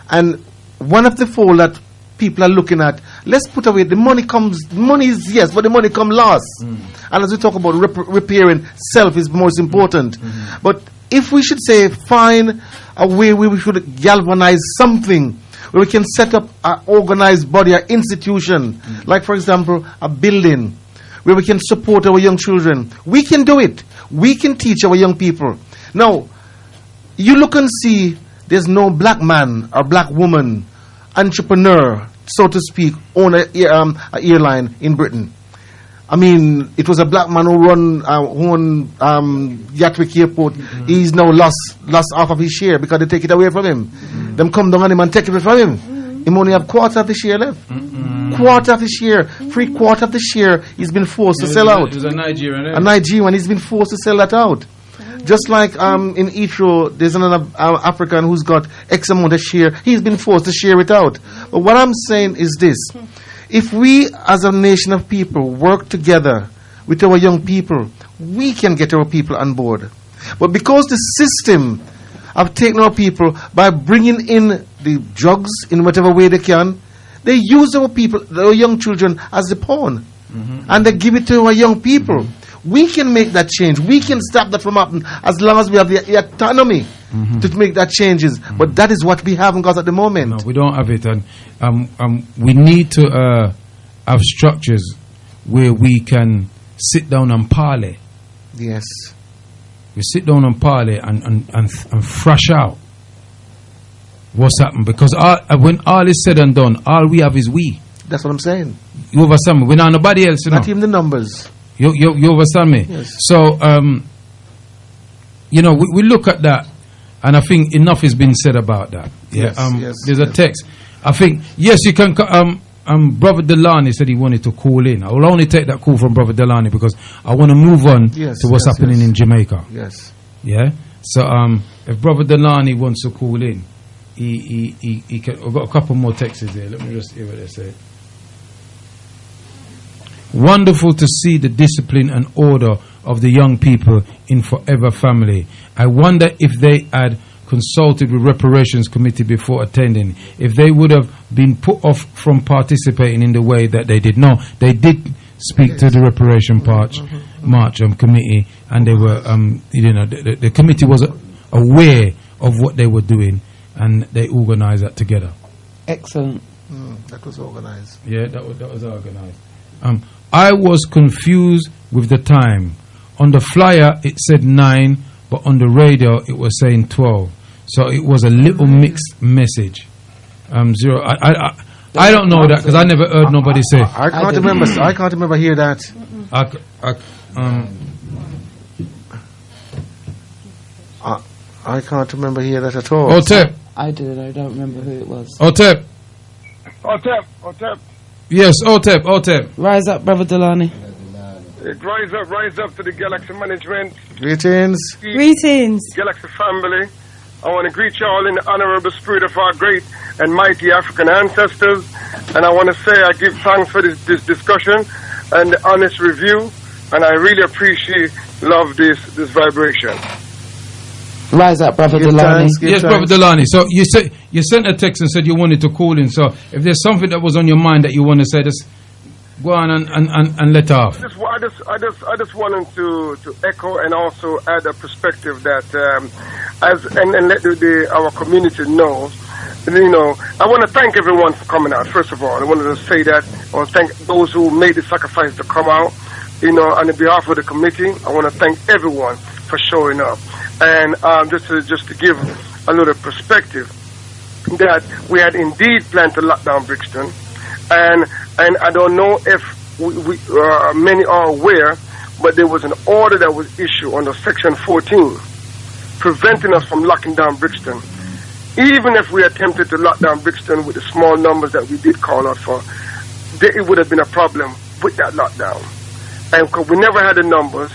and one of the fold that people are looking at, let's put away the money is yes, but the money comes last. And as we talk about repairing self is most important. But if we should say find a way where we should galvanize something, where we can set up an organized body, an institution, like for example a building, where we can support our young children, we can do it. We can teach our young people. Now, you look and see there's no black man or black woman entrepreneur, so to speak, own a airline in Britain. I mean, it was a black man who owned Gatwick Airport. He's now lost half of his share because they take it away from him. Them come down on him and take it away from him. He only have quarter of the share left. Quarter of the share, 3/4 of the share, he's been forced to sell out. It was a Nigerian. A Nigerian, he's been forced to sell that out. Just like in Heathrow, there's another African who's got X amount of share. He's been forced to share it out. But what I'm saying is this. If we as a nation of people work together with our young people, we can get our people on board. But because the system have taken our people by bringing in the drugs in whatever way they can, they use our people, our young children, as the pawn. And they give it to our young people. We can make that change. We can stop that from happening as long as we have the autonomy to make that changes. But that is what we haven't got at the moment. No, we don't have it, and we need to have structures where we can sit down and parley. Yes, we sit down and parley and thrash out what's happened. Because when all is said and done, all we have is we. That's what I'm saying. You understand me? We not nobody else. Not even the numbers. You understand me? Yes. So, we look at that, and I think enough has been said about that. Yeah. There's a text. I think, yes, you can. Brother Delani said he wanted to call in. I will only take that call from Brother Delani because I want to move on to what's happening in Jamaica. Yes. Yeah. So, if Brother Delani wants to call in, he can. I've got a couple more texts here. Let me just hear what they say. Wonderful to see the discipline and order of the young people in Forever Family. I wonder if they had consulted with Reparations Committee before attending, if they would have been put off from participating in the way that they did. No, they did speak to the Reparation March Committee, and they were, the committee was aware of what they were doing, and they organised that together. Excellent. That was organised. Yeah, that was organised. I was confused with the time. On the flyer it said 9, but on the radio it was saying 12. So it was a little mixed message. 0. I don't know that because I never heard nobody say. I can't remember. I can't remember hear that. I can't remember hear that at all. Otep. I did. I don't remember who it was. Otep. Yes, Otep. Rise up, Brother Delani. Rise up to the Galaxy management. Greetings. Galaxy family. I want to greet you all in the honorable spirit of our great and mighty African ancestors. And I want to say I give thanks for this discussion and the honest review. And I really love this vibration. Rise up, Brother Delani. Yes, Brother Delani. So you sent a text and said you wanted to call in. So if there's something that was on your mind that you want to say, just go on and let off. I just wanted to echo and also add a perspective that and let our community know You know, I want to thank everyone for coming out. First of all, I wanted to say that. I want to thank those who made the sacrifice to come out. You know, on behalf of the committee, I want to thank everyone for showing up. And just to give a little perspective, that we had indeed planned to lock down Brixton, and I don't know if many are aware, but there was an order that was issued under Section 14, preventing us from locking down Brixton. Even if we attempted to lock down Brixton with the small numbers that we did call out for, it would have been a problem with that lockdown. And because we never had the numbers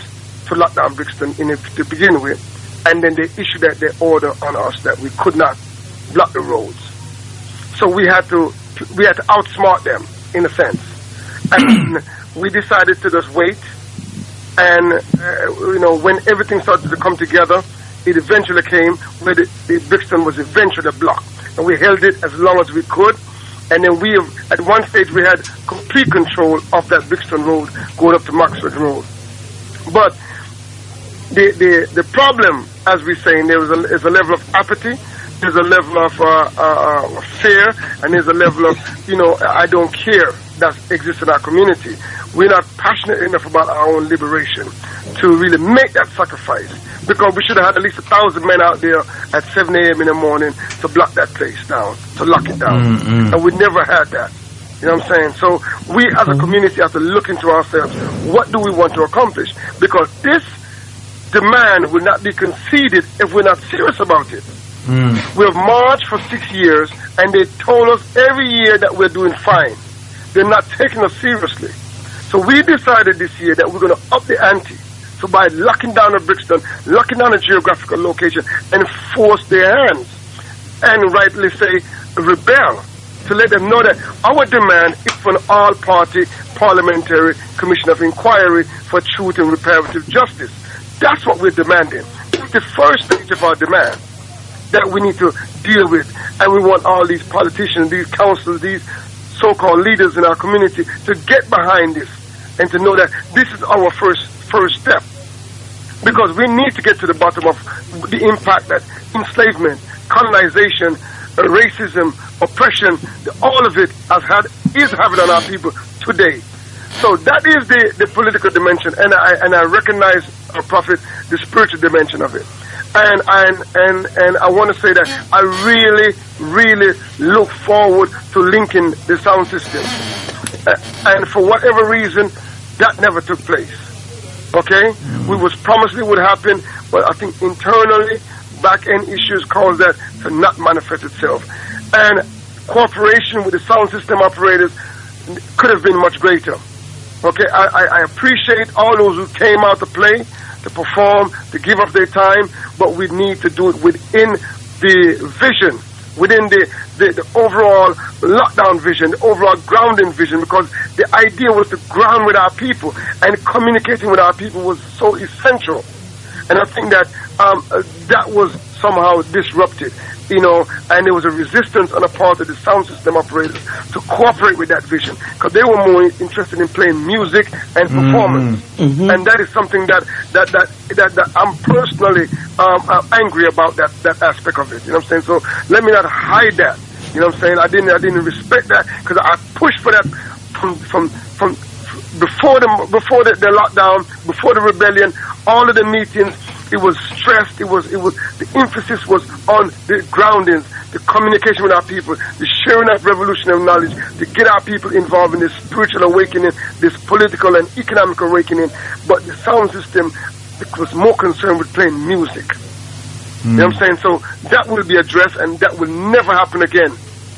to lock down Brixton to begin with, and then they issued their order on us that we could not block the roads. So we had to outsmart them, in a sense. And we decided to just wait. And, you know, when everything started to come together, it eventually came where the Brixton was eventually blocked. And we held it as long as we could. And then at one stage, we had complete control of that Brixton Road going up to Maxford Road. But the problem, as we're saying, is a level of apathy, there's a level of fear, and there's a level of, you know, I don't care that exists in our community. We're not passionate enough about our own liberation to really make that sacrifice, because we should have had at least 1,000 men out there at 7 a.m. in the morning to block that place down, to lock it down. And we never had that. You know what I'm saying? So we as a community have to look into ourselves. What do we want to accomplish? Because this demand will not be conceded if we're not serious about it. We have marched for 6 years, and they told us every year that we're doing fine. They're not taking us seriously. So we decided this year that we're going to up the ante. So by locking down a Brixton, locking down a geographical location, and force their hands, and rightly say, rebel, to let them know that our demand is for an all-party parliamentary commission of inquiry for truth and reparative justice. That's what we're demanding. It's the first stage of our demand that we need to deal with. And we want all these politicians, these councils, these so-called leaders in our community to get behind this and to know that this is our first step. Because we need to get to the bottom of the impact that enslavement, colonization, racism, oppression, all of it is having on our people today. So that is the political dimension, and I recognize, our Prophet, the spiritual dimension of it. And I want to say that I really, really look forward to linking the sound system. And for whatever reason, that never took place. Okay? We was promised it would happen, but I think internally, back-end issues caused that to not manifest itself. And cooperation with the sound system operators could have been much greater. Okay? I appreciate all those who came out to play, to perform, to give up their time, but we need to do it within the vision, within the overall lockdown vision, the overall grounding vision, because the idea was to ground with our people, and communicating with our people was so essential. And I think that that was somehow disrupted, you know, and there was a resistance on the part of the sound system operators to cooperate with that vision, because they were more interested in playing music and performance. And that is something that I'm personally angry about, that aspect of it. You know what I'm saying? So let me not hide that. You know what I'm saying? I didn't respect that, because I pushed for that from before the lockdown, before the rebellion, all of the meetings. It was stressed. It was the emphasis was on the groundings, the communication with our people, the sharing of revolutionary knowledge, to get our people involved in this spiritual awakening, this political and economic awakening. But the sound system was more concerned with playing music. You know what I'm saying? So that will be addressed, and that will never happen again.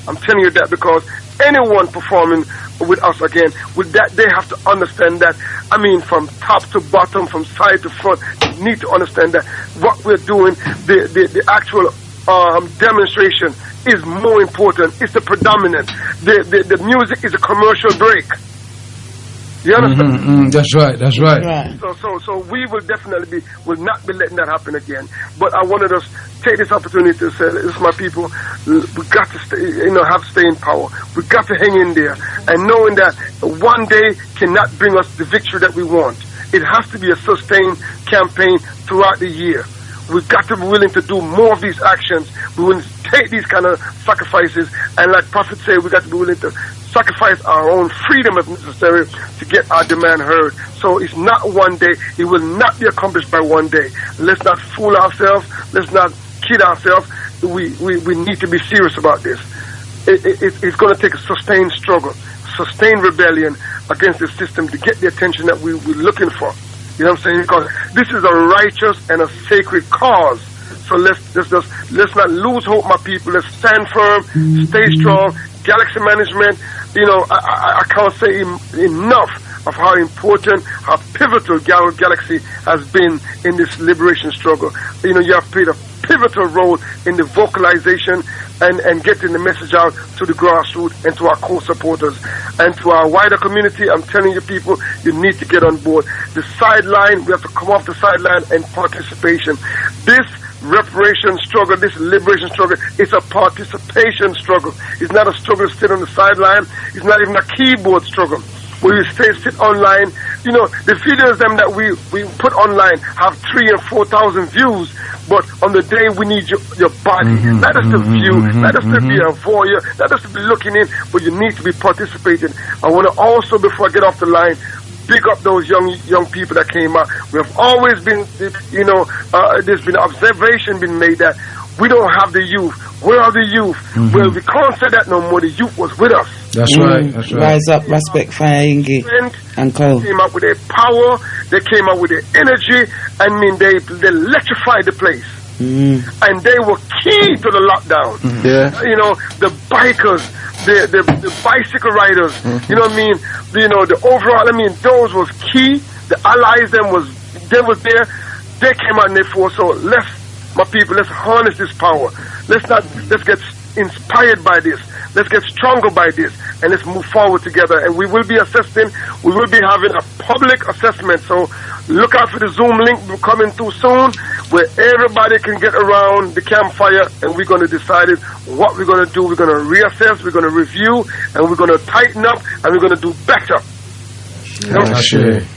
I'm telling you that, because anyone performing with us again, with that, they have to understand that, I mean, from top to bottom, from side to front, you need to understand that what we're doing, the actual demonstration is more important. It's the predominant. The music is a commercial break. You understand? That's right. So we will definitely will not be letting that happen again. But I wanted us to take this opportunity to say, this is my people, we got to stay, have to stay in power. We got to hang in there, and knowing that one day cannot bring us the victory that we want. It has to be a sustained campaign throughout the year. We've got to be willing to do more of these actions. We will take these kind of sacrifices, and like Prophet said, we got to be willing to sacrifice our own freedom if necessary to get our demand heard. So it's not one day. It will not be accomplished by one day. Let's not fool ourselves. Let's not kid ourselves. We need to be serious about this. It's going to take a sustained struggle, sustained rebellion against the system to get the attention that we're looking for. You know what I'm saying? Because this is a righteous and a sacred cause. So let's not lose hope, my people. Let's stand firm, stay strong. Galaxy management, you know, I can't say enough of how important, how pivotal Galaxy has been in this liberation struggle. You know, you have played a pivotal role in the vocalization and getting the message out to the grassroots and to our co-supporters and to our wider community. I'm telling you, people, you need to get on board. The sideline, we have to come off the sideline and participation. This reparation struggle, this liberation struggle, it's a participation struggle. It's not a struggle to sit on the sideline. It's not even a keyboard struggle where you sit online. You know, the videos them that we put online have 3,000 and 4,000 views, but on the day we need your body, not just to view, not just to be a voyeur, not just to be looking in, but you need to be participating. I want to also, before I get off the line, big up those young people that came out. We have always been, you know, there's been observation been made that we don't have the youth. Where are the youth? Well, we can't say that no more. The youth was with us. That's right. That's right. Rise up, respect, fire, and co. They came out with their power. They came out with their energy. I mean, they electrified the place. And they were key to the lockdown. You know, the bikers, the bicycle riders, you know what I mean? You know, the overall, I mean, those was key. The allies, they was there. They came out and they fought. So my people, let's harness this power. Let's get inspired by this. Let's get stronger by this, and let's move forward together. And we will be assessing. We will be having a public assessment. So look out for the Zoom link coming through soon, where everybody can get around the campfire, and we're going to decide what we're going to do. We're going to reassess. We're going to review, and we're going to tighten up, and we're going to do better.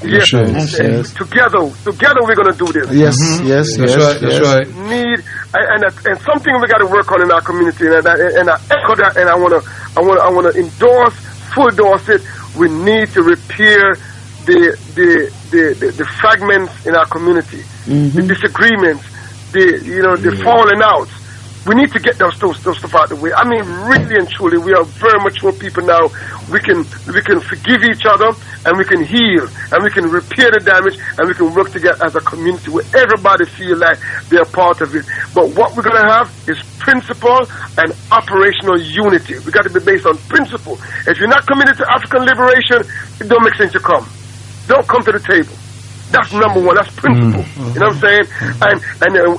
Yes. Together we're going to do this. Yes. That's right. And something we got to work on in our community, and I echo that, and I want to full endorse it. We need to repair the fragments in our community, the disagreements, the falling outs. We need to get those stuff out of the way. I mean, really and truly, we are very mature people now. We can forgive each other, and we can heal, and we can repair the damage, and we can work together as a community where everybody feel like they're part of it. But what we're going to have is principle and operational unity. We got to be based on principle. If you're not committed to African liberation, it don't make sense to come. Don't come to the table. That's number one. That's principle. You know what I'm saying?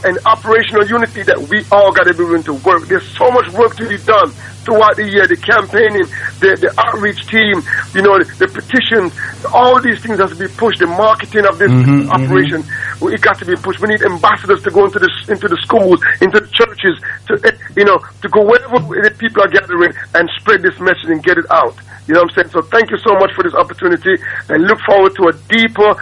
And operational unity that we all got to be willing to work. There's so much work to be done throughout the year. The campaigning, the outreach team, you know, the petitions, all these things have to be pushed. The marketing of this operation, it got to be pushed. We need ambassadors to go into the schools, into the churches, to go wherever the people are gathering and spread this message and get it out. You know what I'm saying? So thank you so much for this opportunity, and look forward to a deeper,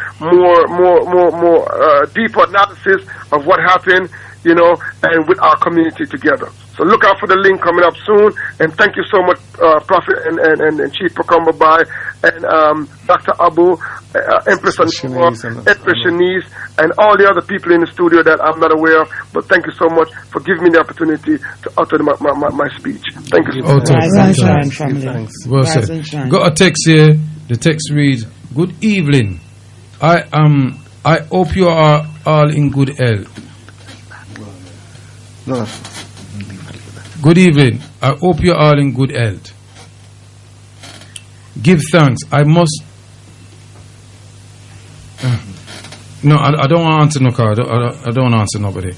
deeper analysis of what happened, you know, and with our community together. So look out for the link coming up soon, and thank you so much, Prophet and Chief Procomba Bai, and Dr. Abu, Empress Shanice, and all the other people in the studio that I'm not aware of. But thank you so much for giving me the opportunity to utter my speech. Thank you so much. Rise and shine, family. Well said. Got a text here. The text reads, "Good evening. I hope you are all in good health." No. Good evening. I hope you're all in good health. Give thanks. I must. No, I don't want to answer no car. I don't want to answer nobody.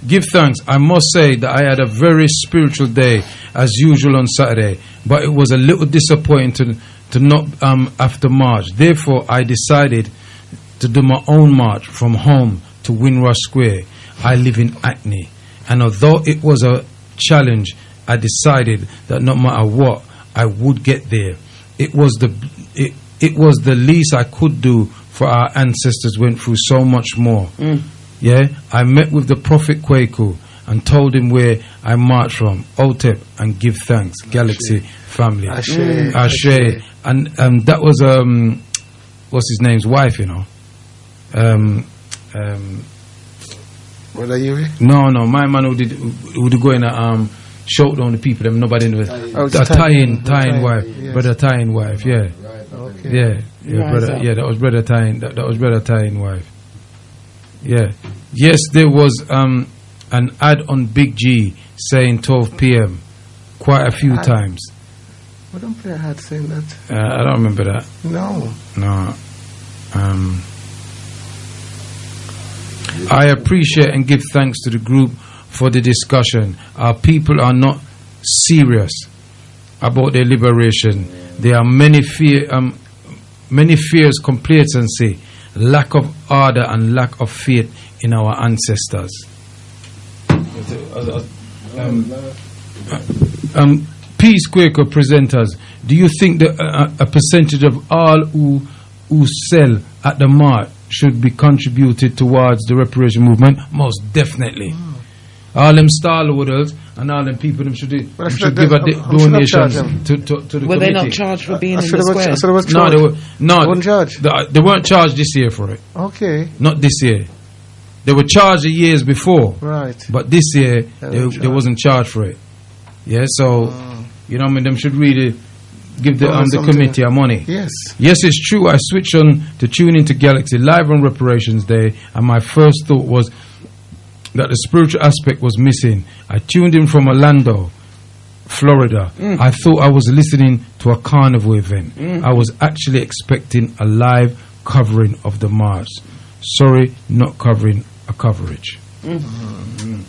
Give thanks. I must say that I had a very spiritual day as usual on Saturday, but it was a little disappointing to not after March. Therefore, I decided to do my own march from home to Windrush Square. I live in Acne, and although it was a challenge, I decided that no matter what, I would get there. It was the least I could do, for our ancestors went through so much more. Yeah, I met with the Prophet Kwaku and told him where I marched from. Otep and give thanks. Galaxy family. Ashe. And that was what's his name's wife, you know. What are you? No, my man would go in a shout down the people. Them nobody knew. Tying wife, yes. Brother Tying wife. Yeah, okay. Yeah, brother. Yeah, that was brother Tying. That was brother Tying wife. Yeah. Yes, there was an ad on Big G saying 12 p.m. quite a few times. I don't play a ad saying that. I don't remember that. No. I appreciate and give thanks to the group for the discussion. Our people are not serious about their liberation. There are many fears, complacency, lack of order, and lack of faith in our ancestors. Peace Quaker presenters, do you think that a percentage of all who sell at the mart should be contributed towards the reparation movement? Most definitely. All them stalwarts and all them people them should give donations to the committee. Were they not charged for being in the square? They weren't charged this year for it. Okay. Not this year. They were charged the years before. Right. But this year they wasn't charged for it. Yeah, so you know what I mean, them should really give the committee money. Yes. Yes, it's true. I switched on to tune into Galaxy live on Reparations Day, and my first thought was that the spiritual aspect was missing. I tuned in from Orlando, Florida. I thought I was listening to a carnival event. I was actually expecting a live covering of the march. Sorry, not covering a coverage. And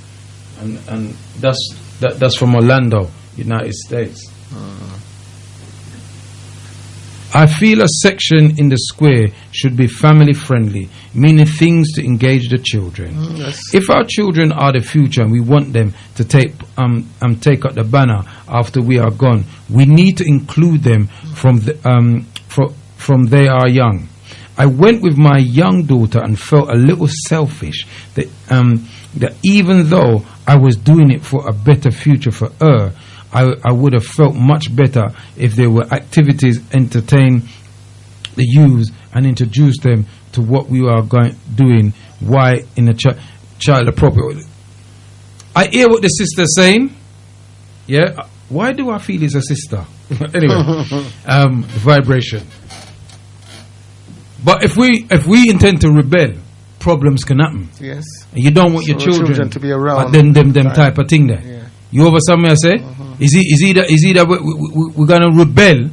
that's from Orlando, United States. I feel a section in the square should be family friendly, meaning things to engage the children. If our children are the future and we want them to take up the banner after we are gone, we need to include them from they are young. I went with my young daughter and felt a little selfish that even though I was doing it for a better future for her, I would have felt much better if there were activities entertain the youth and introduce them to what we are doing. Why in a child appropriate? I hear what the sister's saying. Yeah. Why do I feel it's a sister? Anyway, vibration. But if we intend to rebel, problems can happen. Yes. And you don't want your children to be around. Them type of thing there. Yeah. You overstand me? I say, is either we're gonna rebel,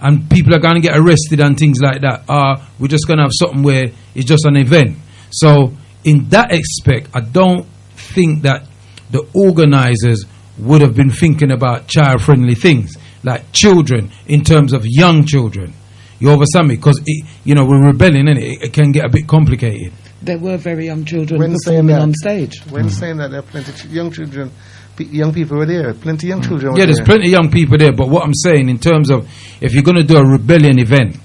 and people are gonna get arrested and things like that, or we're just gonna have something where it's just an event. So in that aspect, I don't think that the organizers would have been thinking about child-friendly things like children in terms of young children. You understand me? Because we're rebelling, and it can get a bit complicated. There were very young children performing on stage. When saying that, there are plenty of young children. Young people were there. Plenty of young children. Yeah, there's plenty of young people there. But what I'm saying, in terms of if you're going to do a rebellion event,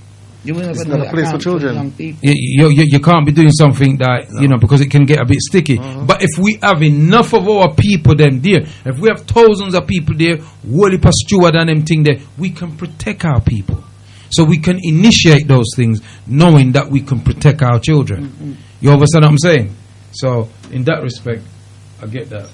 it's not a place for children. You can't be doing something that because it can get a bit sticky. But if we have enough of our people them there, if we have thousands of people there, Wally Steward and them thing there, we can protect our people. So we can initiate those things, knowing that we can protect our children. You understand what I'm saying? So in that respect, I get that.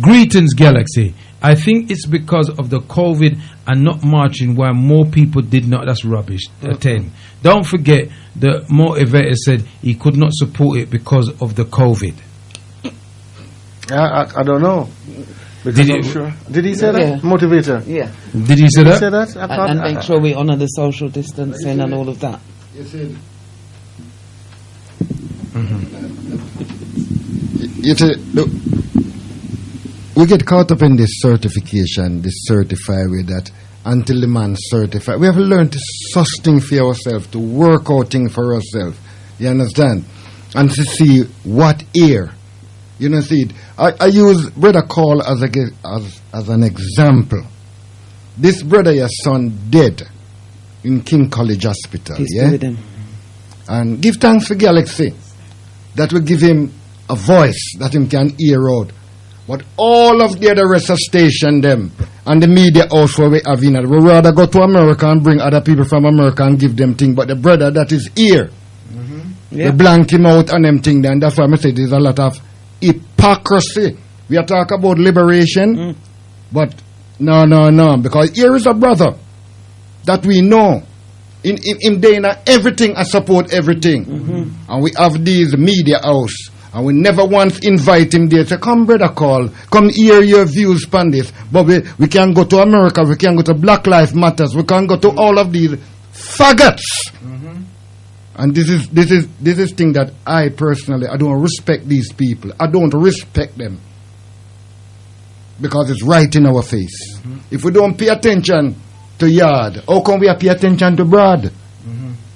Greetings, Galaxy. I think it's because of the COVID and not marching why more people did not. That's rubbish. Attend. Don't forget the motivator said he could not support it because of the COVID. I don't know. Did he say that? Yeah. Motivator. Yeah. Did he say that? And make sure we honour the social distancing and all of that. We get caught up in this certification, this certify way that until the man certified. We have to learn to sustain for ourselves, to work out things for ourselves. You understand? And to see what ear. You know, see it. I use Brother Call as an example. This brother, your son, dead in King College Hospital. Peace be with him. And give thanks for Galaxy that will give him a voice that him can hear out. But all of the other rest of station them and the media house where we have in it, we rather go to America and bring other people from America and give them things. But the brother that is here, we blank him out and them things. And that's why I say there's a lot of hypocrisy. We are talking about liberation, but no, because here is a brother that we know. In Dana, everything I support everything. And we have these media house. And we never once invite him there. Say, come brother Call, come hear your views on this. But we can go to America, we can go to Black Lives Matters, we can go to all of these faggots. And this is thing that I personally, I don't respect these people. I don't respect them. Because it's right in our face. If we don't pay attention to yard, how come we pay attention to broad?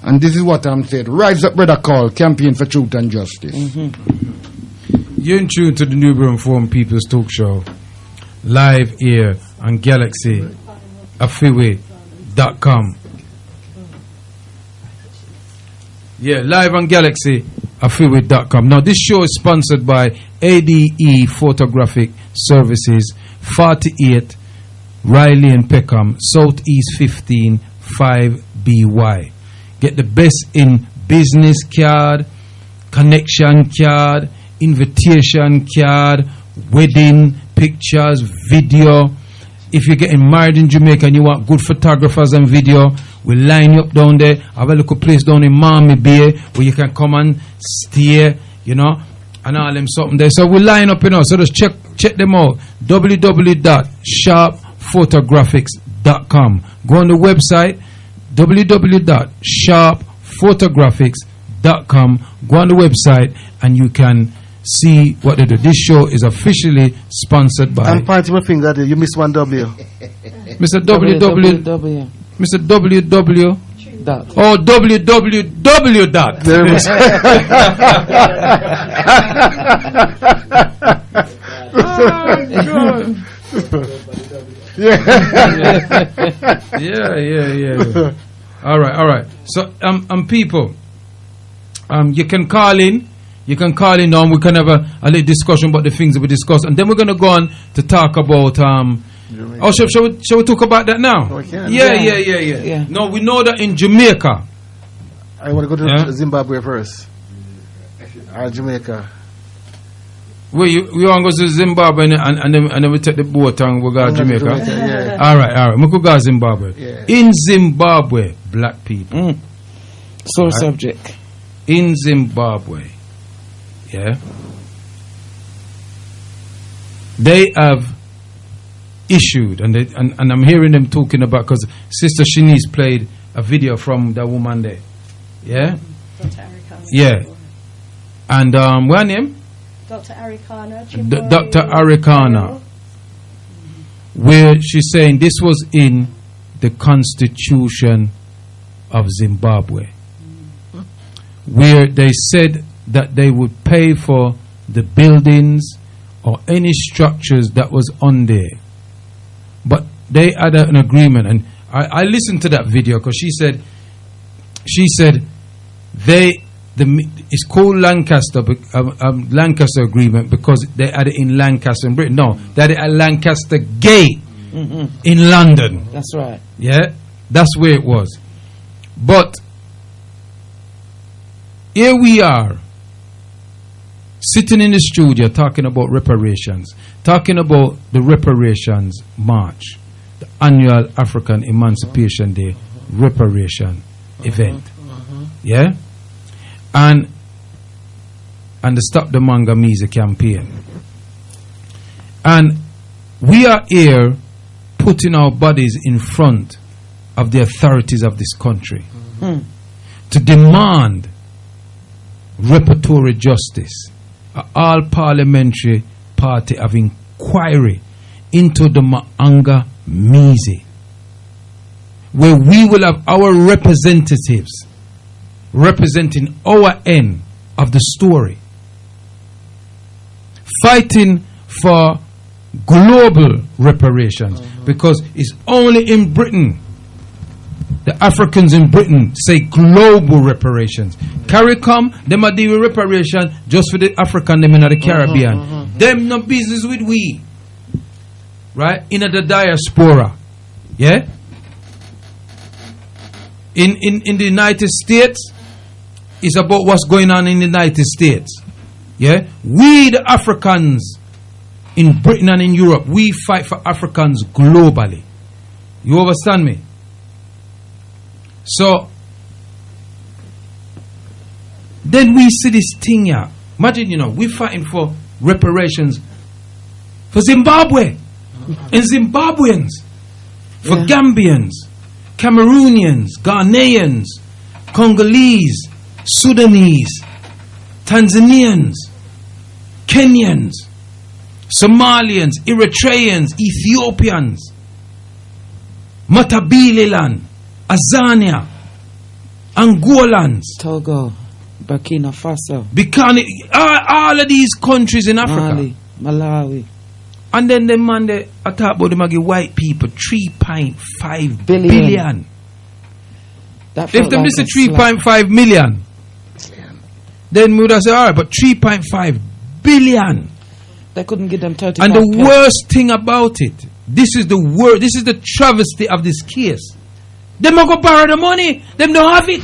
And this is what I'm saying. Rise up, brother Call, campaign for truth and justice. You're in tune to the Nubian Forum People's Talk Show, live here on Galaxy Afiwe.com. Yeah, live on Galaxy Afiwe.com. Now, this show is sponsored by ADE Photographic Services, 48 Riley and Peckham, Southeast 15 5BY. Get the best in business card, connection card, invitation card, wedding pictures, video. If you're getting married in Jamaica and you want good photographers and video, we'll line you up down there. Have a little place down in Miami Bay where you can come and stay, and all them something there. So we'll line up, so just check them out. www.sharpphotographics.com. Go on the website, www.sharpphotographics.com. Go on the website and you can see what they do. This show is officially sponsored by. I'm pointing my finger at you. You missed one W. Mr. www. Mr. www. Dot. Oh, www. Dot. There it is. Yeah. All right. So, people, you can call in. You can call in now. We can have a little discussion about the things that we discussed, and then we're going to go on to talk about. Shall we talk about that now? Oh, we can. Yeah. No, we know that in Jamaica. I want to go to Zimbabwe first. Jamaica. We want to go to Zimbabwe and then we take the boat and we go to Jamaica. Yeah. All right. We could go to Zimbabwe. Yeah. In Zimbabwe, black people. Sore subject. In Zimbabwe, they have issued, and I'm hearing them talking about, because Sister Shanice played a video from that woman there. Yeah? Dr. Arikana. Yeah. And what's her name? Dr. Arikana. Dr. Arikana. Where she's saying this was in the Constitution of Zimbabwe, where they said that they would pay for the buildings or any structures that was on there. But they had an agreement, and I listened to that video because she said it's called Lancaster agreement because they had it in Lancaster in Britain. No, they had it at Lancaster Gate in London. That's right. Yeah, that's where it was. But here we are, sitting in the studio talking about reparations, talking about the Reparations March, the annual African Emancipation Day reparation event. Yeah? And the Stop the Mangamizi campaign. And we are here putting our bodies in front of the authorities of this country to demand reparatory justice, an all parliamentary party of inquiry into the Mangamizi, where we will have our representatives representing our end of the story, fighting for global reparations, because it's only in Britain The Africans in Britain say global reparations. CARICOM, them are doing reparation just for the African, them in the Caribbean. Them no business with we. Right? In the diaspora. Yeah? In the United States, it's about what's going on in the United States. Yeah? We, the Africans in Britain and in Europe, we fight for Africans globally. You understand me? So, then we see this thing here. Imagine, we're fighting for reparations for Zimbabwe and Zimbabweans, for Gambians, Cameroonians, Ghanaians, Congolese, Sudanese, Tanzanians, Kenyans, Somalians, Eritreans, Ethiopians, Matabeleland, Azania, Angolans, Togo, Burkina Faso, all of these countries in Africa, Mali, Malawi. And then the man they talk about them white people 3.5 billion. If them this is 3.5 million, then we would have said, all right, but 3.5 billion. They couldn't give them 35. And the worst thing about it, this is the travesty of this case. Them not go borrow the money. Them don't have it.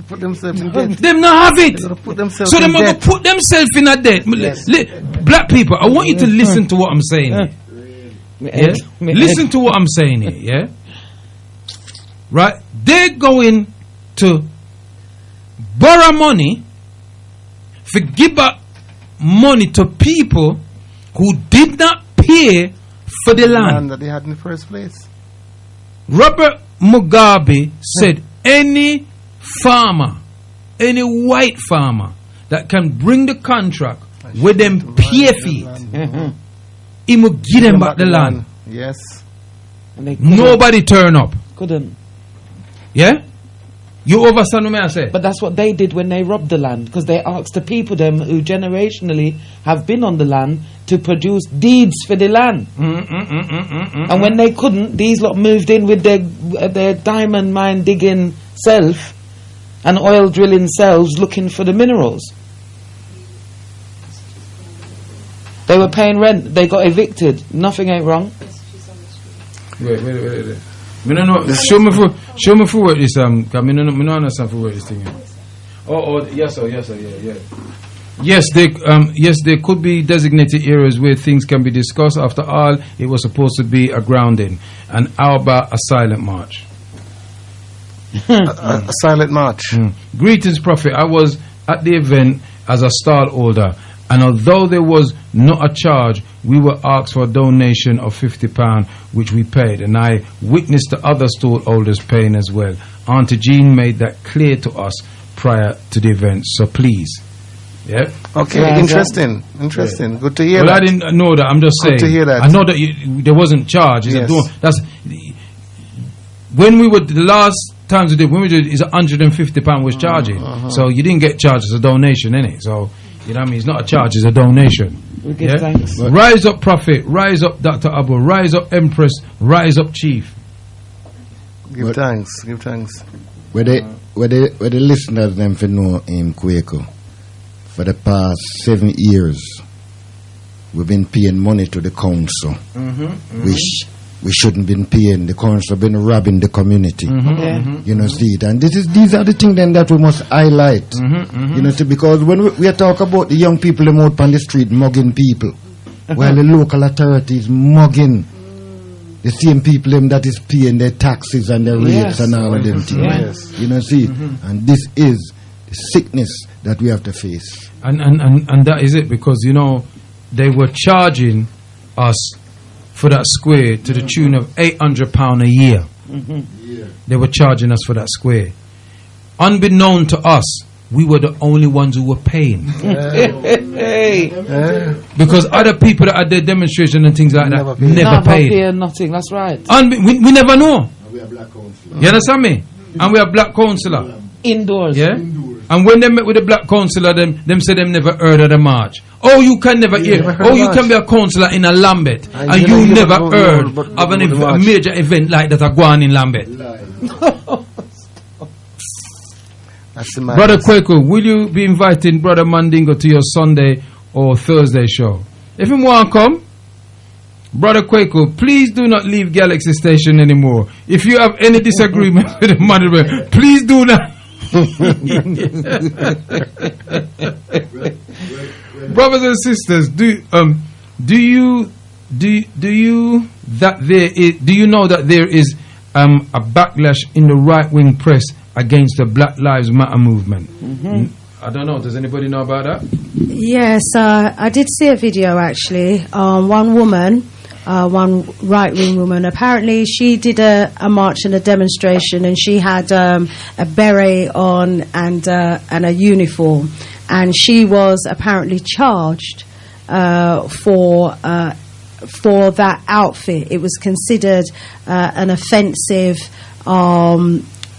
Put themselves in debt. Them not have it. So them going to put themselves in a debt. Yes. Black people, I want you to listen to what I'm saying here. Yeah? Listen to what I'm saying here. Yeah? Right? They're going to borrow money for give back money to people who did not pay for the land that they had in the first place. Robert Mugabe said any farmer, any white farmer that can bring the contract with them pay for it, he will give them back the land. Yes. Nobody turn up. Couldn't. Yeah? You understand what I say? But that's what they did when they robbed the land, because they asked the people them who generationally have been on the land to produce deeds for the land. And when they couldn't, these lot moved in with their diamond mine digging self and oil drilling selves looking for the minerals. They were paying rent, they got evicted. Nothing ain't wrong. Wait. Me no know. Show me for what this cause me no understand for what this thing is. Oh yes sir, yeah. Yes, there could be designated areas where things can be discussed. After all, it was supposed to be a grounding. And how about a silent march? a silent march. Greetings, Prophet. I was at the event as a stall holder, and although there was not a charge, we were asked for a donation of £50, which we paid, and I witnessed the other stall holders paying as well. Auntie Jean made that clear to us prior to the event, so please. Yeah. Okay. Yeah, interesting. Yeah. Good to hear. Well, that. I didn't know that. I'm just saying. Good to hear that. I know that there wasn't charge. Yes. That's when we were the last times we did. When we did, is £150 was charging. So you didn't get charged as a donation, innit? So you know what I mean. It's not a charge. It's a donation. We give thanks. Rise up, Prophet. Rise up, Dr. Abu. Rise up, Empress. Rise up, Chief. Give thanks. Where the listeners them for know Kwaku. For the past 7 years, we've been paying money to the council, which we shouldn't been paying. The council been robbing the community. You know, see it. And these are the things then that we must highlight. You know, see, because when we talk about the young people them out on the street mugging people, while the local authorities mugging the same people them that is paying their taxes and their rates and all of them things. You know, see it. And this is the sickness that we have to face. And that is it, because you know they were charging us for that square to the tune of £800 a year. They were charging us for that square. Unbeknown to us, we were the only ones who were paying. Because other people that had their demonstration and things like that never paid. Nothing. That's right. We never know. We are black councillor. You understand me? And we are black councillor. Indoors. Yeah. And when they met with the black councillor, them said them never heard of the march. Oh, you can never hear. Oh, you can be a councillor in a Lambeth, and you never heard of a major event like that are going in Lambeth. That's the man. Brother Kwaku, will you be inviting Brother Mandingo to your Sunday or Thursday show? If you want to come, Brother Kwaku, please do not leave Galaxy Station anymore. If you have any disagreement with the management, please do not. Brothers and sisters, do you know that there is a backlash in the right-wing press against the Black Lives Matter movement? I don't know. Does anybody know about that? Yes, I did see a video actually. One woman, one right-wing woman, apparently she did a march and a demonstration, and she had a beret on and a uniform, and she was apparently charged for that outfit. It was considered an offensive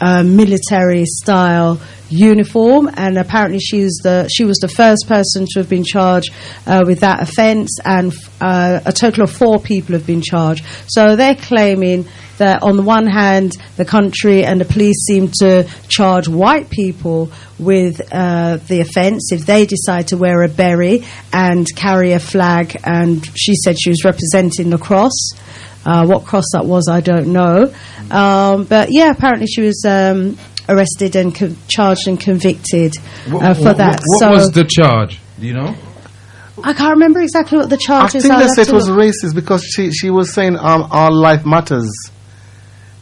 military style uniform, and apparently she was the first person to have been charged with that offence, and a total of 4 people have been charged. So they're claiming that on the one hand the country and the police seem to charge white people with the offence if they decide to wear a beret and carry a flag, and she said she was representing the cross. What cross that was, I don't know. But yeah, apparently she was arrested and charged and convicted for that. What was the charge? Do you know? I can't remember exactly what the charge is. I think they said it was racist because she was saying all life matters.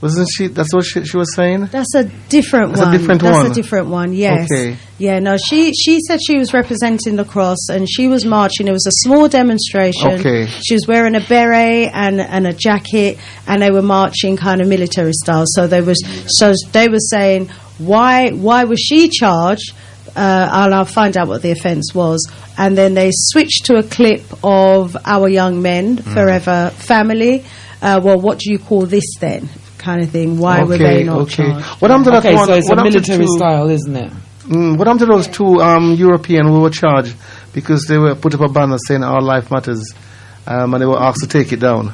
Wasn't she? That's what she was saying? That's a different one. That's a different one, yes. Okay. Yeah, no, she said she was representing the cross and she was marching. It was a small demonstration. Okay. She was wearing a beret and a jacket, and they were marching kind of military style. So they were saying, why was she charged? And I'll find out what the offence was. And then they switched to a clip of Our Young Men, Forever Family. Well, what do you call this then? Kind of thing. Why were they not charged? What happened to that one? So it's a military style, isn't it? What happened to those 2 European who were charged because they were put up a banner saying "Our life matters," and they were asked to take it down?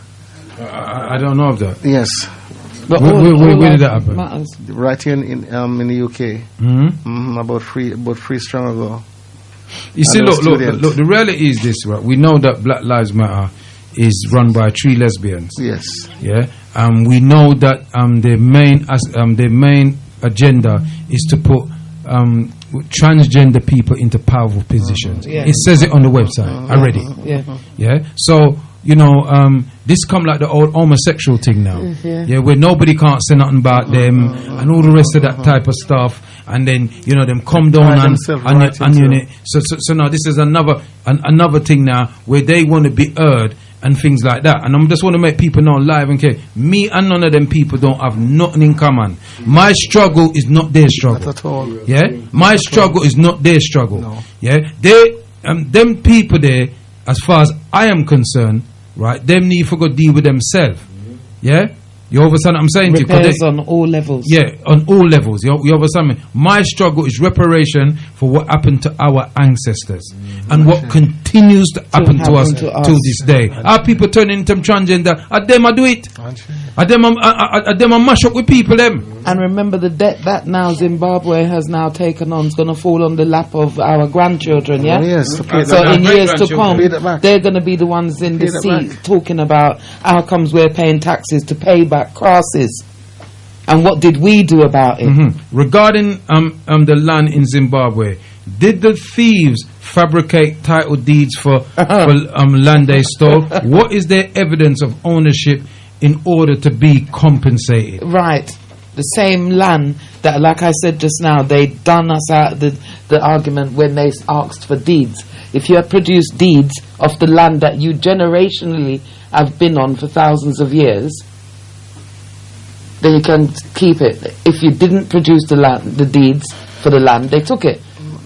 I don't know of that. Yes. But where did that happen? Matters. Right here in the UK. About three strong ago. You see, look. The reality is this, right? We know that Black Lives Matter is run by 3 lesbians. Yes. Yeah. We know that their main agenda is to put transgender people into powerful positions. It says it on the website. I read it. Yeah. So this come like the old homosexual thing now. Yeah, where nobody can't say nothing about them and all the rest of that type of stuff. And then them come down on it. So now this is another thing now where they want to be heard and things like that. And I just want to make people know live and care. Me and none of them people don't have nothing in common. My struggle is not their struggle. Not at all. Yeah, my struggle is not their struggle. No. Yeah, them people there, as far as I am concerned, right? Them need to go deal with themselves. Yeah. You understand what I'm saying to you? Repairs on all levels. Yeah, on all levels. You understand me? My struggle is reparation for what happened to our ancestors and what continues to happen to us till this day. Our people turn into transgender. At them I do it. At them I mash up with people them. And remember, the debt that now Zimbabwe has now taken on is going to fall on the lap of our grandchildren, yeah? Oh, yes. So in years to come, they're going to be the ones in the seat talking about how comes we're paying taxes to pay back crosses. And what did we do about it? Regarding the land in Zimbabwe, did the thieves fabricate title deeds for land they stole? What is their evidence of ownership in order to be compensated? Right. The same land that, like I said just now, they done us out the argument when they asked for deeds. If you have produced deeds of the land that you generationally have been on for thousands of years, then you can keep it. If you didn't produce the deeds for the land, they took it.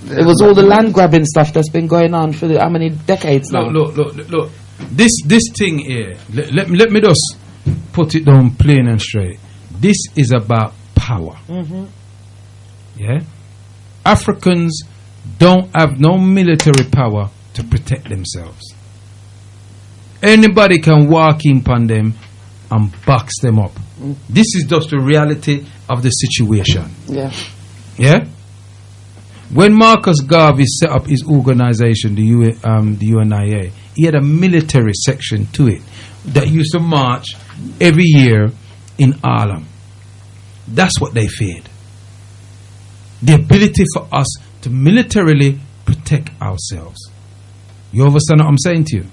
It was all the land grabbing stuff that's been going on for how many decades now? Look. This thing here, let me just put it down plain and straight. This is about power. Yeah? Africans don't have no military power to protect themselves. Anybody can walk in upon them and box them up. This is just the reality of the situation. Yeah. Yeah? When Marcus Garvey set up his organization, the UNIA, he had a military section to it that used to march every year in Harlem. That's what they feared. The ability for us to militarily protect ourselves. You understand what I'm saying to you?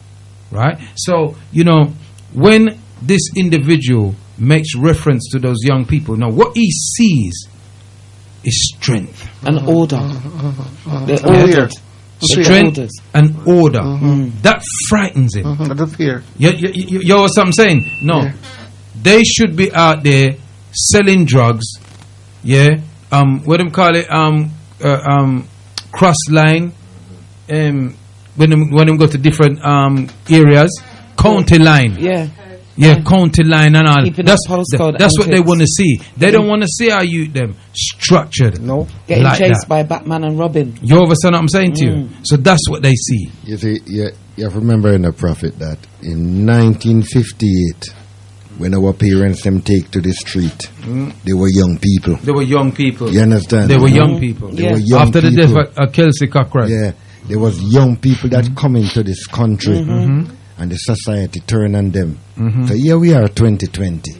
Right? So, you know, when this individual makes reference to those young people, now what he sees is strength. And order. They're ordered. Strength and order. That frightens him. The fear. You know what I'm saying? No. Yeah. They should be out there selling drugs. Yeah. What do you call it? Cross line. When them go to different areas. County line. Yeah. Yeah, county line and all. Keeping That's up postcode that's what they antics. want to see. They don't want to see our youth them structured. No. Getting like chased that. by Batman and Robin. You understand what I'm saying to you? So that's what they see. You see, you have to remember in the Prophet that in 1958, when our parents them take to the street, they were young people. They were young people. You understand? They were young people. They were young After the people. death of Kelsey Cochran. Yeah, there was young people that come into this country, and the society turned on them. So here we are, 2020,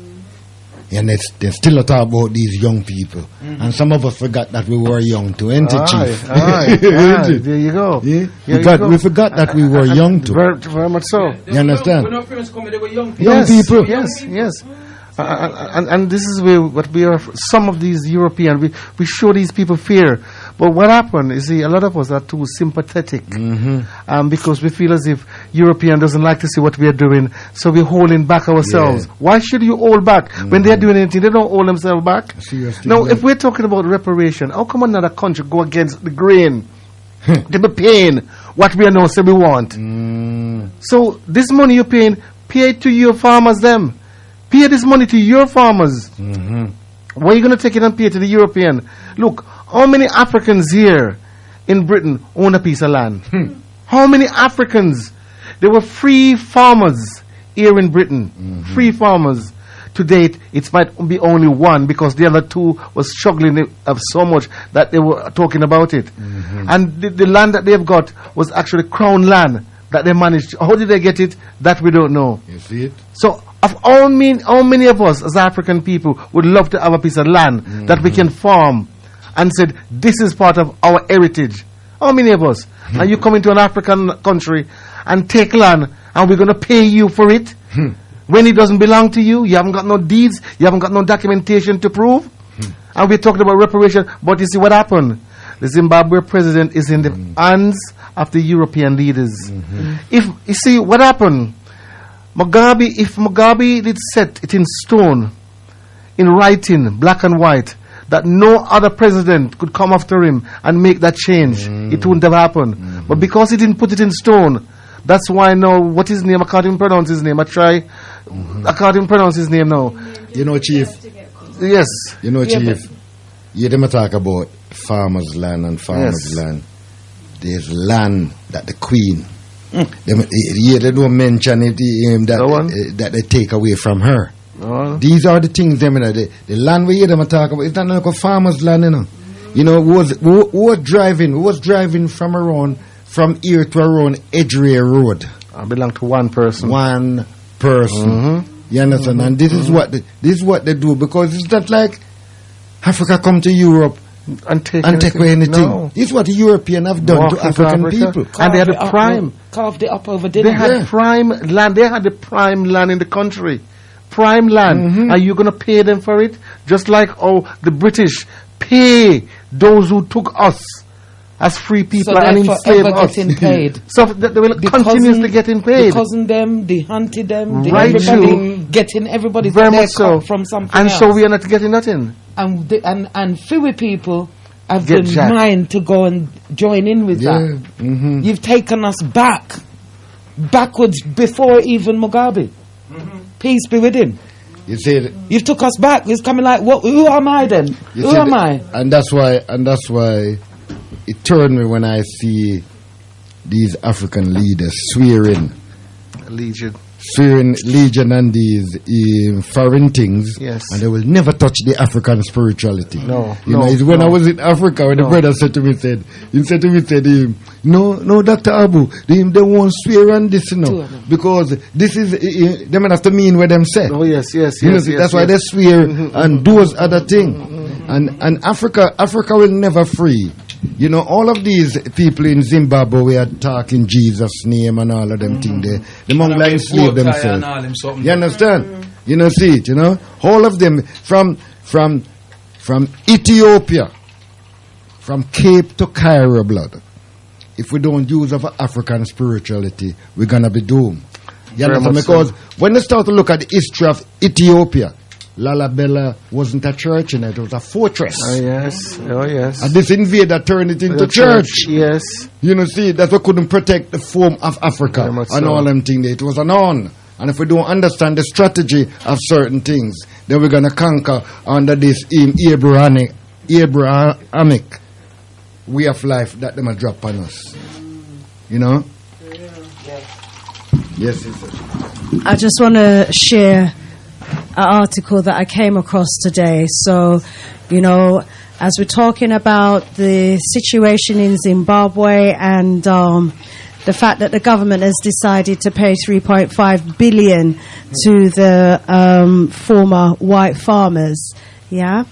and they still talk about these young people, and some of us forgot that we were young too, ain't it, Chief? Aye, there you go. Yeah? Yeah, We forgot that we were young too. Very much so. You understand? When our parents come, they were young people. Young people. Yes. And this is where what we are. Some of these European, we show these people fear. But what happened is, a lot of us are too sympathetic, because we feel as if European doesn't like to see what we are doing, so we're holding back ourselves. Yeah. Why should you hold back when they're doing anything? They don't hold themselves back. Seriously, Now, yeah. if we're talking about reparation, how come another country go against the grain? They be paying what we are now say we want. So this money you're paying, pay it to your farmers them. Pay this money to your farmers. Why are you going to take it and pay it to the European? Look, how many Africans here in Britain own a piece of land? How many Africans? There were free farmers here in Britain. Free farmers. To date, it might be only one, because the other two was struggling so much that they were talking about it. And the land that they've got was actually crown land that they managed. How did they get it? That we don't know. You see it? So, how many of us as African people would love to have a piece of land that we can farm and said, this is part of our heritage? How many of us? And you come into an African country and take land, and we're going to pay you for it when it doesn't belong to you? You haven't got no deeds, you haven't got no documentation to prove. And we're talking about reparation, but you see what happened? The Zimbabwe president is in the hands of the European leaders. If you see what happened, if Mugabe did set it in stone, in writing, black and white, that no other president could come after him and make that change, it wouldn't have happened. But because he didn't put it in stone, that's why now, what his name? I can't even pronounce his name. I can't even pronounce his name now. You know, Chief. Yes. You know, Chief. You them talk about farmers' land and farmers' land. There's land that the Queen. They don't mention it, that they take away from her. These are the things them, the land we hear them talk about. It's not like a farmer's land, you know. You know, who was driving from here to around Edgware Road. I belong to one person. One person. You understand? And this is what they do, because it's not like Africa come to Europe and take away anything. No. This is what the European have done to African people. And they had the prime. Carved it up over dinner. They had prime land. They had the prime land in the country. Prime land. Are you going to pay them for it? Just like the British pay those who took us as free people and enslaved us. Getting paid. So they will continuously getting paid. The cousin them, the hunted them, the Right, everybody getting everybody very much so from something and else. so we are not getting nothing. And fewer people have the mind to go and join in with that. You've taken us backwards before even Mugabe. Peace be with him. You see, you've took us back. It's coming like, what? Who am I then? Who am I? And that's why it turned me when I see these African leaders swearing swearing legion and these foreign things, Yes. and they will never touch the African spirituality. No, You know, it's when I was in Africa, when the brother said to me, no, Dr. Abu, they won't swear on this, you know, because this is, they might have to mean what them say. Oh, yes. You know, yes, see, yes, that's why yes. they swear and those other things. And Africa will never free. You know, all of these people in Zimbabwe we are talking Jesus' name and all of them things there. The Mongolian enslaved themselves. You understand? You know, see it, you know? All of them from Ethiopia, from Cape to Cairo, blood. If we don't use of African spirituality, we're gonna be doomed. You Very understand? much Because so. when they start to look at the history of Ethiopia, Lalabella wasn't a church in it was a fortress. Oh, yes. And this invader turned it into The church. Yes. You know, see, that's what couldn't protect the form of Africa Very and much so. all them things. It was an on. And if we don't understand the strategy of certain things, then we're gonna conquer under this Abrahamic way of life that them a drop on us. You know? Yes, sister. I just want to share an article that I came across today. So, you know, as we're talking about the situation in Zimbabwe and the fact that the government has decided to pay 3.5 billion to the former white farmers, they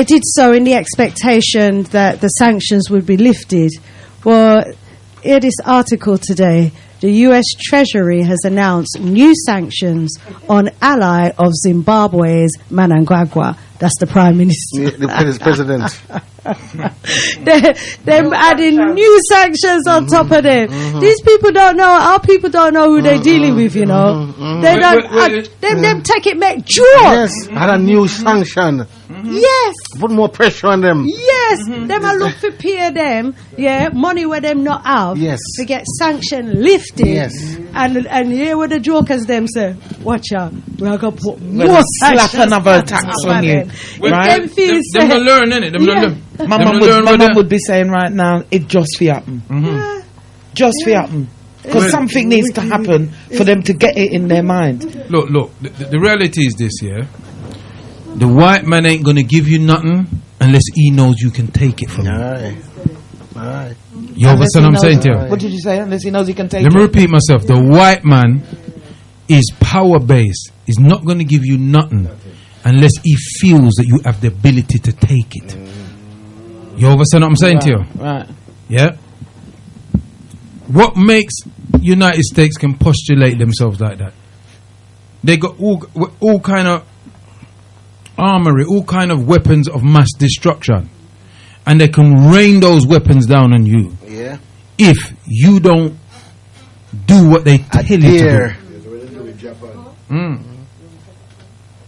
did so in the expectation that the sanctions would be lifted. Well, in this article today, the U.S. Treasury has announced new sanctions on ally of Zimbabwe's Mnangagwa. That's the Prime Minister. The president. They're adding new sanctions on top of them. These people don't know. Our people don't know who they're dealing with. You know, they don't. Them take it, make joke. Yes. Had a new sanction. Yes. Put more pressure on them. Yes, them I look for peer them, money where them not out, Yes. to get sanction lifted, Yes. and here where the jokers them say, watch out, we're gonna put We're more gonna slap sanctions another tax on you, If right? them feel Them say, don't learn, innit? Them don't learn. My Them mum don't learn what they- would be saying right now, it just fi happen. Just fi happen. Because Well, something needs to happen for them to get it in their mind. Look, the reality is this, the white man ain't gonna give you nothing unless he knows you can take it from him. Aye. You understand what I'm saying to you? What did you say? Unless he knows he can take Let me it. repeat myself. The white man is power based. He's not gonna give you nothing unless he feels that you have the ability to take it. You understand what I'm saying to you? Right. Yeah. What makes United States can postulate themselves like that? They got all kind of armory, all kind of weapons of mass destruction, and they can rain those weapons down on you Yeah. if you don't do what they tell you to do.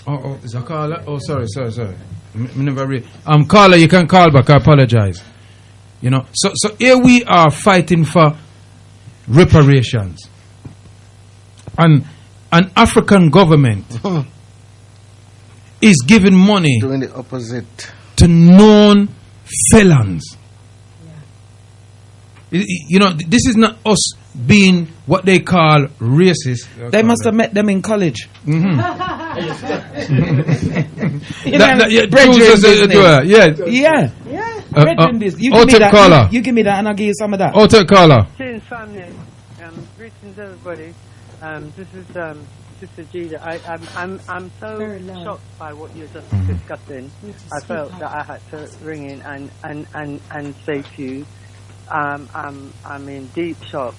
Oh, is that Carla? Oh, sorry. Never Carla, you can call back. I apologize. You know, so here we are fighting for reparations, and an African government is giving money Doing the opposite. to known felons. You know, this is not us being what they call racist. They must have met them in college. Yeah. Brethren business. You give me that. Caller. You give me that, and I'll give you some of that. Caller. Greetings, family. Greetings, everybody. This is Sister Gina. I'm so shocked by what you're just discussing. I felt that I had to ring in and say to you, I'm in deep shock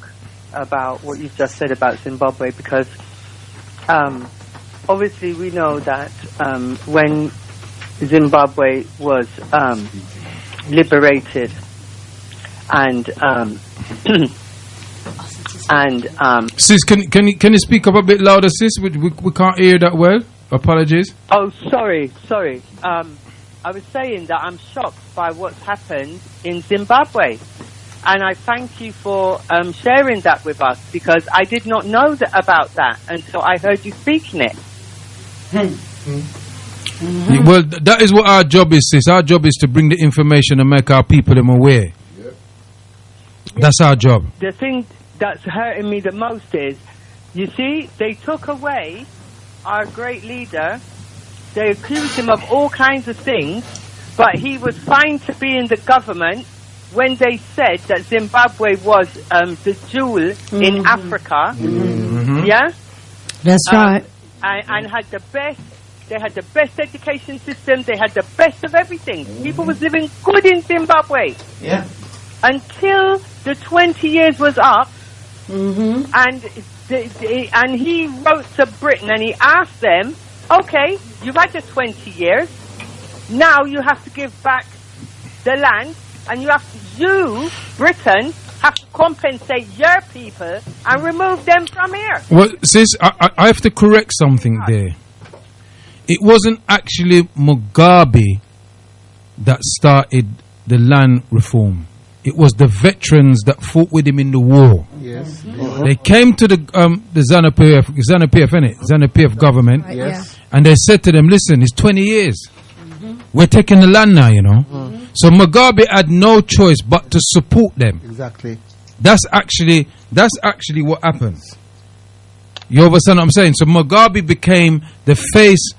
about what you've just said about Zimbabwe, because obviously we know that when Zimbabwe was liberated and Sis, can you speak up a bit louder, sis? We can't hear that well. Apologies. Oh, sorry. I was saying that I'm shocked by what's happened in Zimbabwe, and I thank you for sharing that with us, because I did not know about that until I heard you speaking it. Yeah, well, that is what our job is, sis. Our job is to bring the information and make our people them aware. That's our job. The thing that's hurting me the most is You see, they took away our great leader. They accused him of all kinds of things, but he was fine to be in the government when they said that Zimbabwe was the jewel in Africa. Yeah? That's right. And had the best. They had the best education system. They had the best of everything. People was living good in Zimbabwe. Yeah. Until the 20 years was up, and he wrote to Britain and he asked them, okay, you've had the 20 years, now you have to give back the land, and you, Britain, have to compensate your people and remove them from here. Well, sis, I have to correct something there. It wasn't actually Mugabe that started the land reform. It was the veterans that fought with him in the war. Yes. They came to the ZANU-PF, innit? ZANU-PF government, Yes. and they said to them, listen, it's 20 years. We're taking the land now, you know. So Mugabe had no choice but to support them. Exactly. That's actually what happens. You understand what I'm saying? So Mugabe became the face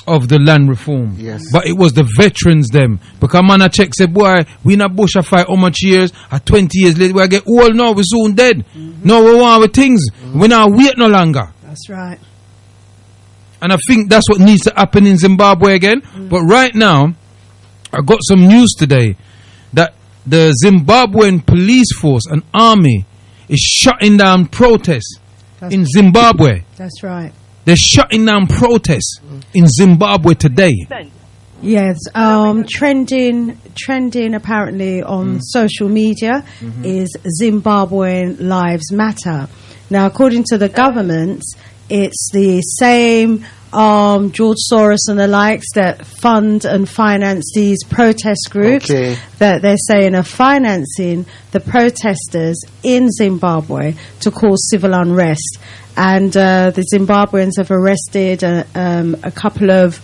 of the land reform. Yes. But it was the veterans them. Because man a check said, boy, we in a bush a fight how much years? 20 years later, we get old now, we soon dead. No, we want our things. We not wait no longer. That's right. And I think that's what needs to happen in Zimbabwe again. But right now, I got some news today that the Zimbabwean police force and army is shutting down protests in Zimbabwe. That's right. They're shutting down protests in Zimbabwe today. Yes, trending apparently on social media is Zimbabwean Lives Matter. Now, according to the government, it's the same George Soros and the likes that fund and finance these protest groups that they're saying are financing the protesters in Zimbabwe to cause civil unrest. And the Zimbabweans have arrested a couple of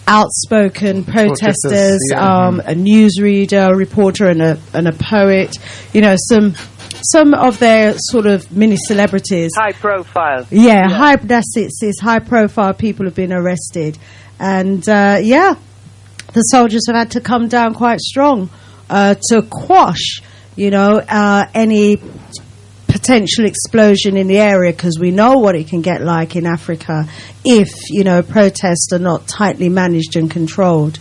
outspoken protesters, a newsreader, a reporter, and a poet. You know, some of their sort of mini celebrities. High profile. Yeah. That's it. It's high profile people have been arrested, and the soldiers have had to come down quite strong to quash, any potential explosion in the area, because we know what it can get like in Africa if protests are not tightly managed and controlled.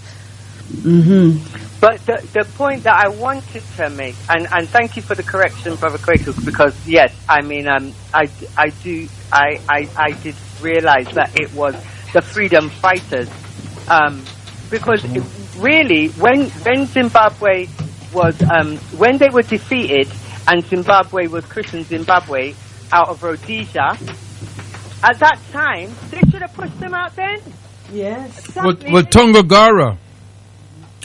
But the point that I wanted to make, and thank you for the correction, Brother Kwaku, because yes, I mean I did realize that it was the freedom fighters, because really when Zimbabwe was when they were defeated and Zimbabwe was christened Zimbabwe out of Rhodesia, at that time they should have pushed them out then. Yes. Exactly. Well, Tongogara,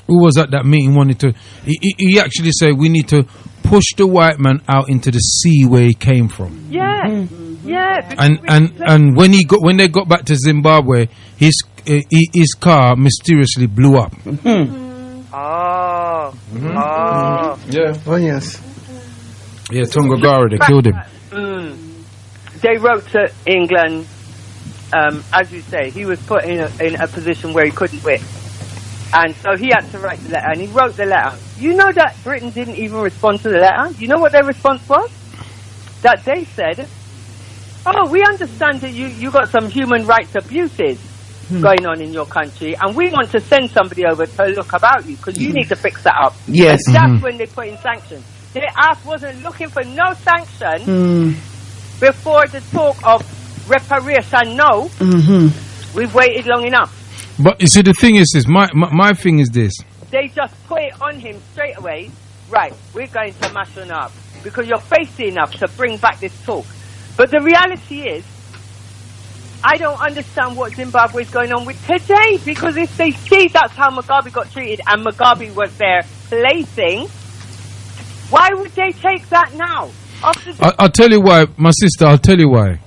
who was at that meeting, wanted to. He actually said we need to push the white man out into the sea where he came from. Yeah, yeah. And when they got back to Zimbabwe, his car mysteriously blew up. Oh. Yeah. Oh yes. Yeah, Tongogara, they killed him. They wrote to England, as you say, he was put in a position where he couldn't win. And so he had to write the letter, and he wrote the letter. You know that Britain didn't even respond to the letter? You know what their response was? That they said, oh, we understand that you got some human rights abuses going on in your country, and we want to send somebody over to look about you, because you need to fix that up. Yes. And that's when they put in sanctions. Their ass wasn't looking for no sanction before the talk of reparation. No, we've waited long enough. But you see, the thing is this. My thing is this. They just put it on him straight away. Right, we're going to mash on up because you're feisty enough to bring back this talk. But the reality is, I don't understand what Zimbabwe is going on with today, because if they see that's how Mugabe got treated and Mugabe was their plaything, why would they take that now? I'll tell you why, my sister. I'll tell you why.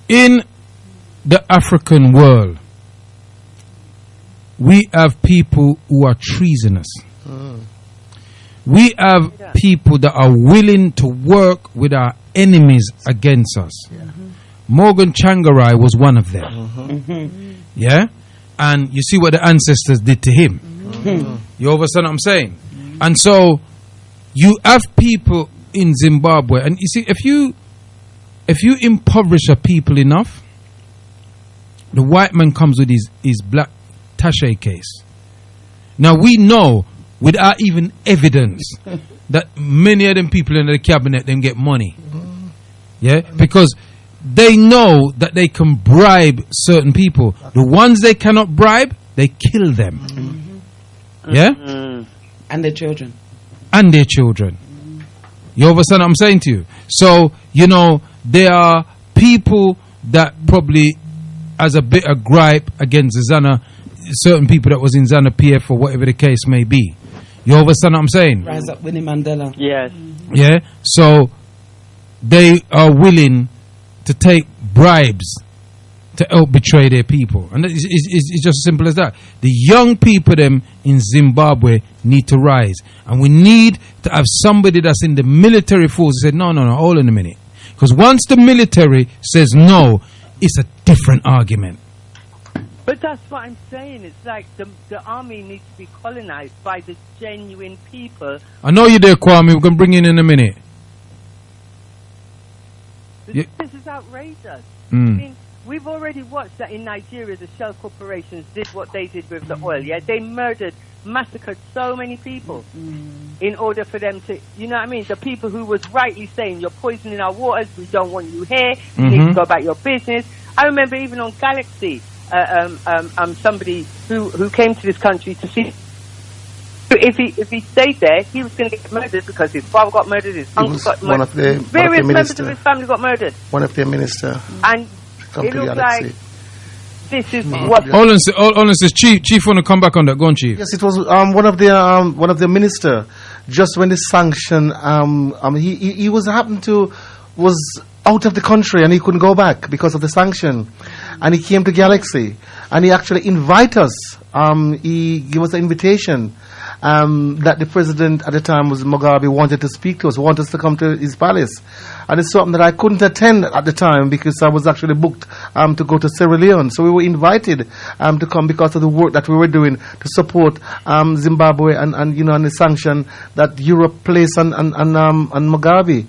In the African world, we have people who are treasonous. We have people that are willing to work with our enemies against us. Morgan Tsvangirai was one of them. Yeah? And you see what the ancestors did to him. You understand what I'm saying? And so you have people in Zimbabwe, and you see, if you impoverish a people enough, the white man comes with his black tache case. Now we know, without even evidence, that many of them people in the cabinet them get money. Yeah, because they know that they can bribe certain people. The ones they cannot bribe, they kill them. Yeah, And their children. and their children. You understand what I'm saying to you? So, you know, there are people that probably has a bit of gripe against the Zana, certain people that was in Zana PF or whatever the case may be. You understand what I'm saying? Rise up Winnie Mandela. Yes. Yeah? So, they are willing to take bribes to help betray their people. And it's just as simple as that. The young people them in Zimbabwe need to rise. And we need to have somebody that's in the military force who said, no, hold on a minute. Because once the military says no, it's a different argument. But that's what I'm saying. It's like the army needs to be colonized by the genuine people. I know you're there, Kwame. We're going to bring you in a minute. This is outrageous. I Mm. mean, we've already watched that in Nigeria, the shell corporations did what they did with the oil. Yeah, they massacred so many people in order for them to, you know what I mean? The people who was rightly saying, you're poisoning our waters, we don't want you here, you need to go about your business. I remember even on Galaxy, somebody who came to this country to see. If he stayed there, he was going to get murdered because his father got murdered, his uncle got murdered, various members of his family got murdered. One of their minister. And it looks like this is what. Hold on, says Chief want to come back on that. Go on, Chief. Yes, it was one of their minister. Just when the sanction, he was out of the country and he couldn't go back because of the sanction, and he came to Galaxy and he actually invited us. He gave us an invitation. That the president at the time was Mugabe wanted to speak to us, wanted us to come to his palace. And it's something that I couldn't attend at the time because I was actually booked to go to Sierra Leone. So we were invited to come because of the work that we were doing to support Zimbabwe and you know, and the sanction that Europe placed on Mugabe.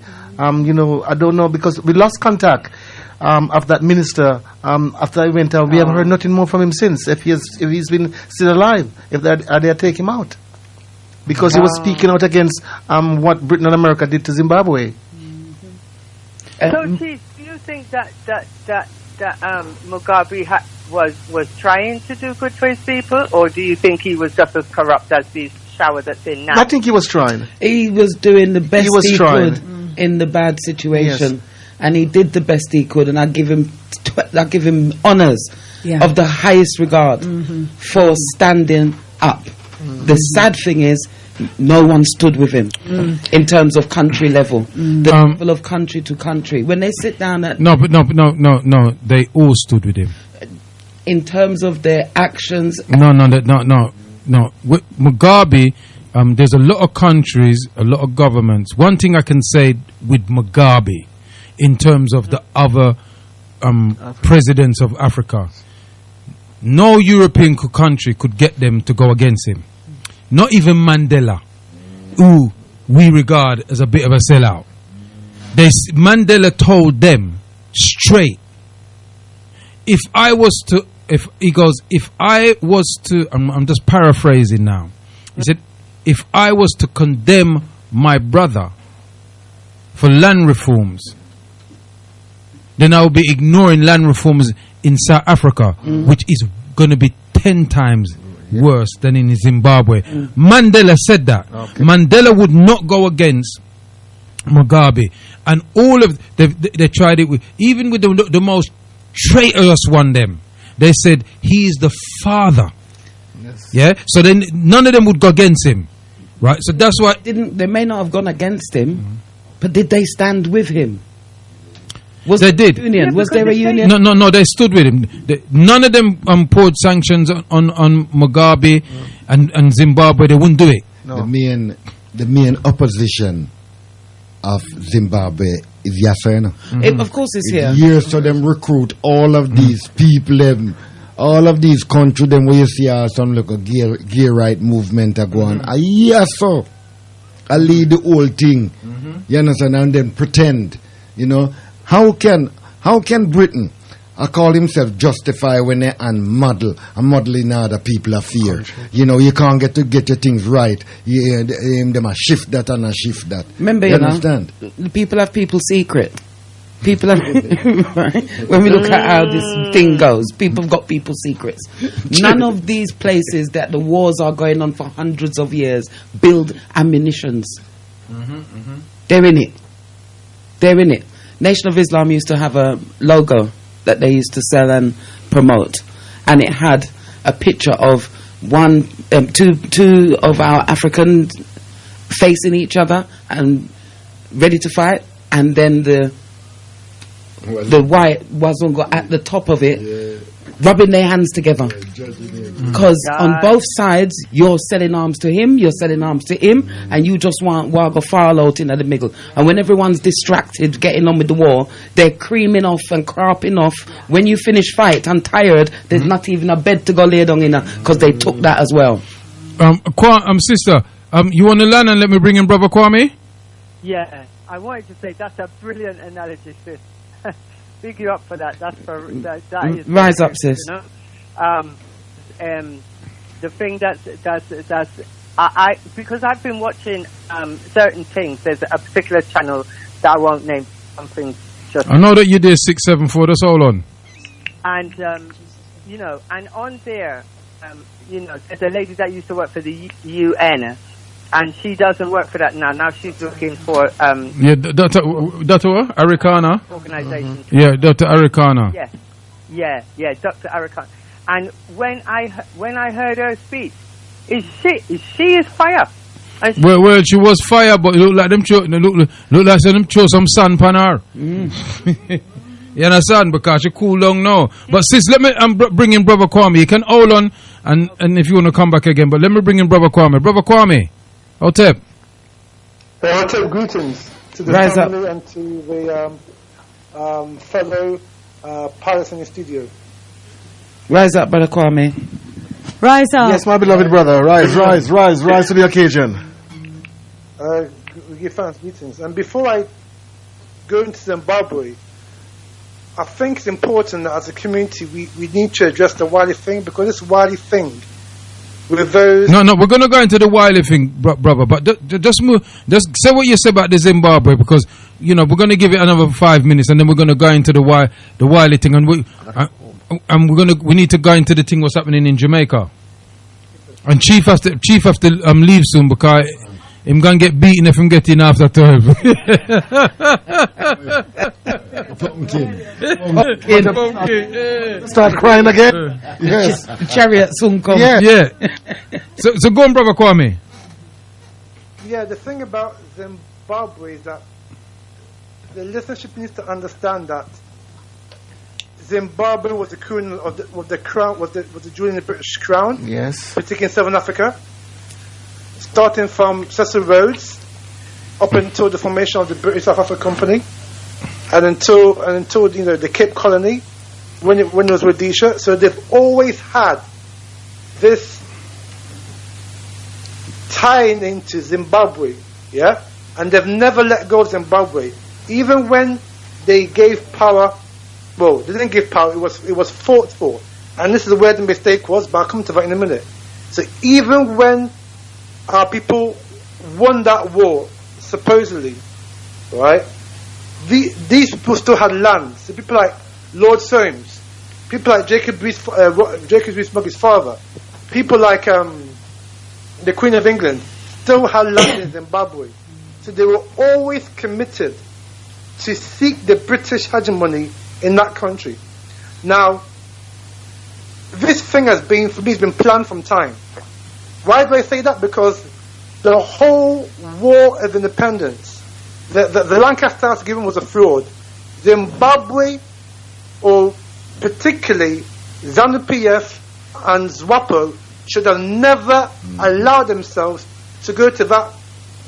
You know, I don't know, because we lost contact of that minister after I went out. We haven't heard nothing more from him since. If he's been still alive, if they take him out. Because he was speaking out against what Britain and America did to Zimbabwe. So, Chief, do you think that Mugabe was trying to do good for his people, or do you think he was just as corrupt as the shower that's in now? I think he was trying. He was doing the best he could in the bad situation, yes. And he did the best he could, and I give him honours of the highest regard for standing up. The sad thing is, no one stood with him in terms of country level, the level of country to country. When they sit down at no, they all stood with him. In terms of their actions. No. With Mugabe, there's a lot of countries, a lot of governments. One thing I can say with Mugabe, in terms of the other presidents of Africa, no European country could get them to go against him. Not even Mandela, who we regard as a bit of a sellout. Mandela told them straight, I'm just paraphrasing now. He said, if I was to condemn my brother for land reforms, then I will be ignoring land reforms in South Africa, which is going to be 10 times worse than in Zimbabwe. Mandela said that. Okay. Mandela would not go against Mugabe, and all of they tried it with, even with the most traitorous one. Them they said he is the father. Yes. Yeah. So then none of them would go against him, right? So that's why they may not have gone against him, but did they stand with him? They did. Union? Was there a union? No. They stood with him. None of them poured sanctions on Mugabe and Zimbabwe. They wouldn't do it. No. The main opposition of Zimbabwe is Yassa, you know. Of course it's here. Years to them recruit all of these people, them, all of these countries, them where you see some like a gay right movement are going. Yes, sir. I lead the whole thing. You understand? And then pretend. You know, how can Britain call himself justify when they modeling other people of fear? You know, you can't get your things right. You aim them a shift that and a shift that. Remember, you you know, understand? the people have people's secret. People are right? When we look at how this thing goes, people have got people's secrets. None of these places that the wars are going on for hundreds of years build ammunitions. They're in it. They're in it. Nation of Islam used to have a logo that they used to sell and promote, and it had a picture of two of our Africans facing each other and ready to fight, and then the white Wazunga at the top of it, rubbing their hands together. Because on both sides, you're selling arms to him, you're selling arms to him, and you just want Waga Farlout in the middle. And when everyone's distracted, getting on with the war, they're creaming off and cropping off. When you finish fight and tired, there's not even a bed to go lay down in, because they took that as well. Sister, you want to learn and let me bring in Brother Kwame? Yeah, I wanted to say that's a brilliant analogy, sis. Big you up for that. That is rise up, sis. You know? The thing that's I because I've been watching certain things. There's a particular channel that I won't name. Something just. I know that you did 674. That's all on. And you know, and on there, you know, there's a lady that used to work for the UN. And she doesn't work for that now. Now she's looking for Dr. Arikana organization. Yeah, Dr. Arikana. Yeah, Dr. Arikana. And when I heard her speak, she is fire. And well, she was fire, but it looked like them look like them throw some sun pan her. You understand? Because she cool down now. But sis, let me bring in Brother Kwame. You can hold on, and if you want to come back again, but let me bring in Brother Kwame. Brother Kwame. Hotep. Hotep, greetings to the Rise family up. and to the fellow pilots in the studio. Rise up, Brother Kwame. Rise up. Yes, my beloved brother. Rise to the occasion. We give thanks, greetings. And before I go into Zimbabwe, I think it's important that as a community we need to address the Wiley thing, because this Wiley thing with those... No, we're going to go into the Wiley thing, brother, but just say what you say about the Zimbabwe, because, you know, we're going to give it another 5 minutes, and then we're going to go into the Wiley thing, and we need to go into the thing what's happening in Jamaica. And Chief has to leave soon, because him going to get beaten if him getting after 12. Start crying again. Yes. The chariot soon come. Yeah. So go on, Brother Kwame. Yeah, the thing about Zimbabwe is that the listenership needs to understand that Zimbabwe was the crown of the crown, was the jewel in the British crown. Yes. Particularly in Southern Africa, starting from Cecil Rhodes up until the formation of the British South Africa Company, and until you know the Cape Colony when it was Rhodesia. So they've always had this tying into Zimbabwe, yeah, and they've never let go of Zimbabwe, even when they gave power. Well, they didn't give power; it was fought for, and this is where the mistake was. But I'll come to that in a minute. So even when our people won that war, supposedly, right? These people still had land. So people like Lord Soames, people like Jacob Rees-Mogg's father, people like the Queen of England still had land in Zimbabwe. So they were always committed to seek the British hegemony in that country. Now, this thing has been planned from time. Why do I say that? Because the whole war of independence, the Lancaster House given was a fraud. Zimbabwe, or particularly ZANU-PF and ZWAPO, should have never allowed themselves to go to that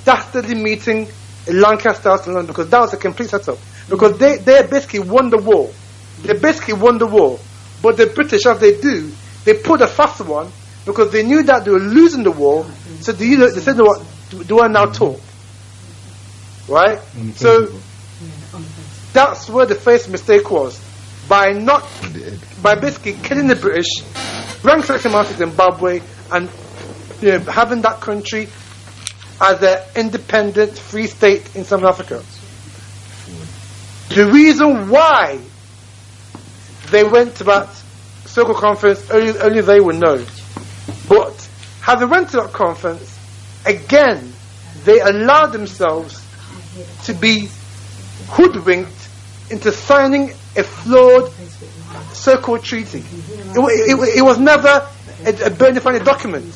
dastardly meeting in Lancaster House in London, because that was a complete setup. because they basically won the war. They basically won the war. But the British, as they do, they put a faster one because they knew that they were losing the war. So they said, "What do I now talk?" Right. So that's where the first mistake was, by basically killing the British, bring section out of Zimbabwe, and having that country as an independent free state in South Africa. The reason why they went to that circle conference, only they will know. But had they went to that conference, again, they allowed themselves to be hoodwinked into signing a flawed circle treaty. It was never a bona fide document.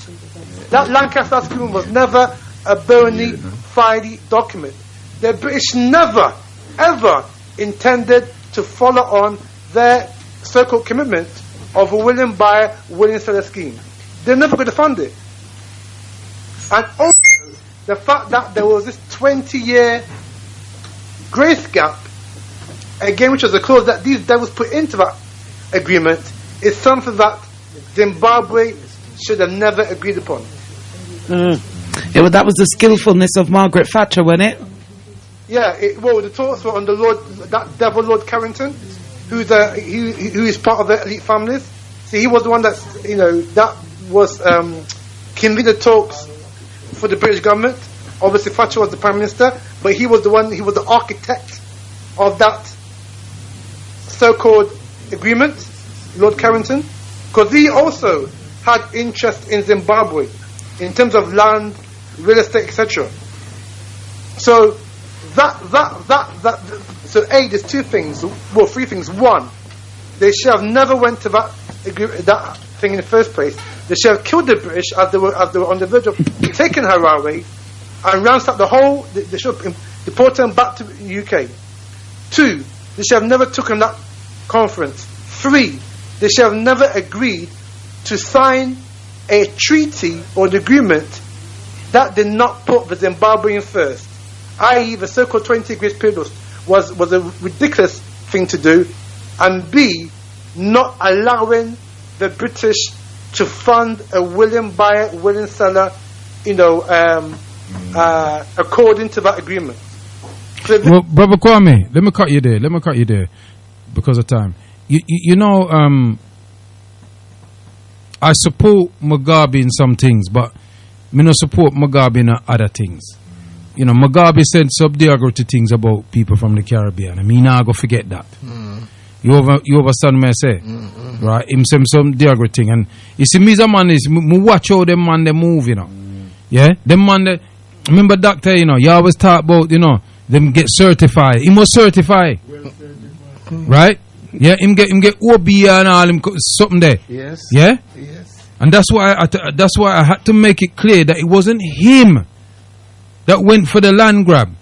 That Lancaster agreement was never a bona fide document. The British never, ever intended to follow on their circle commitment of a willing buyer, willing seller scheme. They're never going to fund it. And also, the fact that there was this 20-year grace gap, again, which was a clause that these devils put into that agreement, is something that Zimbabwe should have never agreed upon. That was the skillfulness of Margaret Thatcher, wasn't it? Yeah, the talks were on the that devil Lord Carrington, who is part of the elite families. See, he was the one that was convened the talks for the British government. Obviously, Thatcher was the Prime Minister, but he was the architect of that so-called agreement, Lord Carrington, because he also had interest in Zimbabwe in terms of land, real estate, etc. So so there's two things, well, three things. One, they should have never went to that thing in the first place. They should have killed the British as they were on the verge of taking Harare and ransacked the whole. They should have deported them back to the UK. Two, they should have never taken that conference. Three, they should have never agreed to sign a treaty or an agreement that did not put the Zimbabwean first, i.e. the so-called 20 grace period was a ridiculous thing to do, and B, not allowing the British to fund a willing buyer, willing seller, according to that agreement. So well, Brother Kwame, let me cut you there because of time. I support Mugabe in some things, but me not support Mugabe in other things. Mugabe said some derogatory things about people from the Caribbean. I mean, I go forget that. You understand me I say? Right? Him say some derogatory thing. And you see, me as a man me watch how them man they move, Yeah? Them man remember doctor, you always talk about, them get certified. He must certify. Right? Yeah, him get OB and all him something there. Yes. Yeah? Yes. And that's why I had to make it clear that it wasn't him that went for the land grab.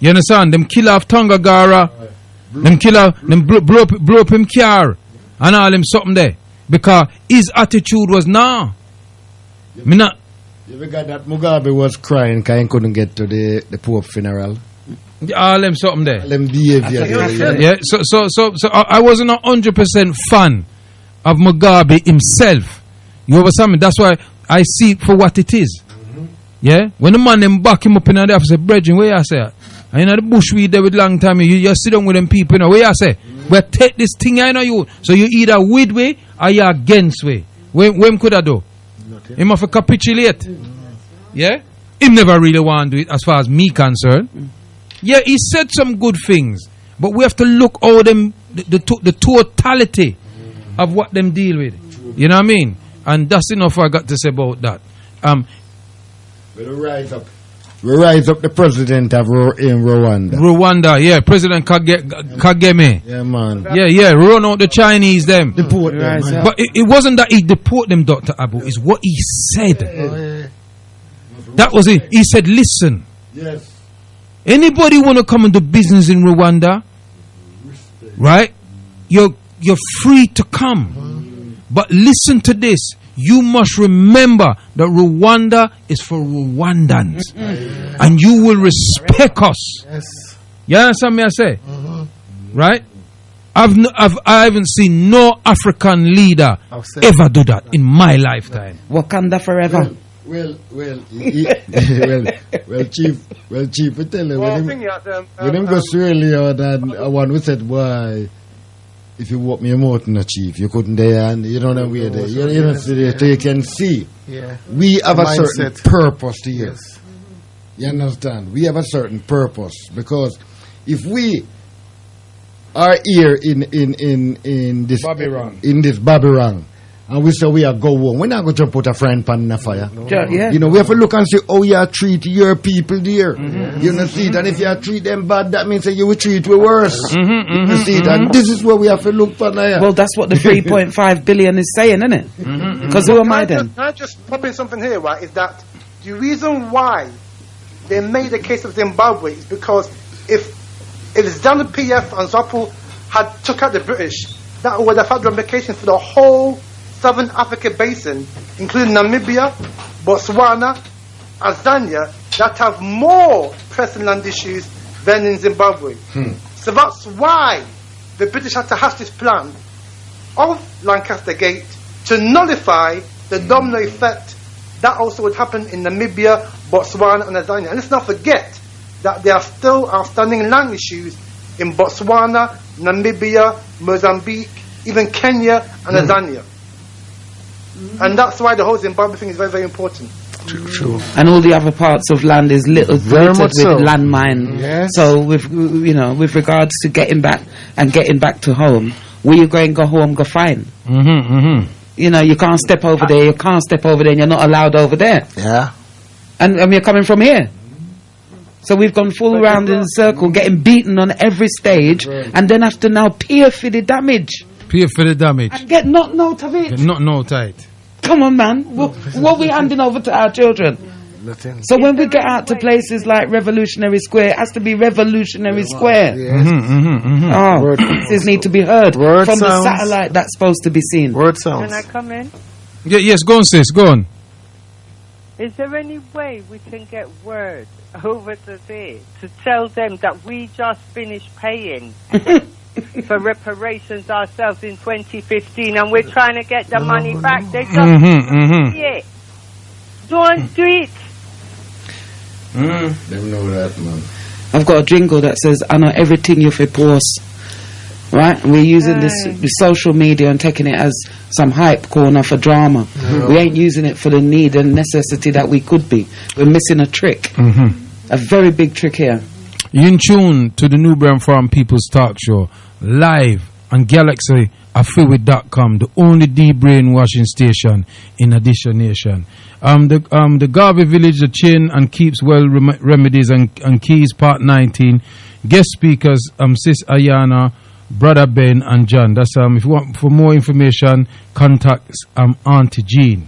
You understand? Them kill off Tangagara, them blow up him car and all him something there. Because his attitude was nah. Me not. You forgot that Mugabe was crying because he couldn't get to the Pope funeral. All them something there. All them behavior. Yeah. So I wasn't 100% fan of Mugabe himself. You understand me? That's why I see it for what it is. Yeah? When the man them back him up in the office, say, Brethren, where you say? And the bush weed there with long time, you sit down with them people, where you say? But take this thing, you. So you either with way or you against way. When could I do? Him have to capitulate. Yeah? Him never really want to do it as far as me concerned. Yeah, he said some good things, but we have to look all them the totality of what them deal with. You know what I mean? And that's enough I got to say about that. We'll rise up the president of in Rwanda. Rwanda, yeah, President Kagame. Yeah, man. Yeah, run out the Chinese them. Deport them. But it wasn't that he deport them, Dr. Abu. It's what he said. That was it. He said, listen. Yes. Anybody want to come and do business in Rwanda? Right? You're free to come. But listen to this. You must remember that Rwanda is for Rwandans. And you will respect us. Yes. You understand me? I say, right? I haven't seen no African leader ever do that in my lifetime. Wakanda forever. Well, Chief, I tell you, when him go Sierra Leone and one who said, why, if you walk me a mountain, no, Chief, you couldn't there, and you know that way there. You know, so you can see. Yeah. We have a certain Mindset. purpose here. Yes. You understand? We have a certain purpose, because if we are here in this Babylon. in this Babylon, and we say we are go home, we're not going to put a frying pan in the fire. Yeah. You know, we have to look and see how you treat your people there. You know, see it, and if you treat them bad, that means that you will treat we worse. You see it, and this is what we have to look for now. Well, that's what the 3.5 billion is saying, isn't it? Because who am I then? Can I just pop in something here, right? Is that the reason why they made the case of Zimbabwe is because if ZANU PF and ZAPU had took out the British, that would have had ramifications for the whole Southern Africa basin, including Namibia, Botswana, Tanzania, that have more pressing land issues than in Zimbabwe. So that's why the British had to hash this plan of Lancaster Gate to nullify the domino effect that also would happen in Namibia, Botswana, and Tanzania. And let's not forget that there are still outstanding land issues in Botswana, Namibia, Mozambique, even Kenya, and Tanzania. And that's why the whole Zimbabwe thing is very, very important. True. And all the other parts of land is little Very littered much with so. landmine. Yes. So with regards to getting back to home, where you go home, go fine. You know, you can't step over there, and you're not allowed over there. Yeah. And you're coming from here. So we've gone full round in a circle, getting beaten on every stage, and then have to now pay for the damage. Pay for the damage. And get knocked out of it. Get not no tight. Come on, man. What we handing over to our children? Nothing. So when we get out to places like Revolutionary Square, it has to be Revolutionary Square. Oh, voices need to be heard Word from sounds. the satellite that's supposed to be seen. Word Can sounds. I come in? Yeah, yes, go on, sis, go on. Is there any way we can get word over to there to tell them that we just finished paying for reparations ourselves in 2015 and we're trying to get the money back? They just yeah. Don't do it. Them know that, man. I've got a jingle that says, I know everything you for post. Right? And we're using the social media and taking it as some hype corner for drama. We ain't using it for the need and necessity that we could be. We're missing a trick. A very big trick here. You in tune to the Nubian Farm People's Talk Show, live on GalaxyAfriwit.com, the only de-brainwashing station in Addition Nation. The Garvey Village, the Chin and Keeps Well Remedies and Keys, Part 19. Guest speakers, Sis Ayana, Brother Ben and John. That's if you want for more information, contact Auntie Jean.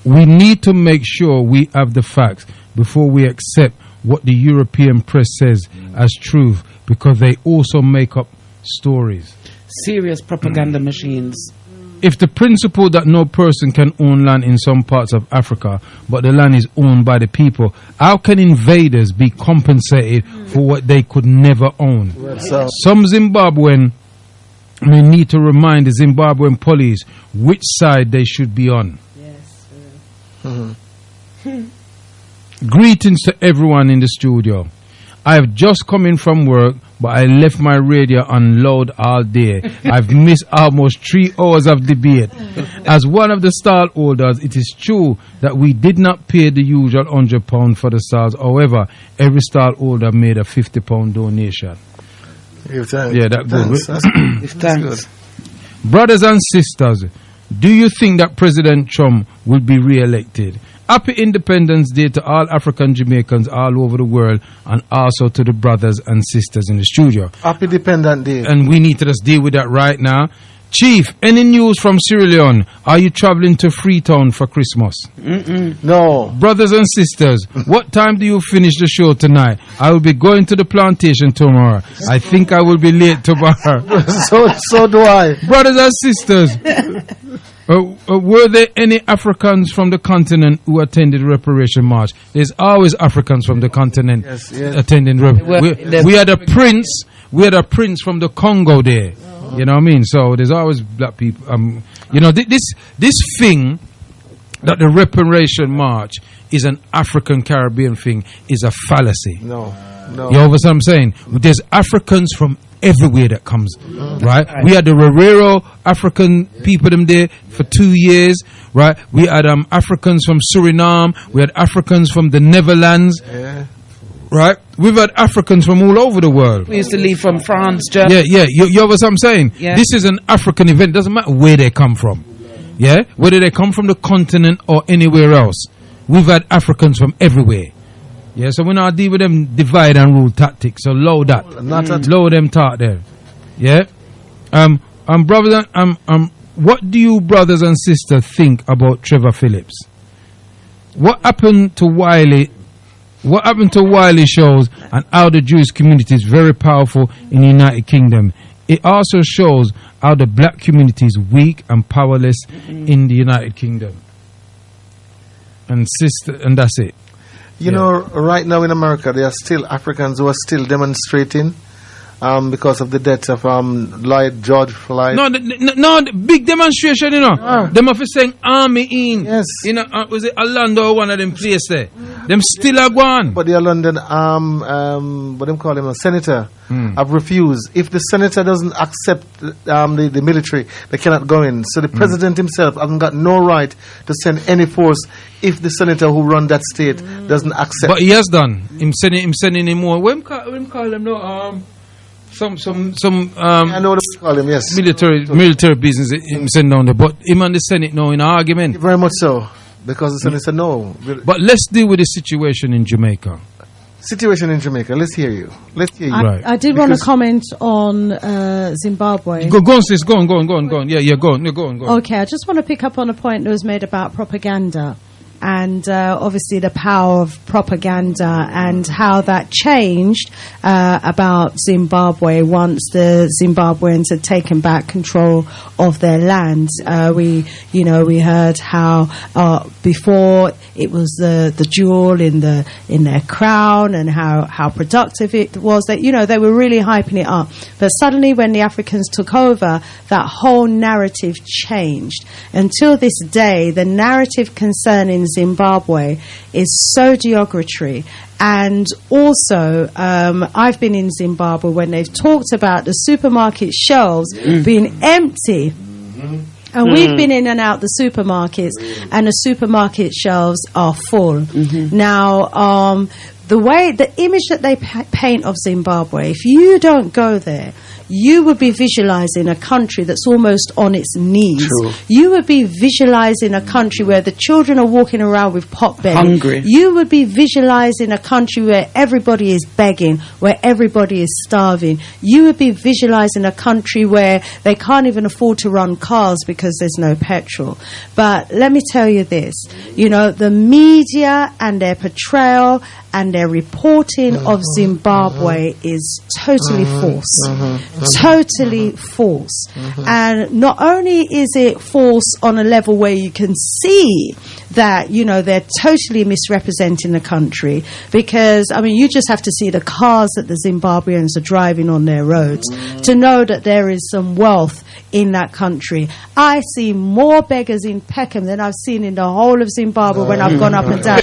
We need to make sure we have the facts before we accept what the European press says as truth, because they also make up stories. Serious propaganda machines. If the principle that no person can own land in some parts of Africa, but the land is owned by the people, how can invaders be compensated for what they could never own? Some Zimbabwean may need to remind the Zimbabwean police which side they should be on. Greetings to everyone in the studio. I have just come in from work, but I left my radio on loud all day. I've missed almost 3 hours of debate. As one of the stall holders, it is true that we did not pay the usual £100 for the stalls. However, every stall holder made a £50 donation. Yeah, that good. Thanks. Brothers and sisters, do you think that President Trump will be re-elected? Happy Independence Day to all African Jamaicans all over the world, and also to the brothers and sisters in the studio. Happy Independence Day. And we need to just deal with that right now. Chief, any news from Sierra Leone? Are you traveling to Freetown for Christmas? No. Brothers and sisters, what time do you finish the show tonight? I will be going to the plantation tomorrow. I think I will be late tomorrow. So do I. Brothers and sisters, Were there any Africans from the continent who attended Reparation March? There's always Africans from the continent attending. We had a prince. We had a prince from the Congo there. You know what I mean? So there's always black people. You know, this thing that the Reparation March is an African Caribbean thing is a fallacy. No. You know what I'm saying? There's Africans from everywhere that comes, right? We had the Rorero African people them there for 2 years, right? We had Africans from Suriname. We had Africans from the Netherlands, right? We've had Africans from all over the world. We used to leave from France, Germany. Yeah. You know what I'm saying? Yeah. This is an African event. Doesn't matter where they come from. Yeah, whether they come from the continent or anywhere else. We've had Africans from everywhere. Yeah, so we're not deal with them divide and rule tactics. So low that, low them talk there. Yeah, brothers, what do you brothers and sisters think about Trevor Phillips? What happened to Wiley? What happened to Wiley shows and how the Jewish community is very powerful in the United Kingdom. It also shows how the black community is weak and powerless in the United Kingdom. And that's it. You know, right now in America, there are still Africans who are still demonstrating because of the death of George Floyd. No, the big demonstration, you know. Them have saying army in. Yes. You know, was it Orlando or one of them places there? Them still are gone. But the London, what them call him, a senator, have refused. If the senator doesn't accept the military, they cannot go in. So the president himself hasn't got no right to send any force if the senator who run that state doesn't accept. But he has done. Him sending him more. What him call him no some I know what they call him, yes. Military business him send down there. But him and the Senate now in an argument. Very much so. Because the Senate said no. But let's deal with the situation in Jamaica. Let's hear you. I did want to comment on Zimbabwe. Go on, sis. Go on. Yeah, go on. Okay, I just want to pick up on a point that was made about propaganda. And obviously the power of propaganda and how that changed about Zimbabwe once the Zimbabweans had taken back control of their land. We heard how before it was the jewel in their crown and how productive it was. That they were really hyping it up. But suddenly when the Africans took over, that whole narrative changed. Until this day, the narrative concerning Zimbabwe is so derogatory. And also, I've been in Zimbabwe when they've talked about the supermarket shelves being empty. And we've been in and out the supermarkets, and the supermarket shelves are full. Now, the image that they paint of Zimbabwe, if you don't go there, you would be visualizing a country that's almost on its knees. True. You would be visualizing a country where the children are walking around with pot belly. Hungry. You would be visualizing a country where everybody is begging, where everybody is starving. You would be visualizing a country where they can't even afford to run cars because there's no petrol. But let me tell you this, the media and their portrayal and their reporting of Zimbabwe is totally false. Totally false. And not only is it false on a level where you can see that, they're totally misrepresenting the country, because, you just have to see the cars that the Zimbabweans are driving on their roads to know that there is some wealth in that country. I see more beggars in Peckham than I've seen in the whole of Zimbabwe when I've gone up and down.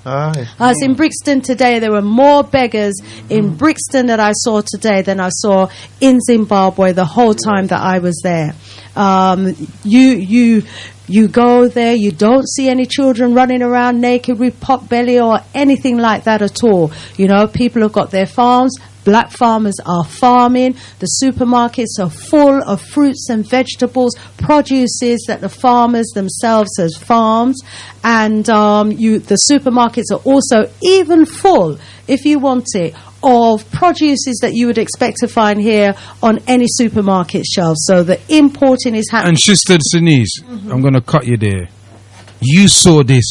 I was in Brixton today. There were more beggars in Brixton that I saw today than I saw in Zimbabwe the whole time that I was there. You go there, you don't see any children running around naked with pot belly or anything like that at all. People have got their farms. Black farmers are farming. The supermarkets are full of fruits and vegetables, produces that the farmers themselves have farmed. And the supermarkets are also even full, if you want it, of produces that you would expect to find here on any supermarket shelf. So the importing is happening. And Sister Sinise, I'm going to cut you there. You saw this.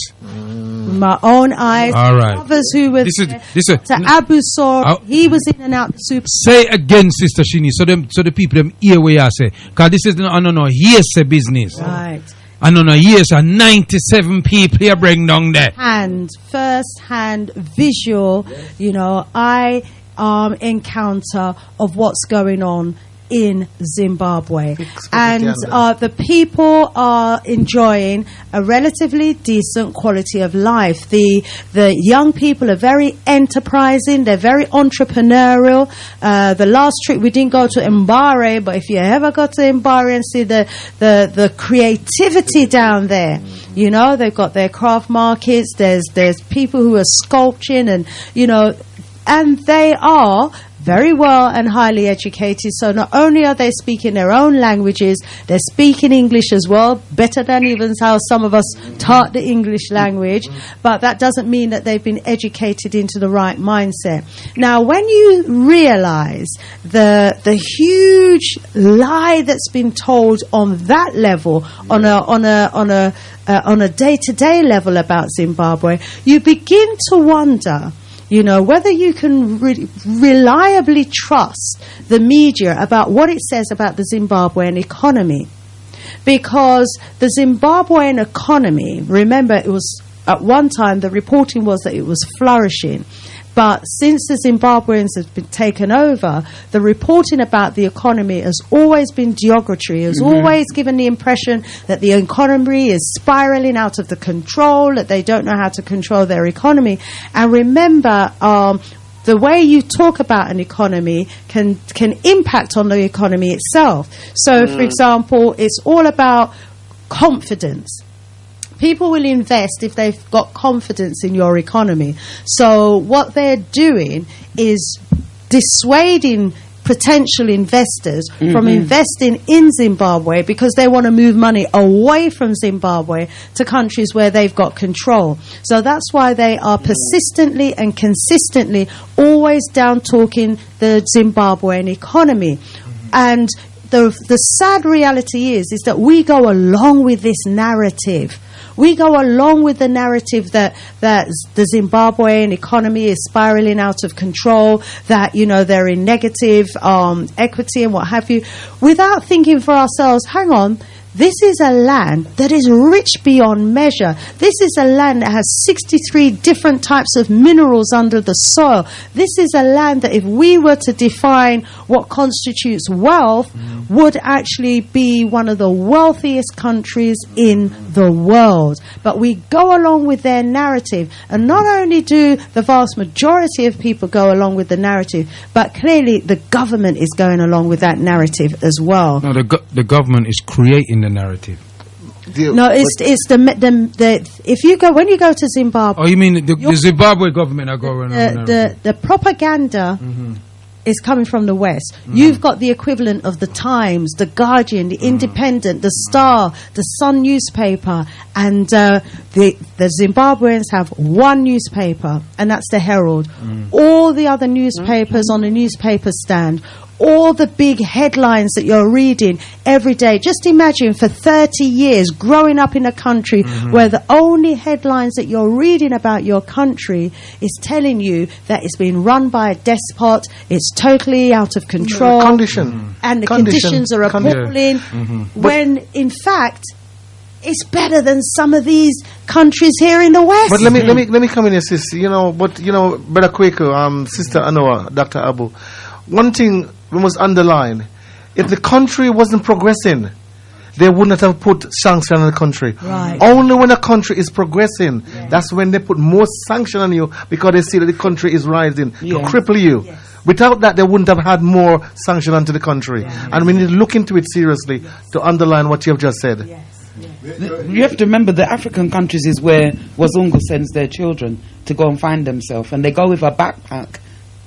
with my own eyes. All right. Others who were to Abu Sor, he was in and out the super. Say again, Sister Shini, so the people them hear what you say. Because this is no hearsay business. Right. And on a years, 97 people here bring down there. First-hand visual, I encounter of what's going on in Zimbabwe, and the people are enjoying a relatively decent quality of life. The young people are very enterprising, they're very entrepreneurial. The last trip we didn't go to Mbare, but if you ever go to Mbare and see the creativity down there, they've got their craft markets, there's people who are sculpting, and and they are very well and highly educated. So not only are they speaking their own languages, they're speaking English as well, better than even how some of us taught the English language. But that doesn't mean that they've been educated into the right mindset. Now, when you realize the huge lie that's been told on that level, on a day-to-day level about Zimbabwe, you begin to wonder, whether you can reliably trust the media about what it says about the Zimbabwean economy. Because the Zimbabwean economy, remember, it was at one time, the reporting was that it was flourishing. But since the Zimbabweans have been taken over, the reporting about the economy has always been derogatory. It has always given the impression that the economy is spiraling out of the control, that they don't know how to control their economy. And remember, the way you talk about an economy can impact on the economy itself. So, for example, it's all about confidence. People will invest if they've got confidence in your economy. So what they're doing is dissuading potential investors from investing in Zimbabwe because they want to move money away from Zimbabwe to countries where they've got control. So that's why they are persistently and consistently always down-talking the Zimbabwean economy. And the sad reality is that we go along with this narrative. We go along with the narrative that the Zimbabwean economy is spiraling out of control, that, they're in negative equity and what have you, without thinking for ourselves, hang on, this is a land that is rich beyond measure. This is a land that has 63 different types of minerals under the soil. This is a land that if we were to define what constitutes wealth, would actually be one of the wealthiest countries in the world. But we go along with their narrative. And not only do the vast majority of people go along with the narrative, but clearly the government is going along with that narrative as well. No, the government is creating the narrative. No, it's when you go to Zimbabwe. Oh, you mean the Zimbabwe government are going around? The propaganda is coming from the West. You've got the equivalent of the Times, the Guardian, the Independent, the Star, the Sun newspaper, and the Zimbabweans have one newspaper, and that's the Herald. All the other newspapers on the newspaper stand, all the big headlines that you're reading every day. Just imagine for 30 years growing up in a country where the only headlines that you're reading about your country is telling you that it's been run by a despot, it's totally out of control, and the conditions are appalling, when in fact it's better than some of these countries here in the West. But let me come in here, sis. Brother Kwaku, Sister Anoa, Dr. Abu, one thing we must underline: if the country wasn't progressing, they wouldn't have put sanction on the country. Right. Only when a country is progressing, that's when they put more sanction on you, because they see that the country is rising to cripple you. Yes. Without that, they wouldn't have had more sanction onto the country. And we need to look into it seriously to underline what you have just said. Yes. You have to remember the African countries is where Wazungu sends their children to go and find themselves, and they go with a backpack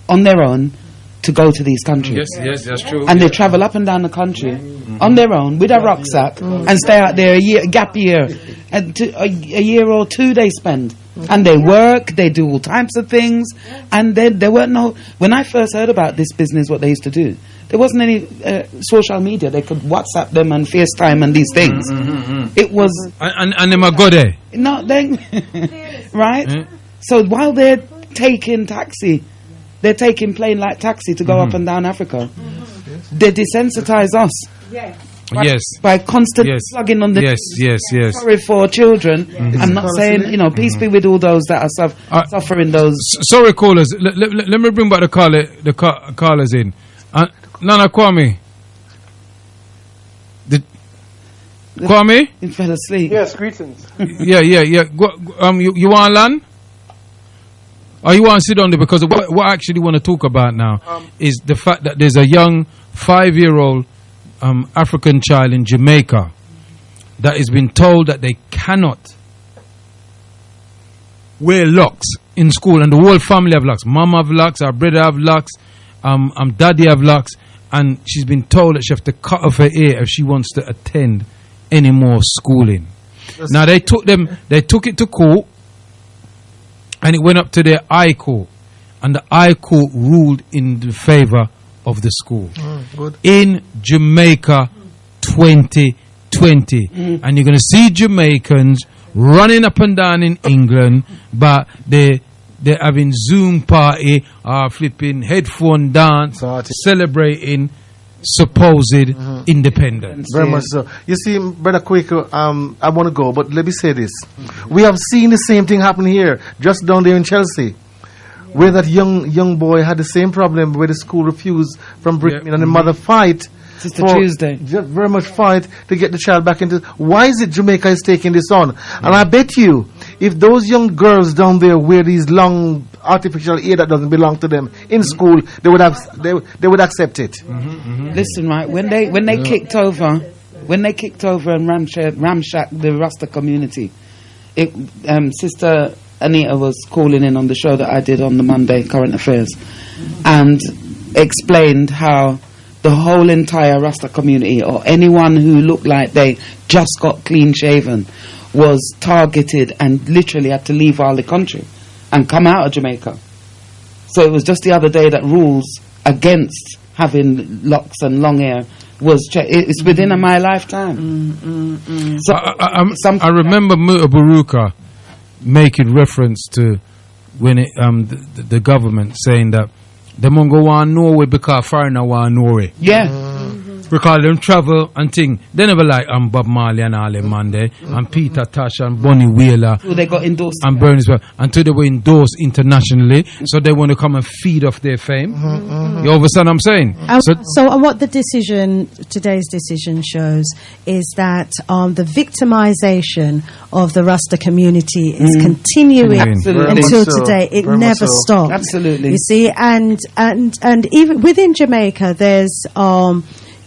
on their own to go to these countries. Yes, that's true. And they travel up and down the country on their own with a rucksack and stay out there a gap year, and a year or two they spend. And they work, they do all types of things, and there weren't no. When I first heard about this business, what they used to do, there wasn't any social media. They could WhatsApp them and FaceTime and these things. It was and them a go there. No, they right? So while they're taking taxi, they're taking plane like taxi to go up and down Africa. They desensitize us. By constantly plugging on the sorry for children. I'm not saying, peace be with all those that are suffering those. Sorry, callers. Let me bring back the callers in. Nana Kwame. Kwame? He fell asleep. Yes, greetings. Yeah. You want to land? Or you want to sit on there? Because what I actually want to talk about now is the fact that there's a young 5-year-old African child in Jamaica that has been told that they cannot wear locks in school, and the whole family have locks. Mom have locks, our brother have locks, daddy have locks, and she's been told that she have to cut off her ear if she wants to attend any more schooling. Now they took it to court, and it went up to their High Court, and the High Court ruled in the favor of the school. In Jamaica 2020. And you're going to see Jamaicans running up and down in England, but they're having Zoom party, flipping headphone dance, celebrating supposed independence. Very much so. You see, Brother Kwaku, I want to go, but let me say this. We have seen the same thing happen here, just down there in Chelsea, where that young boy had the same problem where the school refused from bringing him, and the mother fight. Sister Tuesday. Very much fight to get the child back into. Why is it Jamaica is taking this on? And I bet you, if those young girls down there wear these long artificial ear that doesn't belong to them in school, they would accept it. Listen, right, when they kicked over and ramshacked the Rasta community, Sister Anita was calling in on the show that I did on the Monday, Current Affairs, and explained how the whole entire Rasta community, or anyone who looked like they just got clean shaven, was targeted and literally had to leave all the country and come out of Jamaica. So it was just the other day that rules against having locks and long hair was it's within my lifetime. So I remember Muta Baruka making reference to when the government saying that they won't go on Norway because foreigner want Norway. Because them travel and thing. They never like Bob Marley and all them man there, and Peter Tosh and Bonnie Wheeler. So they got endorsed. And Bernie as well. Until they were endorsed internationally, so they want to come and feed off their fame. You understand what I'm saying? So what today's decision shows is that the victimization of the Rasta community is continuing until today. It never stopped. Absolutely. You see, and even within Jamaica, there's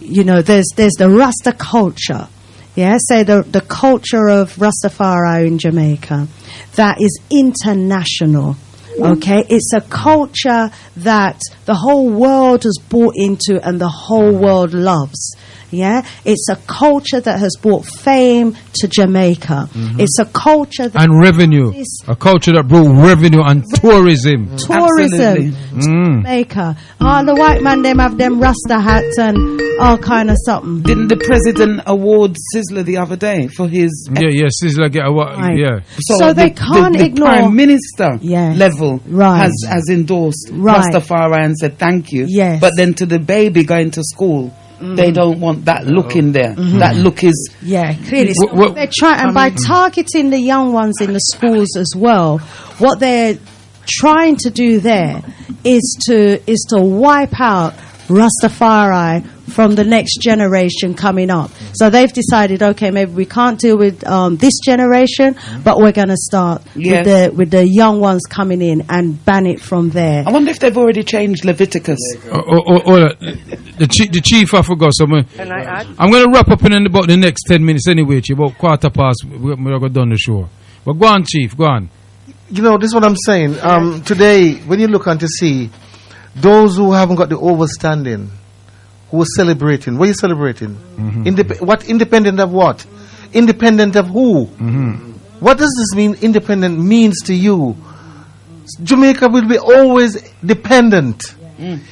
there's the Rasta culture. Yeah, say the culture of Rastafari in Jamaica that is international. Okay, it's a culture that the whole world has bought into and the whole world loves. Yeah, it's a culture that has brought fame to Jamaica. It's a culture that and revenue, a culture that brought revenue and tourism. To Jamaica. All the white man them have them Rasta hats and all kind of something. Didn't the president award Sizzler the other day for his? Sizzler get award. Right. Yeah. So they can't the ignore Prime Minister level has endorsed Rastafari and said thank you. Yes. But then to the baby going to school, they don't want that look in there. That look is clearly. They try, and by targeting the young ones in the schools as well, what they're trying to do there is to wipe out Rastafari from the next generation coming up. So they've decided, okay, maybe we can't deal with this generation, but we're going to start with the young ones coming in and ban it from there. I wonder if they've already changed Leviticus. The chief, I forgot something. Can I add? I'm going to wrap up in about the next 10 minutes anyway, about 15:15. We're going to done the show. But go on, Chief, go on. You know, this is what I'm saying. Today, when you look on to see those who haven't got the overstanding, who are celebrating, what are you celebrating? What independent of what? Independent of who? What does this mean? Independent means to you? Jamaica will be always dependent.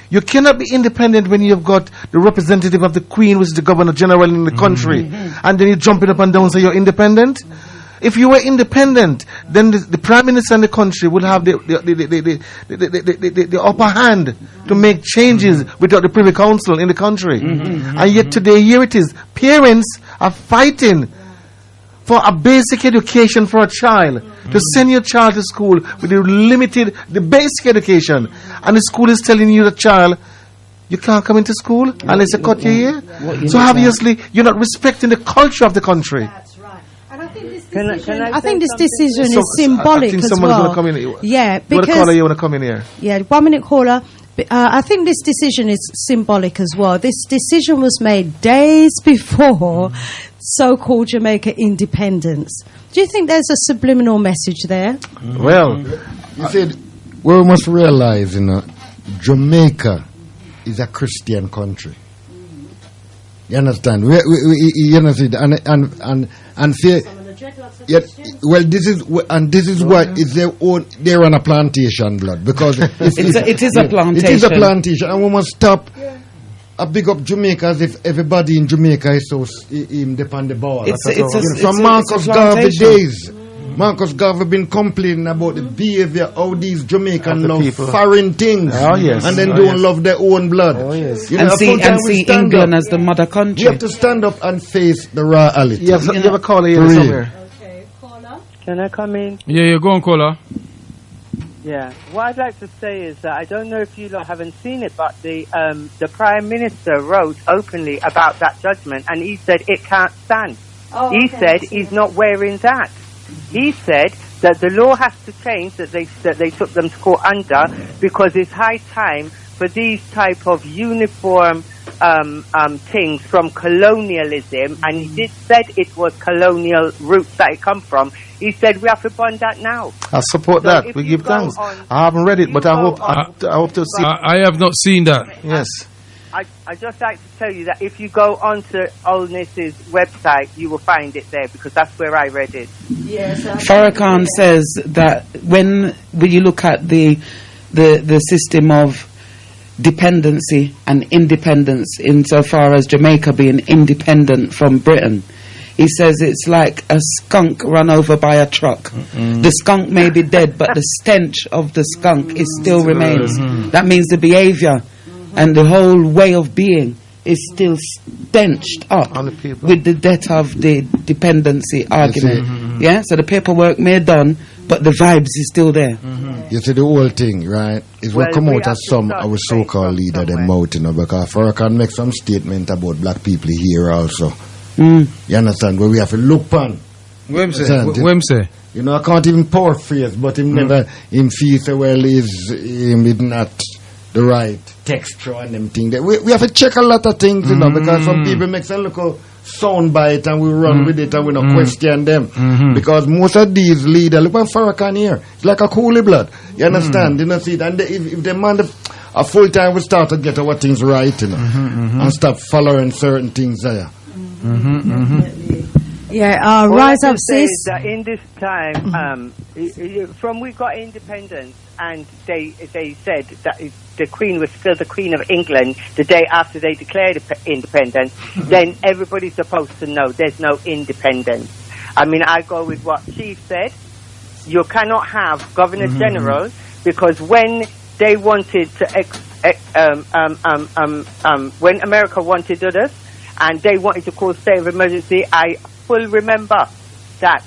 You cannot be independent when you've got the representative of the Queen, which is the Governor General in the country, and then you're jumping up and down and say you're independent. If you were independent, then the Prime Minister and the country would have the upper hand to make changes without the Privy Council in the country. And yet today, here it is. Parents are fighting for a basic education for a child, to send your child to school with the basic education. And the school is telling you, the child, you can't come into school unless you cut your hair. So obviously, you're not respecting the culture of the country. That's right. And I think this Can I decision, say I think this something? decision So, is symbolic I think as someone's well. going to come in here. Yeah, You want to because call you want to come in here? yeah, 1 minute caller. I think this decision is symbolic as well. This decision was made days before so-called Jamaica independence. Do you think there's a subliminal message there? Well, You see, we must realize, Jamaica is a Christian country. You understand? You understand? And fear. Yeah, well, this is why it's their own. They're on a plantation, blood, because it is a plantation. It is a plantation, and we must stop. I big up Jamaica as if everybody in Jamaica is so on the ball. From Marcus Garvey days. Marcus Garvey been complaining about the behavior of these Jamaican love people. foreign things, and then don't love their own blood. And see England as the mother country. You have to stand up and face the reality. you have a caller here somewhere. Okay, caller. Can I come in? Yeah, go on, caller. Yeah. What I'd like to say is that I don't know if you lot haven't seen it, but the Prime Minister wrote openly about that judgment, and he said it can't stand. He said he's not wearing that. He said that the law has to change, that they took them to court under, because it's high time for these type of uniform things from colonialism, and he said it was colonial roots that it come from. He said we have to bond that now. I support So that. if We you give go thanks. on- I haven't read it, but I go hope to see. I have not seen that. Yes. I just like to tell you that if you go onto Olness's website, you will find it there, because that's where I read it. Yes. Farrakhan says that when you look at the system of dependency and independence, insofar as Jamaica being independent from Britain, he says it's like a skunk run over by a truck. The skunk may be dead, but the stench of the skunk still remains. That means the behavior and the whole way of being is still stenched up On the people. with the death of the dependency argument. Yeah, so the paperwork may done, but the vibes is still there. You see, the whole thing, right, is what Well, come we out have as to some start our straight so-called from leader them somewhere. out, because Farrakhan make some statement about black people here also. You understand? Where we have to look on. Wem say? Understand? Wem say? I can't even paraphrase, but him never, him feel say, well, him is not the right texture and them things. We have to check a lot of things, because some people make some little sound bite and we run with it and we don't question them. Because most of these leaders, look at Farrakhan here, it's like a coolie blood. You understand? You know, see, and if they man a full time, we start to get our things right, and stop following certain things there. Yeah, All rise I up, can say sis. is that in this time, from we got independence, and they said that the Queen was still the Queen of England the day after they declared independence, then everybody's supposed to know there's no independence. I mean, I go with what Chief said. You cannot have Governor General, because when they wanted to, when America wanted us, and they wanted to call state of emergency, I fully remember that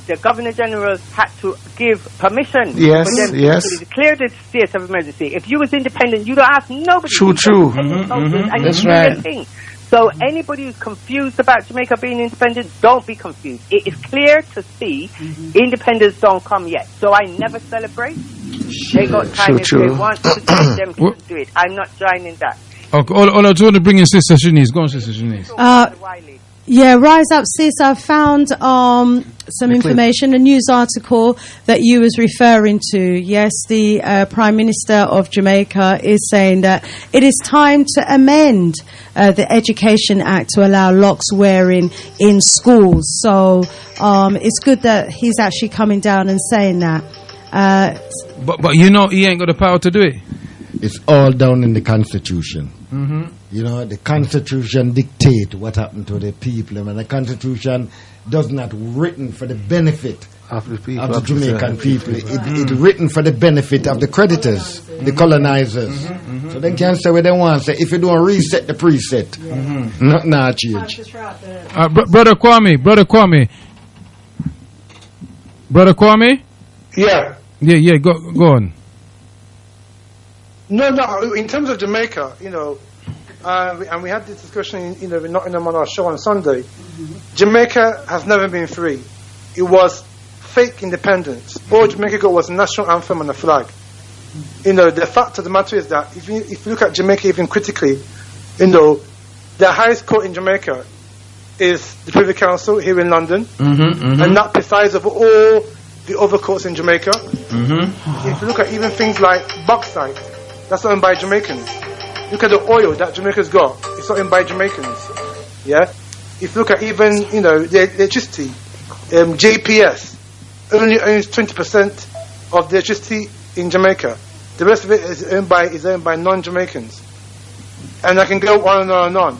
the Governor General had to give permission Yes, for them yes. to declare the state of emergency. If you was independent, you don't ask nobody. True. And That's you do right. your thing. So anybody who's confused about Jamaica being independent, don't be confused. It is clear to see independence don't come yet. So I never celebrate. They got time if True. they want to do it, them to do it. I'm not joining that. Okay, all I want to bring in Sister Shanice. Go on, Sister Shanice. Wiley. Yeah, rise up, sis. I found some information, a news article that you was referring to. Yes, the Prime Minister of Jamaica is saying that it is time to amend the Education Act to allow locks wearing in schools. So it's good that he's actually coming down and saying that. But he ain't got the power to do it. It's all down in the Constitution. You know, the Constitution dictate what happened to the people, and the Constitution does not written for the benefit of the people, of the Jamaican people. It's written for the benefit of the creditors, the colonizers. So they can say what they want. Say if you don't reset the preset, not change. Brother Kwame. Yeah. Yeah. Go on. No. In terms of Jamaica, you know, and we had this discussion, you know, in Nottingham on our show on Sunday. Jamaica has never been free. It was fake independence. All Jamaica got was a national anthem and a flag. You know, the fact of the matter is that if you look at Jamaica even critically, you know, the highest court in Jamaica is the Privy Council here in London, and that presides over all the other courts in Jamaica. If you look at even things like bauxite, that's owned by Jamaicans. Look at the oil that Jamaica's got, it's owned by Jamaicans. Yeah. If you look at even, you know, the electricity, JPS only owns 20% of the electricity in Jamaica. The rest of it is owned by non-Jamaicans, and I can go on and on and on.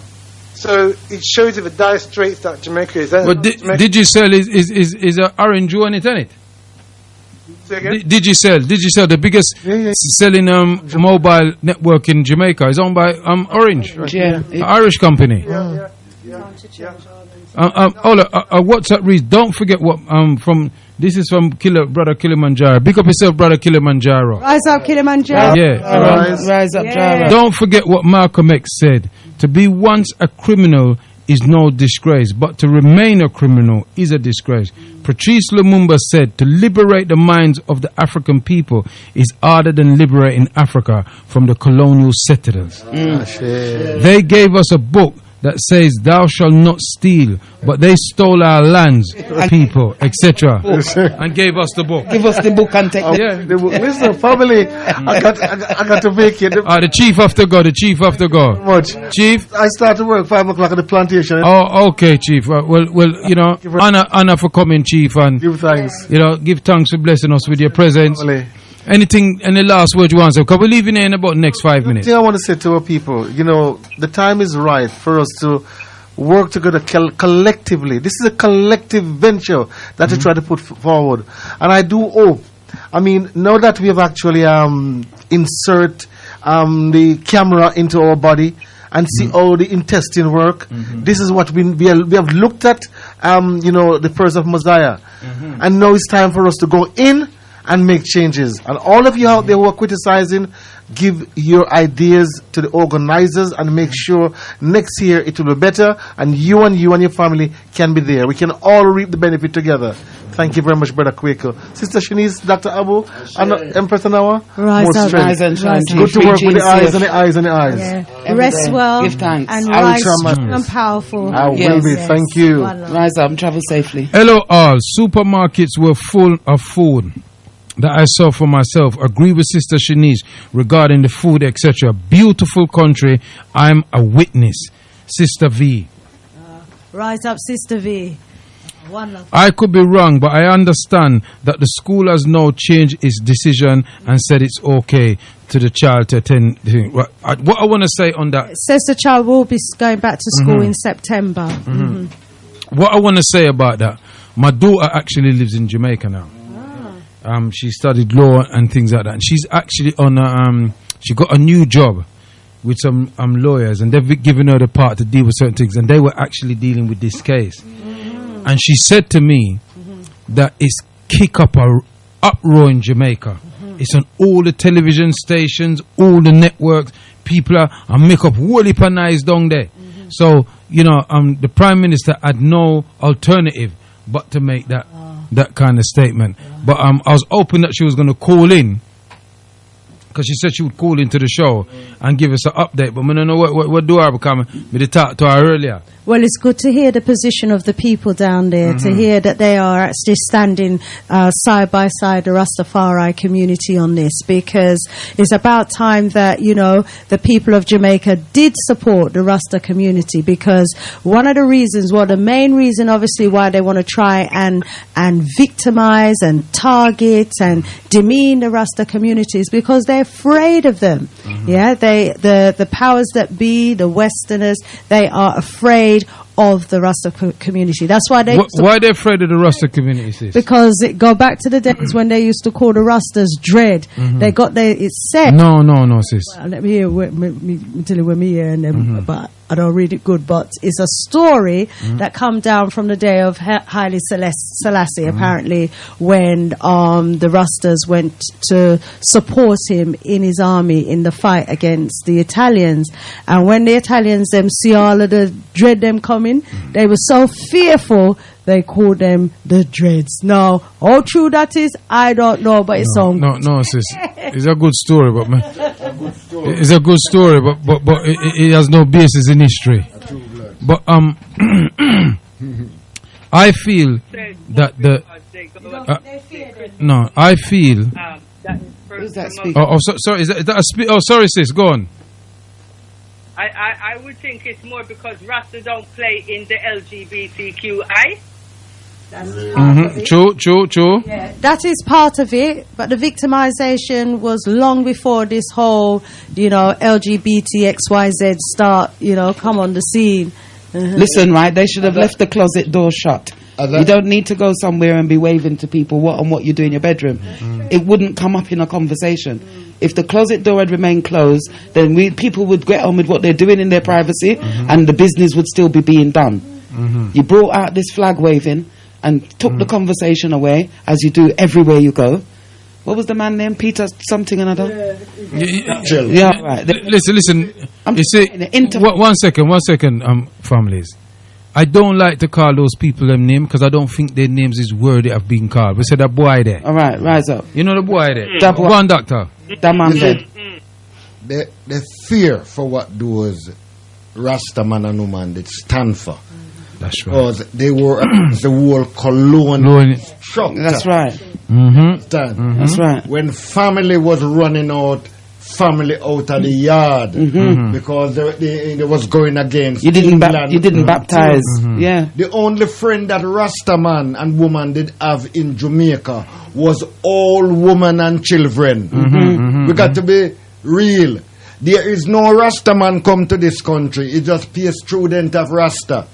So it shows you the dire straits that Jamaica is in. But Digicel is an orange on it, isn't it? Digicel, the biggest selling mobile network in Jamaica, is owned by Orange, Irish company. WhatsApp reads. Don't forget what from. This is from Brother Kilimanjaro. Big up yourself, Brother Kilimanjaro. Rise up, Kilimanjaro. Yeah. Rise up, Jara. Don't forget what Malcolm X said. To be once a criminal is no disgrace, but to remain a criminal is a disgrace. Patrice Lumumba said, to liberate the minds of the African people is harder than liberating Africa from the colonial settlers. They gave us a book that says, thou shalt not steal, but they stole our lands, people, etc., and gave us the book. Give us the book and take the book. Listen, family, I got to make it. The chief have to go. Much. Chief? I start to work 5 o'clock at the plantation. Oh, okay, Chief. Well, you know, honor for coming, Chief, and give thanks. You know, give thanks for blessing us with your presence. Family. Anything, any last word you want to say? Because we're leaving here in about the next 5 minutes. The thing I want to say to our people, you know, the time is right for us to work together collectively. This is a collective venture that we try to put forward. And I do hope, I mean, now that we have actually insert the camera into our body and see all the intestine work, this is what we have looked at, you know, the Purse of Messiah. And now it's time for us to go in and make changes. And all of you out there who are criticizing, give your ideas to the organizers and make sure next year it will be better, and you and your family can be there. We can all reap the benefit together. Thank you very much, Brother Kwaku. Sister Shanice, Dr. Abu, and Empress Anawa. Rise and shine. Good to work with the eyes and the eyes and the eyes. Yeah. Rest well. Give thanks. And rise and powerful. I will be. Thank you. Rise up and travel safely. Hello all. Supermarkets were full of food that I saw for myself. Agree with Sister Shanice regarding the food, etc. Beautiful country. I'm a witness. Sister V. Rise up, Sister V. Wonderful. I could be wrong, but I understand that the school has now changed its decision and said it's okay to the child to attend. What I want to say on that. It says the child will be going back to school in September. What I want to say about that, my daughter actually lives in Jamaica now. She studied law and things like that. And she's actually on she got a new job with some lawyers, and they've given her the part to deal with certain things, and they were actually dealing with this case. And she said to me that it's kick up a uproar in Jamaica. It's on all the television stations, all the networks. People are make up whole heap of nice down there. So, you know, the Prime Minister had no alternative but to make that kind of statement. But I was hoping that she was going to call in, because she said she would call into the show and give us an update. But I don't know what do I become. We did talk to her earlier. Well, it's good to hear the position of the people down there, to hear that they are actually standing side by side, the Rastafari community on this, because it's about time that, you know, the people of Jamaica did support the Rasta community, because one of the reasons, well, the main reason, obviously, why they want to try and victimize and target and demean the Rasta community is because they they're afraid of them. Yeah, the powers that be, the Westerners, they are afraid of the Rasta community. That's why they why are they afraid of the Rasta community, sis? because it go back to the days when they used to call the Rastas dread. They got it's said. No, sis. Well, let me hear me tell you with me here and them, but I don't read it good. But it's a story that come down from the day of Haile Selassie. Apparently, when the Rastas went to support him in his army in the fight against the Italians, and when the Italians them see all of the dread them coming, they were so fearful. They called them the Dreads. Now, how true that is, I don't know, but it's on. No, sis. It's a good story, but man, it's a good story, but it has no basis in history. But I feel that I feel. Who's that speaking? Sorry. Is that a sorry, sis. Go on. I would think it's more because Rasta don't play in the LGBTQI. True. Yeah, that is part of it, but the victimization was long before this whole, LGBT XYZ start, come on the scene. Listen, right? They should have left the closet door shut. You don't need to go somewhere and be waving to people what you do in your bedroom. It wouldn't come up in a conversation. If the closet door had remained closed, then people would get on with what they're doing in their privacy, and the business would still be being done. You brought out this flag waving and took the conversation away, as you do everywhere you go. What was the man name? Peter something another? Yeah, right. Listen. You see, one second, families. I don't like to call those people them name because I don't think their names is worthy of being called. We said that boy there. All right, rise up. You know the boy there. That boy. Go on, doctor. That man dead. The fear for what those Rastaman and woman did stand for. That's right. Because they were the whole colonial structure. That's right. That's right. When family was running out, family out of the yard because they was going against you didn't England. baptize. Yeah. The only friend that Rastaman and woman did have in Jamaica was all women and children. We got to be real. There is no Rastaman come to this country. It just be a student of Rasta.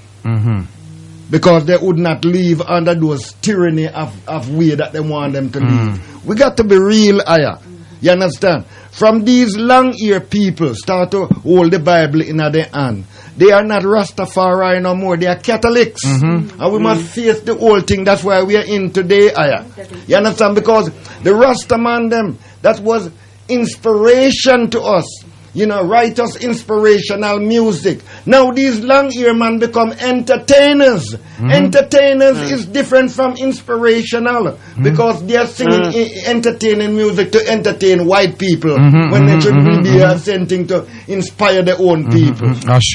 Because they would not live under those tyranny of way that they want them to live. We got to be real, Aya. You understand? From these long-eared people start to hold the Bible in their hand. They are not Rastafari no more. They are Catholics. And we must face the whole thing. That's why we are in today, Aya. You understand? Because the Rastaman them, that was inspiration to us. Write us inspirational music. Now these long-ear men become entertainers. Entertainers is different from inspirational because they are singing entertaining music to entertain white people when they should be sending to inspire their own people. Ashe.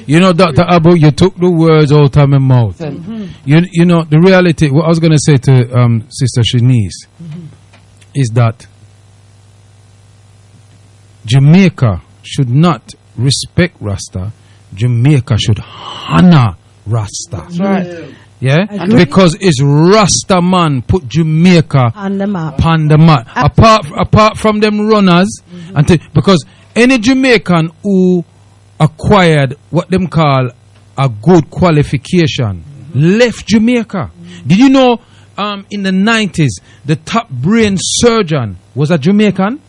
Dr. Abu, you took the words out of my mouth. The reality, what I was going to say to Sister Shanice is that Jamaica should not respect Rasta. Jamaica should honor Rasta. That's right. Yeah? Because it's Rasta man put Jamaica on the map. Apart from them runners, because any Jamaican who acquired what them call a good qualification left Jamaica. Did you know in the 90s the top brain surgeon was a Jamaican?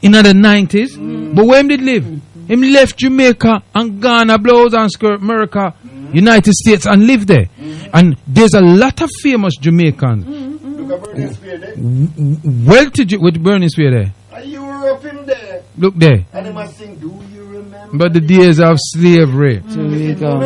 In the 90s, but where him did live? Him left Jamaica and Ghana, blouse and skirt, America, United States, and lived there. And there's a lot of famous Jamaicans. Look at Burning Spear there. Well, with Burning Spear there. And you were up in there. Look there. And they must sing, do you remember? But the days of slavery. There you go.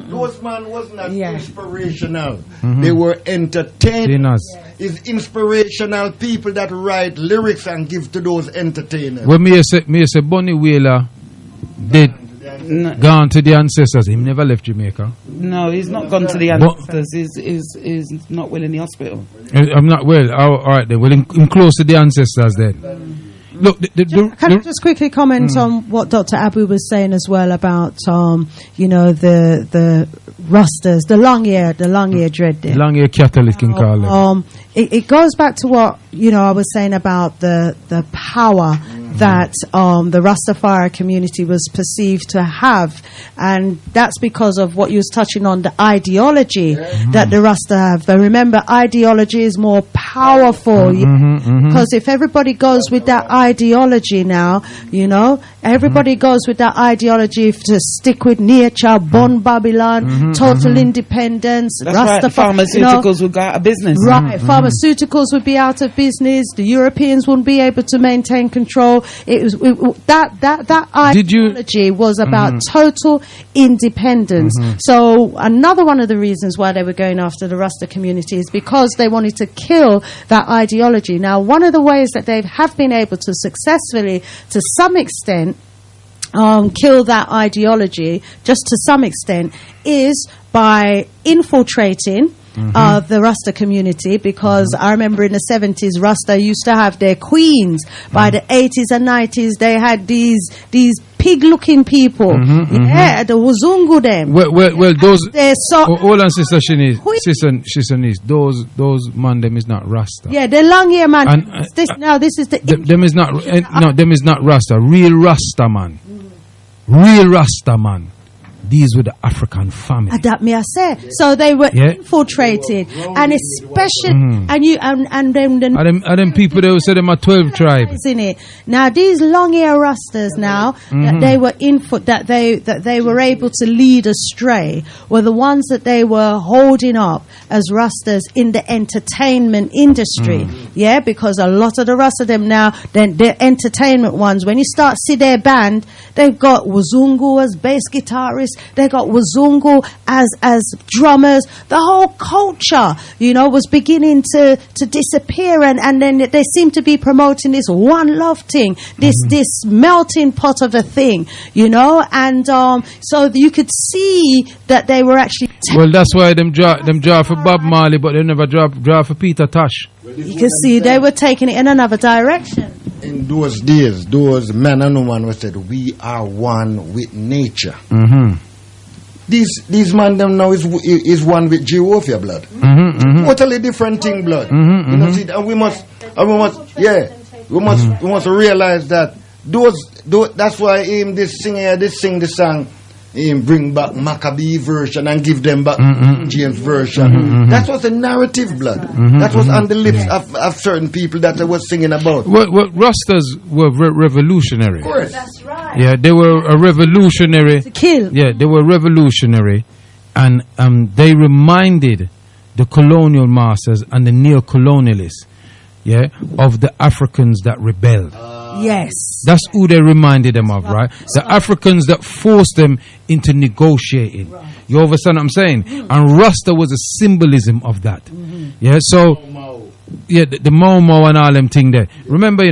Those man was not inspirational. They were entertainers. It's inspirational people that write lyrics and give to those entertainers. When me say Bunny Wailer did gone to the ancestors, he never left Jamaica. No, he's not gone to the ancestors. He's not well in the hospital. I'm not well. All right then. Well, I'm close to the ancestors then. look, Can I just quickly comment on what Dr. Abu was saying as well about, the Rastas, the long ear dread there. long ear cattle, it can call them. It goes back to what, I was saying about the power that the Rastafari community was perceived to have, and that's because of what you was touching on, the ideology that the Rasta have. But remember, ideology is more powerful, because if everybody goes with that ideology now, everybody goes with that ideology to stick with nature, Bon Babylon, total independence, That's Rastafari. right. Pharmaceuticals would go out of business. Right, pharmaceuticals would be out of business. The Europeans wouldn't be able to maintain control. That ideology was about total independence. So another one of the reasons why they were going after the Rasta community is because they wanted to kill that ideology. Now, one of the ways that they have been able to successfully, to some extent, kill that ideology, just to some extent, is by infiltrating the Rasta community, because I remember in the 70s Rasta used to have their queens. By the 80s and 90s they had these pig-looking people. The Wazungu them. Well, those. So hold on, Sister Shanice. Those man, them is not Rasta. Yeah, the long hair man. And, this is the. Them is not. No, them is not Rasta. Real Rasta man. Real Rasta man. These were the African family. That me I say. So they were infiltrated, and especially and then them people they say them are 12 tribes. In it now, these long hair Rastas now that they were that they were able to lead astray were the ones that they were holding up as Rastas in the entertainment industry. Yeah, because a lot of the Rasta them now, then the entertainment ones, when you start see their band, they've got Wazungu as bass guitarists. They got Wazungu as drummers. The whole culture, was beginning to disappear, and then they seem to be promoting this one love thing, this melting pot of a thing, and so you could see that they were actually. Well, that's why them draw for Bob Marley, but they never draw for Peter Tosh. You can see they were taking it in another direction. In those days, those men and women were said, "We are one with nature." These man them now is one with Jehovah blood. Totally different thing blood. See, and we must realize that those that's why this sing the song. Bring back Maccabee version and give them back James version. That was a narrative blood. That was on the lips of certain people that I was singing about. Well, Rastas were revolutionary. Of course. That's right. Yeah, they were a revolutionary. To kill. Yeah, they were revolutionary, and they reminded the colonial masters and the neo-colonialists, of the Africans that rebelled. Yes. That's who they reminded them of, right? The Africans that forced them into negotiating. Right. You understand what I'm saying? And Rasta was a symbolism of that. Yeah, so the Mau and all them thing there. Remember,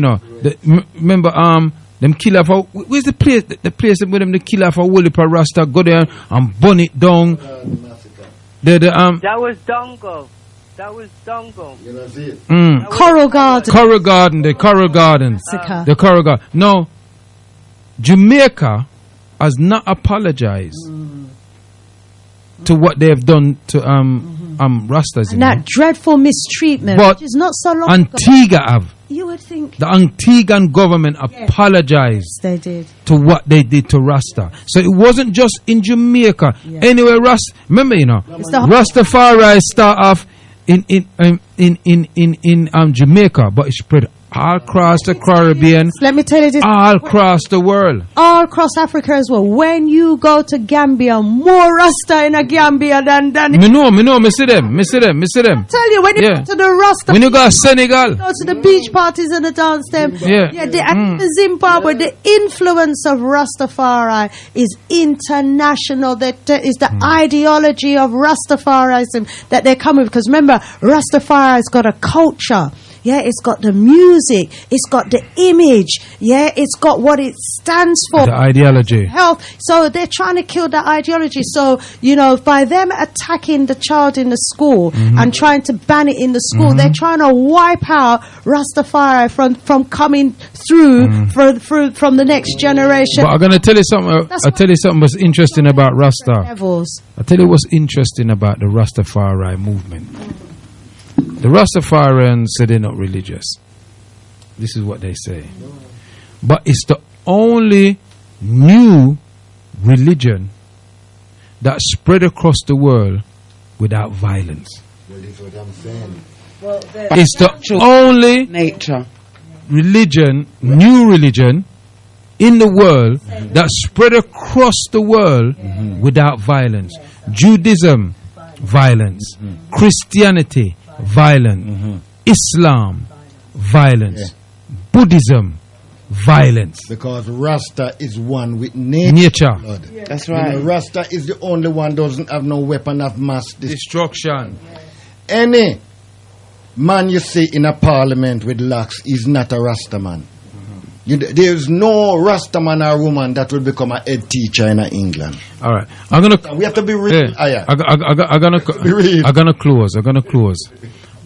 them kill off. Where's the place? The place with them, the kill off a woolly per Rasta, go there and burn it down. That was Dongo. That was Dongo. You know, see it. Coral Garden. Coral Garden. The Coral Garden. The Coral Garden. No, Jamaica has not apologized to what they have done to Rastas. And that dreadful mistreatment, but which is not so long Antigua ago. have. You would think the Antiguan government apologized they did to what they did to Rasta. So it wasn't just in Jamaica. Anyway, remember, Rastafari start off in Jamaica, but it spread all across the Caribbean. Let me tell you this. All across the world. All across Africa as well. When you go to Gambia, more Rasta in a Gambia than me see them. I tell you, when you go to the Rasta, when you go to Senegal, go to the beach parties and the dance them. And the Zimbabwe, the influence of Rastafari is international. That is the ideology of Rastafarism that they're coming with. Because remember, Rastafari's got a culture. Yeah, it's got the music. It's got the image. Yeah, it's got what it stands for. The ideology. Health. So they're trying to kill that ideology. So, you know, by them attacking the child in the school and trying to ban it in the school, they're trying to wipe out Rastafari from coming through from the next generation. But I'm gonna tell you something. I'll tell you something what's interesting about Rasta. Levels. I'll tell you what's interesting about the Rastafari movement. The Rastafarians say they're not religious. This is what they say. But it's the only new religion that spread across the world without violence. Well, that's what I'm saying. It's the only religion, new religion in the world that spread across the world without violence. Judaism, violence. Christianity, violence. Islam, violence. Buddhism, violence. Because Rasta is one with nature. Lord. That's right. You know, Rasta is the only one doesn't have no weapon of mass destruction. Any man you see in a parliament with locks is not a Rasta man. There's no Rasta man or woman that will become a head teacher in England. All right, we have to be real. I'm gonna close.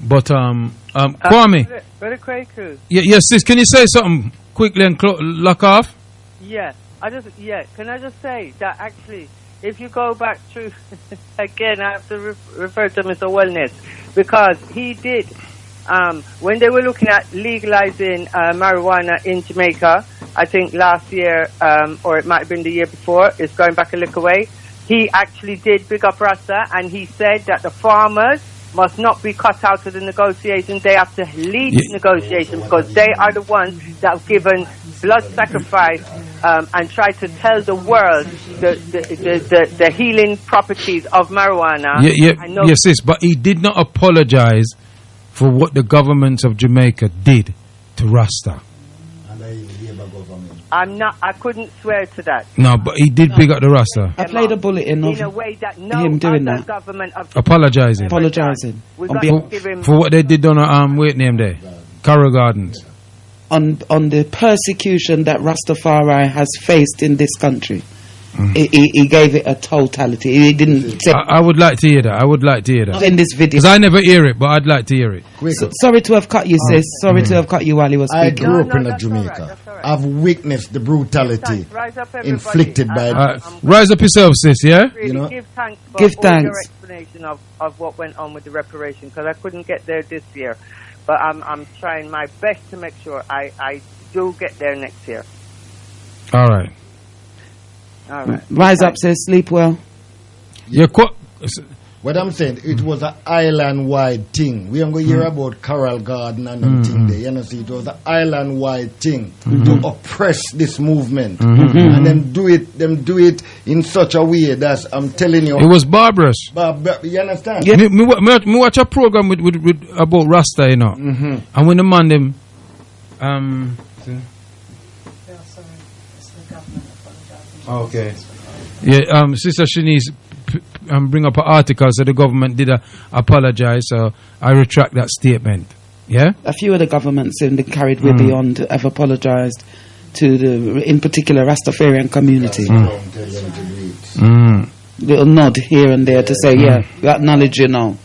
But Kwame, Brother Kwaku. Yes, sis. Can you say something quickly and lock off? Yeah, Can I just say that actually, if you go back to again, I have to refer to Mr. Wellness because he did. When they were looking at legalizing marijuana in Jamaica, I think last year, or it might have been the year before, it's going back a little way, he actually did big up Rasta, and he said that the farmers must not be cut out of the negotiations. They have to lead the negotiations because they are the ones that have given blood sacrifice and try to tell the world the healing properties of marijuana. Yes, sis, but he did not apologize for what the government of Jamaica did to Rasta. I couldn't swear to that. No, but he did big up the Rasta. I played a bulletin of in a way that no him doing other that. government of Apologizing. For what they did on a name there, Carroll Gardens. On the persecution that Rastafari has faced in this country. He gave it a totality. He didn't say. I would like to hear that. Not in this video. Because I never hear it, but I'd like to hear it. Sorry to have cut you, sis. Sorry to have cut you while he was I speaking. grew up in Jamaica. I've witnessed the brutality inflicted by. Rise up yourself, sis. Yeah. Really, you know? Give thanks for give all thanks. your explanation of what went on with the reparation because I couldn't get there this year, but I'm trying my best to make sure I do get there next year. All right. All right. Rise up, sis. Sleep well. What I'm saying, it was an island-wide thing. We ain't going to hear about Coral Garden and nothing there. You know, see, it was an island-wide thing to oppress this movement, and them do it in such a way that I'm telling you, it was barbarous. You understand? Yeah. Me watch a program with about Rasta, you know, and when the man them, okay. Yeah, Sister Shanice bring up an article so the government did apologize, so I retract that statement. Yeah? A few of the governments in the carried way beyond have apologized to in particular, Rastafarian community. Little nod here and there to say, we acknowledge you now.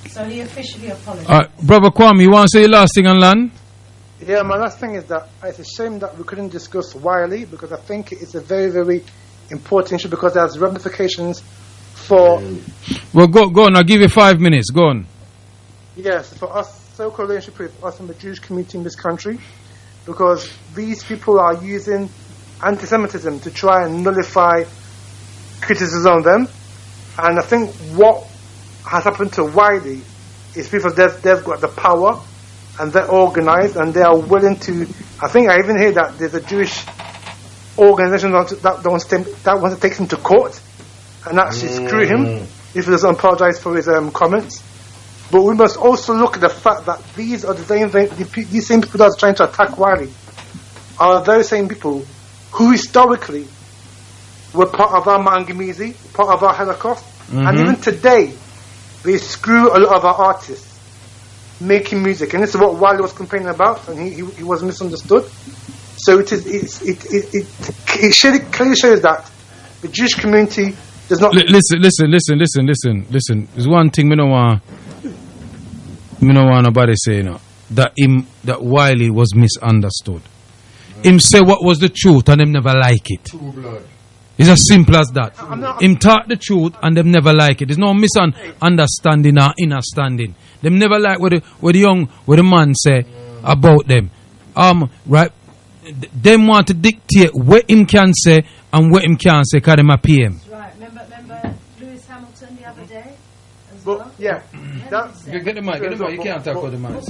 So he officially apologized. Brother Kwame, you want to say your last thing on land? Yeah, my last thing is that it's a shame that we couldn't discuss Wiley because I think it's a very, very important issue because there's ramifications for... Well, go on. I'll give you 5 minutes. Go on. Yes, for us, so-called relationship with us and the Jewish community in this country because these people are using anti-Semitism to try and nullify criticism on them. And I think what has happened to Wiley is people, they've got the power and they're organized and they are willing to. I think I even hear that there's a Jewish organization that wants to take him to court and actually screw him if he doesn't apologize for his comments. But we must also look at the fact that these are these same people that are trying to attack Wiley are those same people who historically were part of our Mangamizi, part of our Holocaust, and even today they screw a lot of our artists. making music, and this is what Wiley was complaining about, and he was misunderstood. So it clearly shows that the Jewish community does not. Listen. There's one thing me no want nobody say, that Wiley was misunderstood. Him say what was the truth and them never like it. It's as simple as that. Him talk the truth and them never like it. There's no misunderstanding or understanding. Them never like what the man say about them. Right? Them want to dictate what him can say and what him can't say because them a PM. Right. Remember Lewis Hamilton the other day? Well, yeah. Get the mic. You can't talk about the man.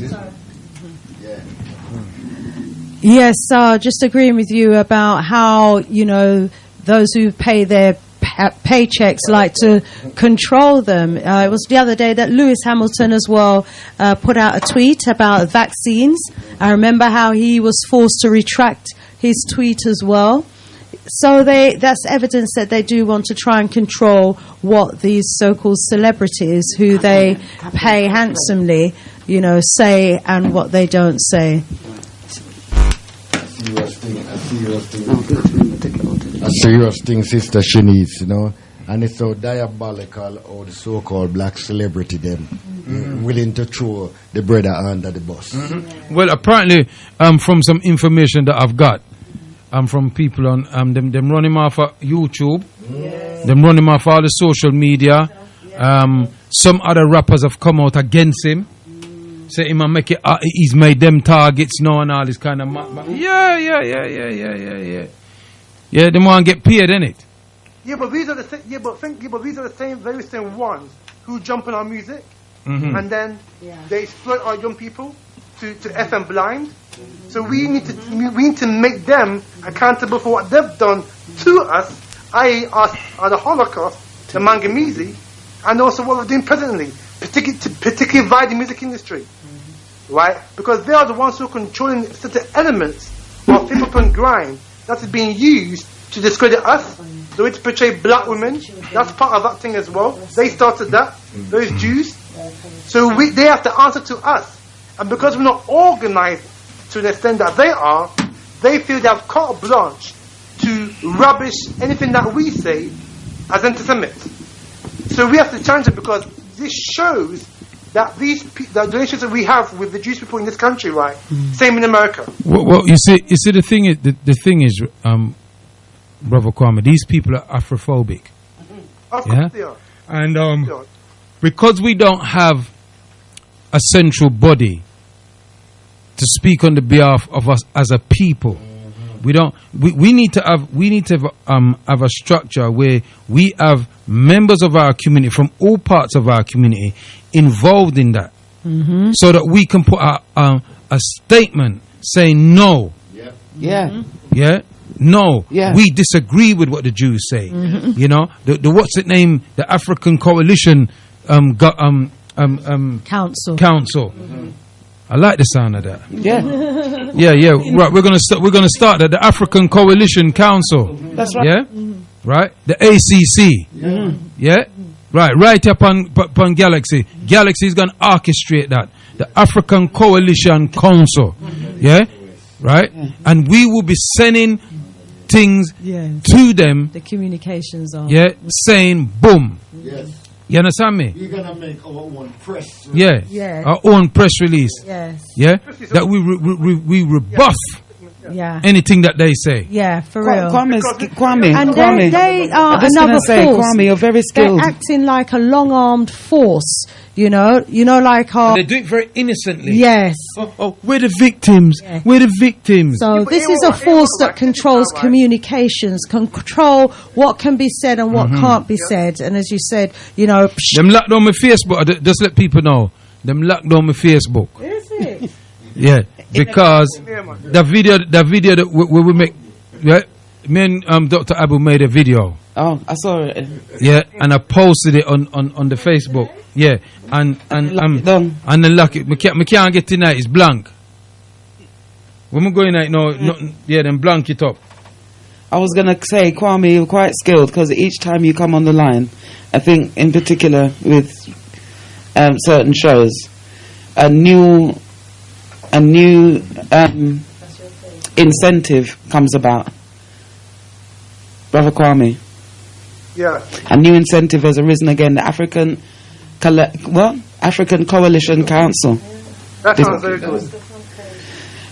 Yes, just agreeing with you about how, those who pay their paychecks like to control them. It was the other day that Lewis Hamilton as well put out a tweet about vaccines. I remember how he was forced to retract his tweet as well. So that's evidence that they do want to try and control what these so-called celebrities, who they pay handsomely, say and what they don't say. A serious thing, Sister Shanice, and it's so diabolical how the so-called black celebrity them willing to throw the brother under the bus. Well, apparently, from some information that I've got, from people on them run him off of YouTube, them run him off all the social media. Some other rappers have come out against him. Say him and make it. He's made them targets now and all this kind of. Yeah. Yeah, they want to get paid, innit? Yeah, but these are the very same ones who jump on our music, and then they exploit our young people to FM blind. So we need to make them accountable for what they've done to us, i.e., the Holocaust, the Mangamese, and also what we're doing presently, particularly via the music industry, right? Because they are the ones who are controlling certain elements of hip hop and grime that is being used to discredit us, the way to portray black women. That's part of that thing as well. They started that, those Jews. So they have to answer to us. And because we're not organized to the extent that they feel they have carte blanche to rubbish anything that we say as anti-Semitic. So we have to challenge it, because this shows that the relations that we have with the Jewish people in this country, right? Same in America. Well, you see, the thing is, Brother Kwame, these people are Afrophobic. Of course they are. And because we don't have a central body to speak on the behalf of us as a people, we need to have a structure where we have members of our community from all parts of our community involved in that, so that we can put a statement saying no. No, we disagree with what the Jews say. The what's it name? The African Coalition Council. I like the sound of that. Yeah. Right, we're gonna start at the African Coalition Council. That's right. Yeah. Right. The ACC. Yeah. Right up on Galaxy. Galaxy is gonna orchestrate that. The African Coalition Council. Yeah. Right. And we will be sending things to them. The communications on. Yeah. Saying boom. Yes. You understand me? We're gonna make our own press release. Our own press release. Yes. Yeah, that we rebuff anything that they say. Yeah, for real. Kwame. And Kwame. they are another force. Kwame, you're very skilled. They're acting like a long-armed force. Like our. And they do it very innocently. Yes. Oh, we're the victims. Yeah. We're the victims. So this is a force that controls communications, control what can be said and what can't be said. And as you said, them locked on my Facebook. Just let people know. Them locked on my Facebook. Is it? Yeah, because the video that we make. Yeah, me and Dr. Abu made a video. Oh, I saw it. Yeah, and I posted it on the Facebook. Yeah, and then lock it. Me can't get tonight. It's blank. When we going out, then blank it up. I was gonna say, Kwame, you're quite skilled, because each time you come on the line, I think in particular with certain shows, a new incentive comes about. Brother Kwame, Yeah. a new incentive has arisen again. The African Coalition Council. That sounds very good.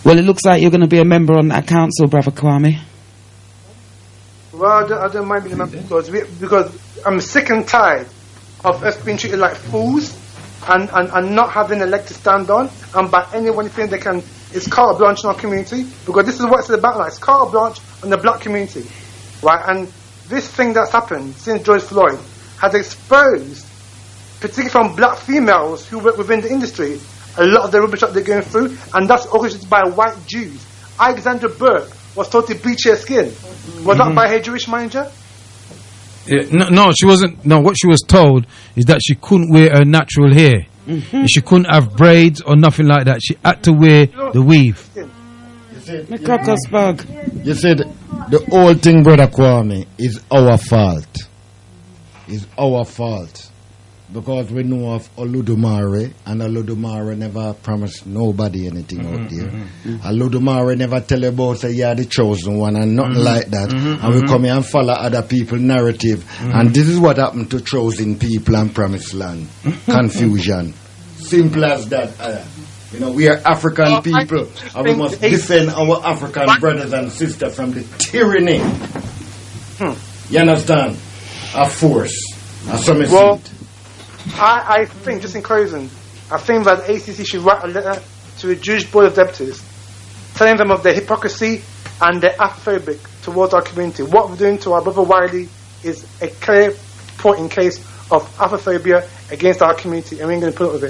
Well, it looks like you're going to be a member on that council, Brother Kwame. Well, I don't mind being a member because I'm sick and tired of us being treated like fools and not having a leg to stand on, and by anyone think they can, it's carte blanche in our community, because this is what it's about. Like, it's carte blanche on the black community, right? And this thing that's happened since George Floyd has exposed, particularly from black females who work within the industry, a lot of the rubbish that they're going through, and that's orchestrated by white Jews. Alexandra Burke was told to bleach her skin. Was that by her Jewish manager? Yeah, no, she wasn't. No, what she was told is that she couldn't wear her natural hair. She couldn't have braids or nothing like that. She had to wear the weave. You said the whole thing, Brother Kwame, is our fault. It's our fault. Because we know of Oludumare, and Oludumare never promised nobody anything out there. Oludumare never tell about say yeah the chosen one and nothing like that. And we come here and follow other people's narrative. And this is what happened to chosen people and promised land. Confusion. Simple as that. You know, we are African people, and we must defend our African brothers and sisters from the tyranny. You understand? A force. A summit. I think, just in closing, I think that the ACC should write a letter to the Jewish Board of Deputies telling them of their hypocrisy and their apathy towards our community. What we're doing to our brother Wiley is a clear point in case of apathophobia against our community, and we're going to put up with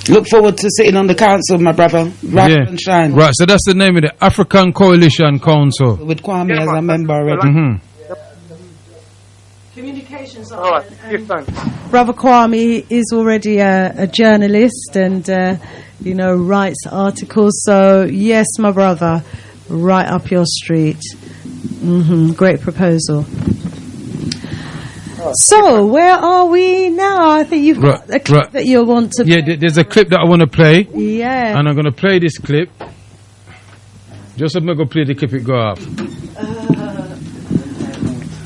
it. Look forward to sitting on the council, my brother. Rise and shine. Right, so that's the name of the African Coalition Council. With Kwame as a member already. Communications. All right, thanks. Brother Kwame is already a journalist and, writes articles. So, yes, my brother, right up your street. Great proposal. So, where are we now? I think you've got a clip that you want to play. Yeah, there's a clip that I want to play. Yeah. And I'm going to play this clip. Just so I'm going to play the clip, it go off.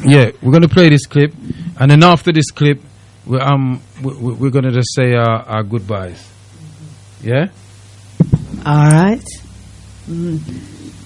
Yeah, we're going to play this clip, and then after this clip, we're going to just say our goodbyes. Yeah? All right.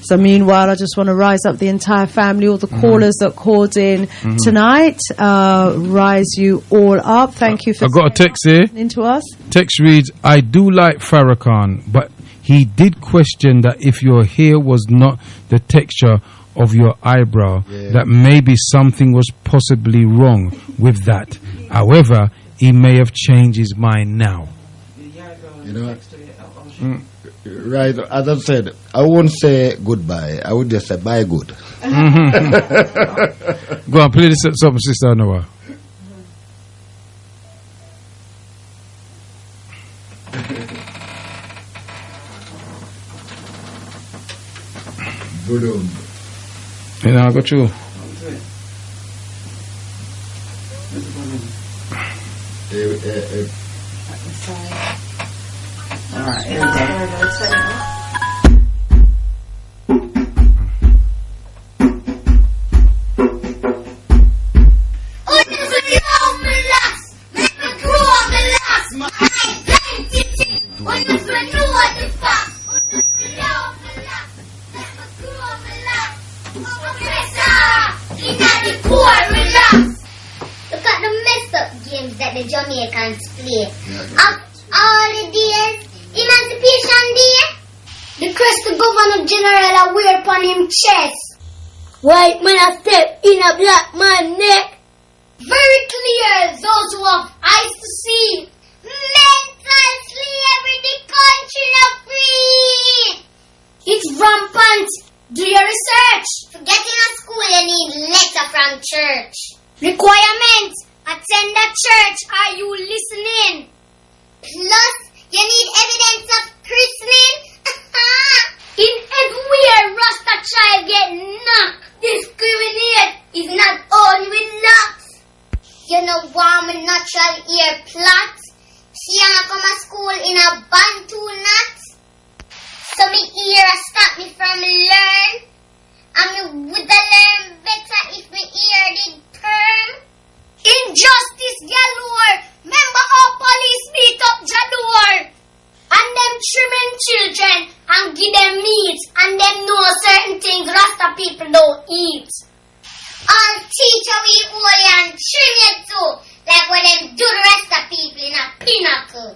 So meanwhile, I just want to rise up the entire family, all the callers that called in tonight. Rise you all up. Thank you for I got a text here. listening to us. Text reads, I do like Farrakhan, but he did question that if your hair was not the texture of your eyebrow, that maybe something was possibly wrong with that. However, he may have changed his mind now. You know, right, as I said, I won't say goodbye. I would just say bye good. Go on, play this something, Sister Noah. Good. You know, I got you. Alright, here we go. The Jamaicans play. Of all the days, Emancipation Day, the crest the Governor General a wear upon him chest. White man a step in a black man neck. Very clear, those who have eyes to see. Mental slavery, the country not free. It's rampant. Do your research. To get in a school, you need letter from church. Requirements. Attend the church. Are you listening? Plus, you need evidence of christening. In everywhere Rasta child get knocked. Discriminate is not only with locks. You know warm and natural ear plots. See, I come to school in a Bantu knot. So me ear stop me from learn. And me would learn better if me ear did perm. Injustice galore. Remember how police beat up Jador. And them trimming children and give them meat. And them know certain things Rasta people don't eat. All teacher we holy and trim you too. Like when them do the Rasta people in a pinnacle.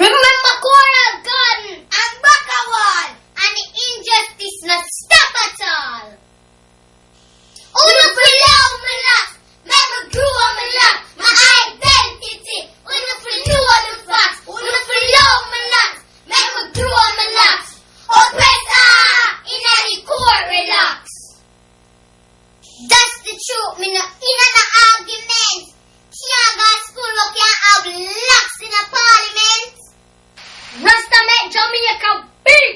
Remember Coral Garden and Bakawal. And the injustice not stop at all. Uno below my last. Make me grow on my lap. My identity. Uno below the facts. Uno below my last. Make me grow on my lap. Oppressor in any court relax. That's the truth. Me no in an argument. Can't go to school but can't have locks in a parliament. Rasta make Jamaica big.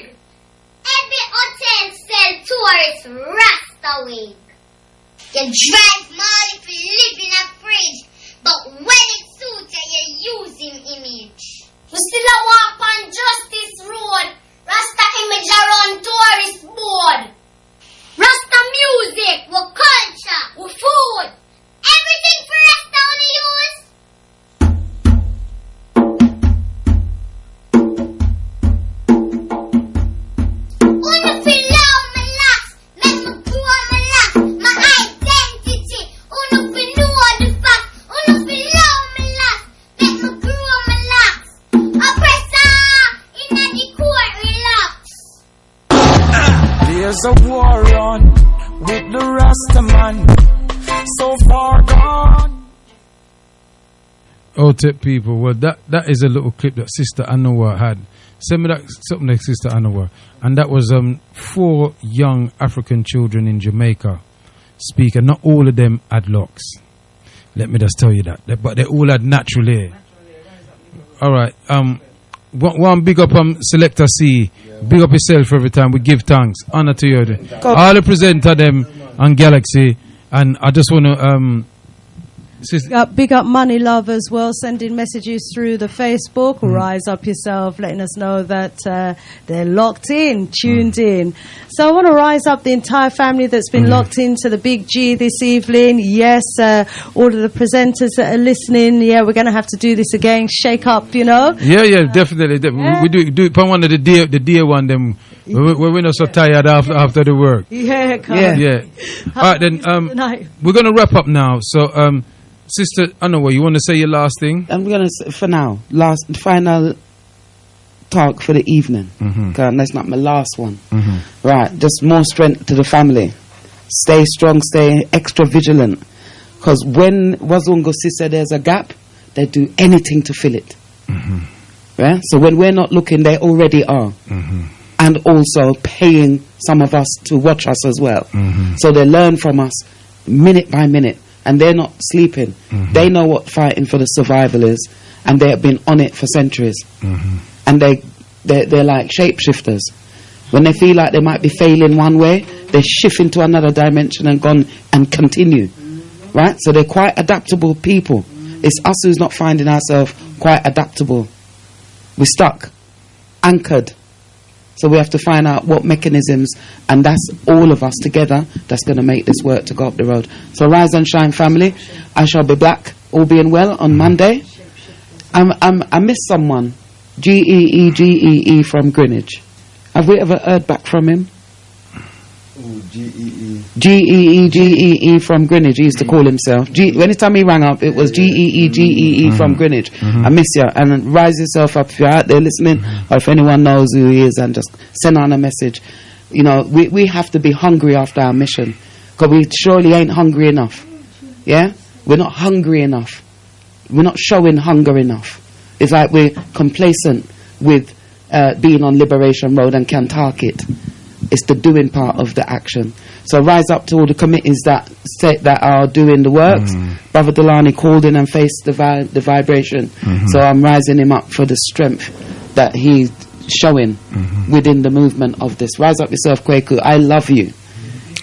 Every hotel sell tourists Rasta wig. You drive mall if you live in a fridge, but when it suits you, you use him image. We still a walk on Justice Road. Rasta image around tourist board. Rasta music, with culture, with food. Everything for Rasta only use. Wanna feel love my locks, make me grow my locks, my identity. Wanna feel know the facts, wanna feel love my locks, make me grow my locks. Oppressor in the court relax. There's a war on with the Rasta man, so far gone. Otep people, well, that is a little clip that Sister Anwar had. Send me that something like Sister Anwar, and that was 4 young African children in Jamaica speaking. Not all of them had locks. Let me just tell you that, but they all had natural hair. All right, one big up Selector C. Big up yourself every time. We give thanks, honor to you. All the presenter them on Galaxy, and I just want to. Big up Money Love as well, sending messages through the Facebook. Rise Up Yourself, letting us know that they're locked in, tuned in. So I want to rise up the entire family that's been locked into the Big G this evening. Yes, all of the presenters that are listening. Yeah, we're going to have to do this again. Shake up, you know. Yeah, definitely. We do it. One of the dear one. Them we're not so tired after the work. Yeah. All right, then we're going to wrap up now. So. Sister Anwar, you want to say your last thing? I'm going to, for now, final talk for the evening. That's not my last one. Right, just more strength to the family. Stay strong, stay extra vigilant. Because when Wazungu said there's a gap, they do anything to fill it. Right? So when we're not looking, they already are. And also paying some of us to watch us as well. So they learn from us minute by minute. And they're not sleeping. They know what fighting for the survival is, and they have been on it for centuries. And they're like shapeshifters. When they feel like they might be failing one way, they shift into another dimension and gone and continue. Right? So they're quite adaptable people. It's us who's not finding ourselves quite adaptable. We're stuck, anchored. So we have to find out what mechanisms, and that's all of us together that's going to make this work to go up the road. So rise and shine, family. I shall be back, all being well, on Monday. I missed someone, Geee from Greenwich. Have we ever heard back from him? Geee from Greenwich. He used to call himself. Anytime he rang up, it was Geee from Greenwich. I miss you. And rise yourself up if you're out there listening, or if anyone knows who he is, and just send on a message. You know, we have to be hungry after our mission, because we surely ain't hungry enough. Yeah, we're not hungry enough. We're not showing hunger enough. It's like we're complacent with being on Liberation Road and Kantarkit. It's the doing part of the action. So rise up to all the committees that are doing the works. Brother Delani called in and faced the vibration. So I'm rising him up for the strength that he's showing within the movement of this. Rise up yourself, Kwaku. I love you.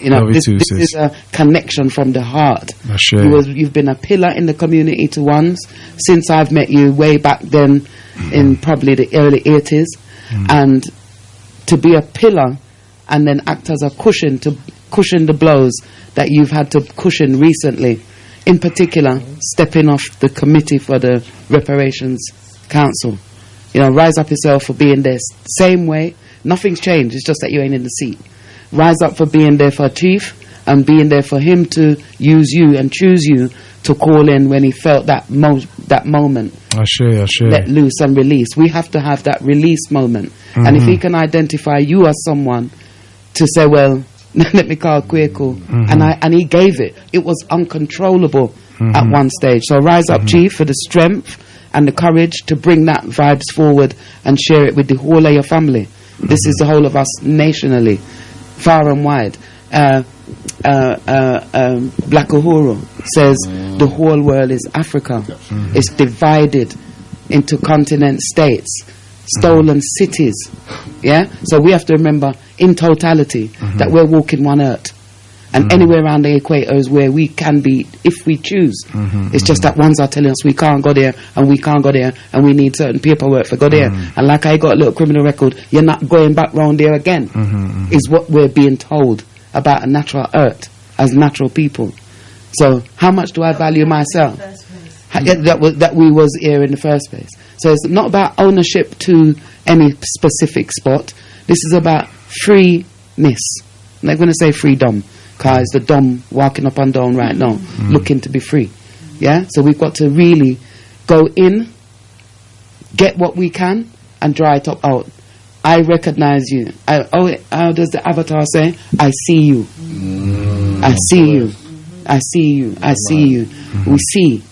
You know, Love you this, too, this sis. is a connection from the heart. Ashe. You've been a pillar in the community to ones since I've met you way back then in probably the early 80s. And to be a pillar and then act as a cushion to cushion the blows that you've had to cushion recently. In particular, stepping off the committee for the Reparations Council. You know, rise up yourself for being there. Same way, nothing's changed. It's just that you ain't in the seat. Rise up for being there for Chief and being there for him to use you and choose you to call in when he felt that moment. Ashe. Let loose and release. We have to have that release moment. And if he can identify you as someone to say, well, let me call Kwaku, and he gave it. It was uncontrollable at one stage. So rise up, Chief, for the strength and the courage to bring that vibes forward and share it with the whole of your family. This is the whole of us nationally, far and wide. Black Uhuru says the whole world is Africa. It's divided into continent states, stolen cities. Yeah? So we have to remember in totality that we're walking one earth. And anywhere around the equator is where we can be if we choose. It's just that ones are telling us we can't go there and we can't go there and we need certain paperwork for go there. And like I got a little criminal record, you're not going back round there again. Is what we're being told about a natural earth as natural people. So how much do I value myself? That we was here in the first place. So it's not about ownership to any specific spot. This is about freeness. I'm not going to say freedom, because the dumb walking up and down right now, looking to be free. Yeah? So we've got to really go in, get what we can, and dry it up out. I recognize you. How does the avatar say? I see you. I see you. I see you. I see you. We see.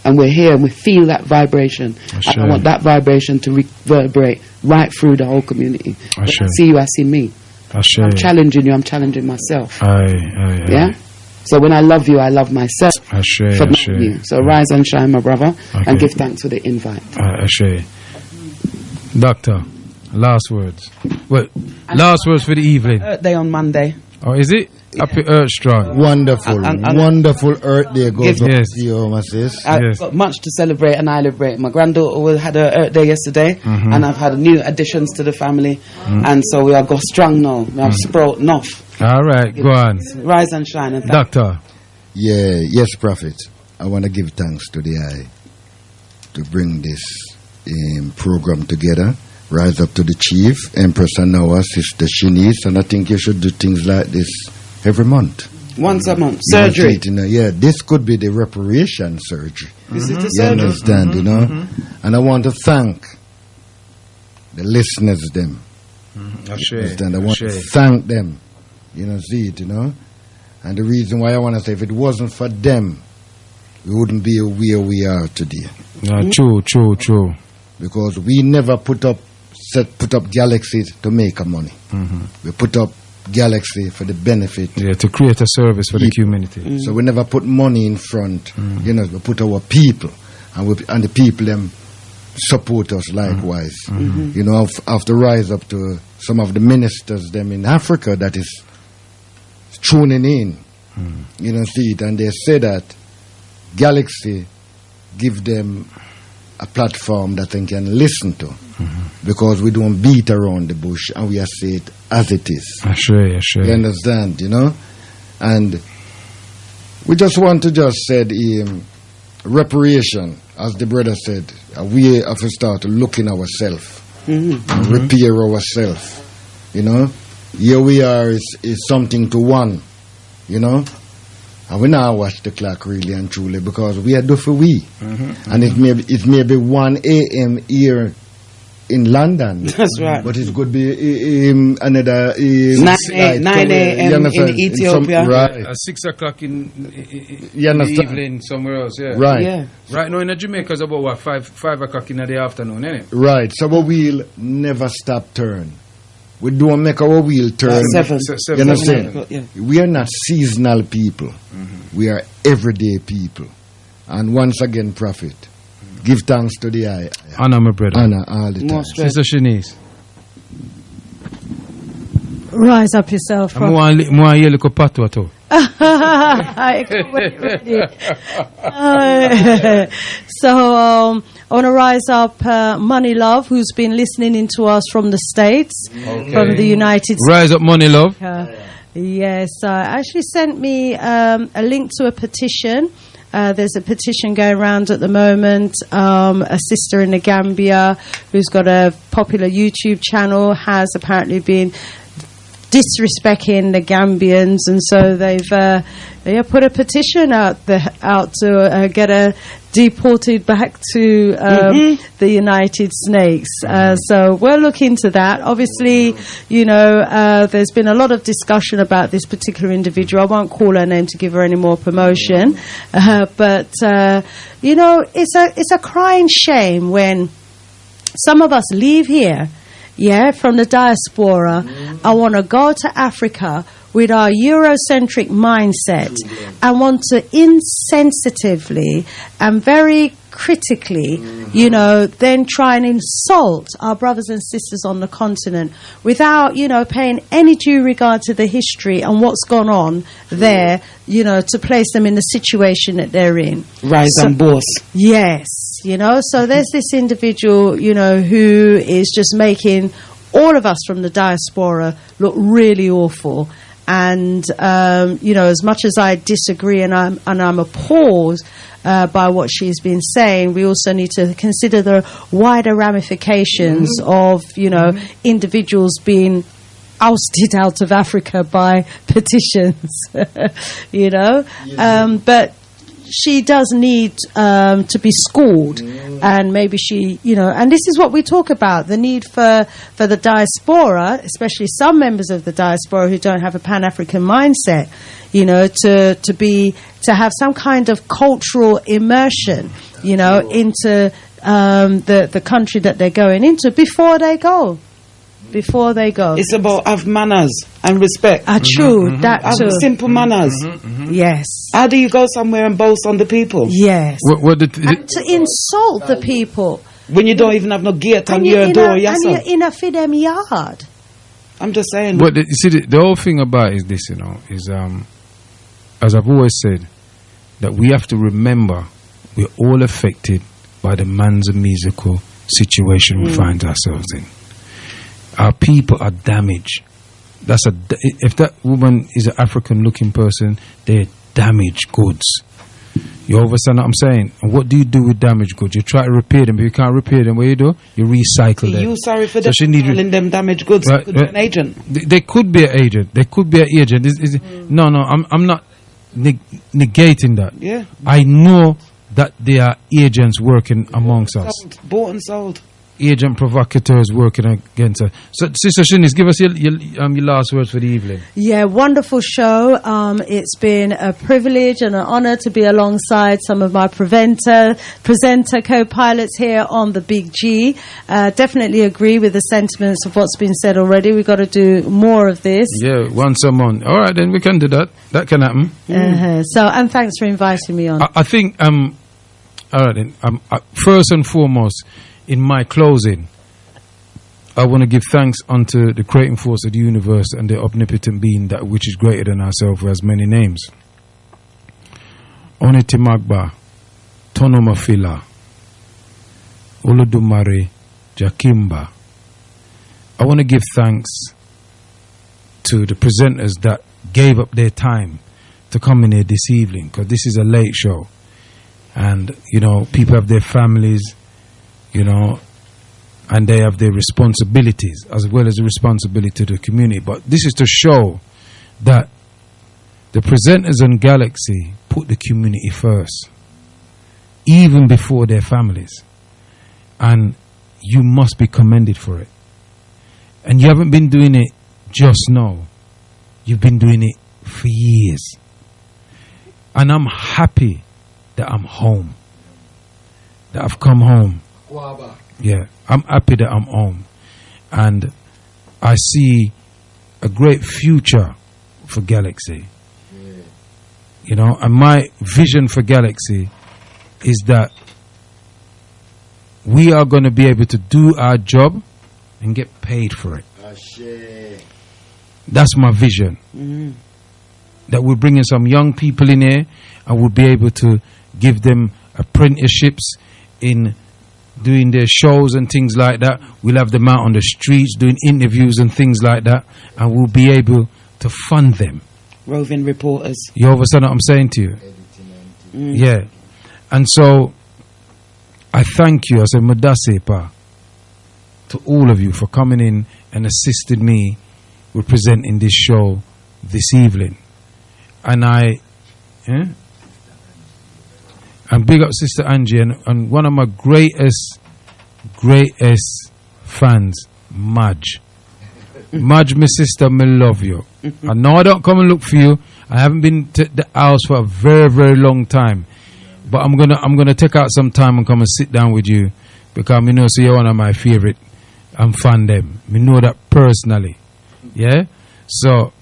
And we're here and we feel that vibration. And I want that vibration to reverberate right through the whole community. When I see you, I see me. I'm challenging you, I'm challenging myself. Yeah? So when I love you, I love myself for knowing you. So rise and shine, my brother, and give thanks for the invite. Doctor, last words. Well, last words for the evening. Earth Day on Monday. Oh, is it? Happy Earth Strong. Wonderful, wonderful Earth Day goes up to you, my sis. I've got much to celebrate and I celebrate. My granddaughter had her Earth Day yesterday, and I've had new additions to the family, and so we are go strong now. We have sprouting off. All right, go on. Rise and shine. And Doctor. Yes, Prophet. I want to give thanks to the eye to bring this program together. Rise up to the Chief, Empress Anawa, Sister Shanice, and I think you should do things like this every month. Once a month. Surgery. This could be the reparation surgery. This is the You surgery. understand, you know? And I want to thank the listeners, them. Understand? I want to thank them. You know, see it, you know? And the reason why I want to say, if it wasn't for them, we wouldn't be where we are today. True. Because we never put up galaxies to make a money. We put up Galaxy for the benefit. To create a service for the community. So we never put money in front. You know, we put our people, and the people them support us likewise. You know, after rise up to some of the ministers them in Africa that is tuning in. You know, see it, and they say that Galaxy give them a platform that they can listen to, because we don't beat around the bush and we say it as it is. You understand, you know? And we just want to say reparation, as the brother said, we have to start looking ourselves, repair ourselves, you know? Here we are is something to one, you know? And we now watch the clock really and truly, because we are do for we. And it may be 1 a.m. here in London. That's right. But it could be another 9 a.m. in Ethiopia. Right. 6 o'clock in the evening somewhere else. Yeah. Right. Yeah. Right now in Jamaica it's about what, 5 o'clock in the afternoon, isn't it? Right. So our wheel never stop turn. We don't make our wheel turn. 7. You understand? We are not seasonal people. We are everyday people. And once again, Prophet, give thanks to the eye. Honor, my brother. Honor all the time. Sister Shanice. Rise up yourself. Moi yele ko patu ato. So I want to rise up Money Love, who's been listening in to us from the States, from the United States. Rise up Money Love. Yes, actually sent me a link to a petition. There's a petition going around at the moment. A sister in the Gambia who's got a popular YouTube channel has apparently been disrespecting the Gambians, and so they've put a petition out to get her deported back to the United States. So we'll look into that. Obviously, there's been a lot of discussion about this particular individual. I won't call her name to give her any more promotion, but it's a crying shame when some of us leave here, from the diaspora. I want to go to Africa with our Eurocentric mindset and want to insensitively and very critically, then try and insult our brothers and sisters on the continent without, paying any due regard to the history and what's gone on there, to place them in the situation that they're in. Rise and boss. Yes, so there's this individual, who is just making all of us from the diaspora look really awful. And as much as I disagree and I'm appalled by what she's been saying, we also need to consider the wider ramifications of individuals being ousted out of Africa by petitions. But she does need to be schooled, and maybe she, and this is what we talk about, the need for the diaspora, especially some members of the diaspora who don't have a Pan-African mindset, to have some kind of cultural immersion, into the country that they're going into before they go. It's about have manners and respect. True, that too. Have simple manners. Yes. How do you go somewhere and boast on the people? Yes. And to insult the people. When you don't even have no gate on your door, and you're in a Fidem yard. I'm just saying. But you see, the whole thing about is this, is as I've always said, that we have to remember we're all affected by the man's musical situation we find ourselves in. Our people are damaged. If that woman is an African-looking person, they're damaged goods. You understand what I'm saying? And what do you do with damaged goods? You try to repair them, but you can't repair them. What do? You recycle them. You sorry for them calling them damaged goods? Right, could be an agent. They could be an agent. They could be an agent. No, I'm not negating that. Yeah. I know that there are agents working amongst us. Bought and sold. Agent provocateurs working against us. So, Sister Shanice, give us your last words for the evening. Yeah, wonderful show. It's been a privilege and an honour to be alongside some of my presenter co-pilots here on the Big G. Definitely agree with the sentiments of what's been said already. We've got to do more of this. Yeah, once a month. All right, then we can do that. That can happen. So, and thanks for inviting me on. I think, all right then, first and foremost, in my closing, I want to give thanks unto the creating force of the universe and the omnipotent being that which is greater than ourselves, who has many names. Onitimagba, Tonomafila, Olodumare, Jakimba. I want to give thanks to the presenters that gave up their time to come in here this evening, because this is a late show. And, people have their families, and they have their responsibilities as well as the responsibility to the community. But this is to show that the presenters on Galaxy put the community first, even before their families. And you must be commended for it. And you haven't been doing it just now. You've been doing it for years. And I'm happy that I'm home, that I've come home. Yeah, I'm happy that I'm home, and I see a great future for Galaxy. And my vision for Galaxy is that we are going to be able to do our job and get paid for it. That's my vision. That we're bringing some young people in here, and we'll be able to give them apprenticeships in doing their shows and things like that. We'll have them out on the streets doing interviews and things like that, and we'll be able to fund them. Roving reporters. You understand what I'm saying to you? Yeah. And so I thank you, I say Mudasepa, to all of you for coming in and assisting me with presenting this show this evening. And and big up Sister Angie, and one of my greatest fans, Madge. Madge, my sister, me love you. I know I don't come and look for you. I haven't been to the house for a very, very long time. But I'm gonna take out some time and come and sit down with you, because me know so you're one of my favorite and fan them. Me know that personally. Yeah? So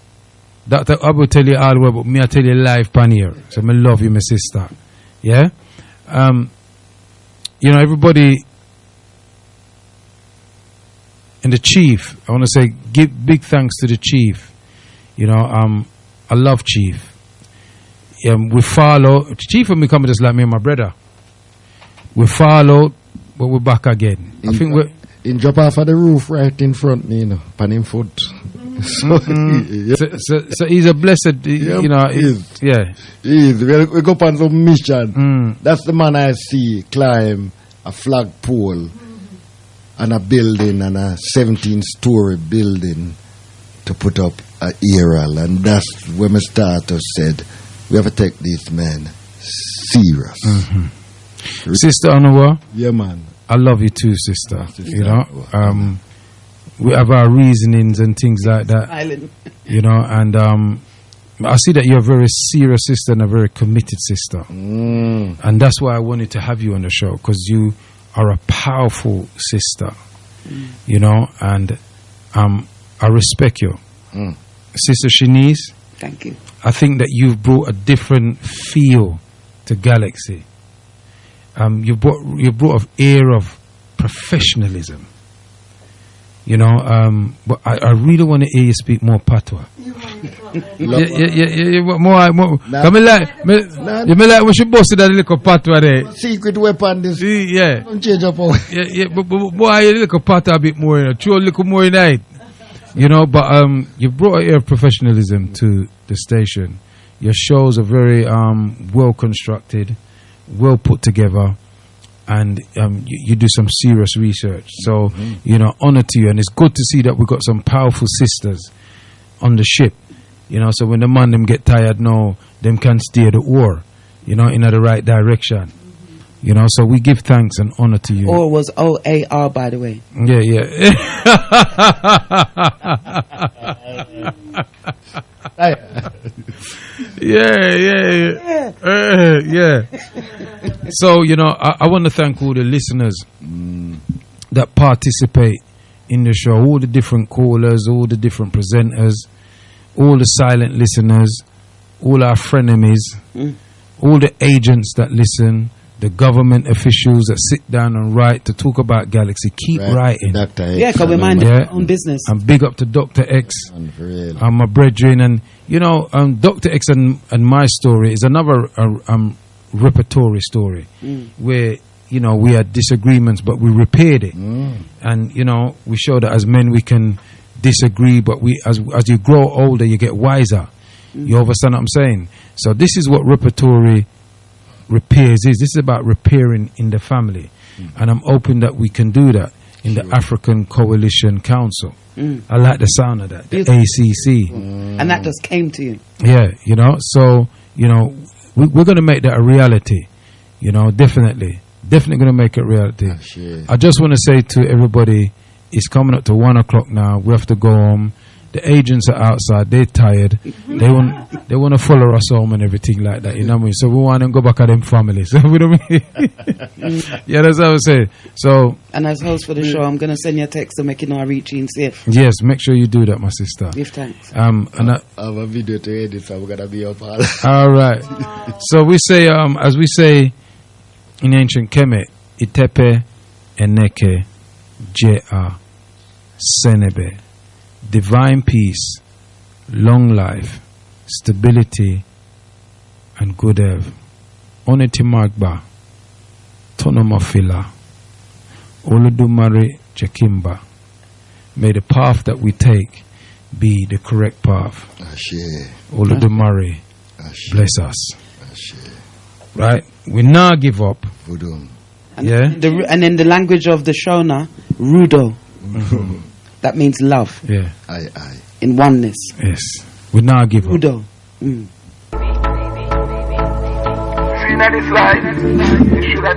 Dr. I will tell you all the way, but me I tell you live pan here. So me love you, my sister. Yeah? You know, everybody and the chief, I want to say give big thanks to the chief. You know, I love Chief. We follow Chief and me come just like me and my brother. We follow, but we're back again. I think we're in drop off of the roof right in front me, you know, pan him foot. So he's a blessed, you know. Yeah, he is. We go on some mission. That's the man I see climb a flagpole and a building, and a 17-story building to put up a mural, and that's when my starter said we have to take these men serious. Sister Onawa, yeah, man, I love you too, sister. You know, we have our reasonings and things like that. You know, and I see that you're a very serious sister and a very committed sister, and that's why I wanted to have you on the show, because you are a powerful sister. You know, and I respect you. Sister Shanice, thank you. I think that you've brought a different feel to Galaxy. You brought an air of professionalism. You know, but I really want to hear you speak more patois. More. You may like we should bust that little patois there. Secret weapon, this. Yeah. Don't change up. But boy, a little patois a bit more. You know, throw a little more in it. You know, but you brought an air of professionalism to the station. Your shows are very well constructed, well put together, and you do some serious research. So, you know, honor to you, and it's good to see that we've got some powerful sisters on the ship. You know, so when the man them get tired now, them can steer the oar, you know, in the right direction. You know, so we give thanks and honor to you. Or was OAR, by the way. Yeah. Yeah. So, you know, I want to thank all the listeners that participate in the show, all the different callers, all the different presenters, all the silent listeners, all our frenemies, all the agents that listen, the government officials that sit down and write to talk about Galaxy. Keep writing. Dr. X. Yeah, because we mind our own business. And big up to Dr. X and my brethren. And, you know, Dr. X and my story is another repertory story where, you know, we had disagreements, but we repaired it. And, you know, we show that as men we can disagree, but we as you grow older, you get wiser. You understand what I'm saying? So this is what repertory repairs is. This is about repairing in the family, and I'm hoping that we can do that in the African Coalition Council. I like the sound of that, the ACC, and that just came to you. Yeah, you know. So, you know, we're going to make that a reality. You know, definitely going to make it a reality. I just want to say to everybody, it's coming up to 1 o'clock now. We have to go home. The agents are outside. They're tired. They want to follow us home and everything like that. You know what I mean? So we want to go back at them families. You know what I mean? Yeah, that's what I was saying. So, and as host for the show, I'm going to send you a text to make you know I reach you safe. Yes, make sure you do that, my sister. Give thanks. And I have a video to edit, so we're going to be up all right. So we say, as we say in ancient Kemet, Itepe Eneke Jea Senebe. Divine peace long life, stability, and good health. Oneti Magba, Tonomafila, Oludumare Chekimba. May the path that we take be the correct path. Oludumare, bless us. Right? We now give up. And and in the language of the Shona, Rudo. That means love. Yeah. In oneness. Yes. We now give up. Rudo. This life, you should have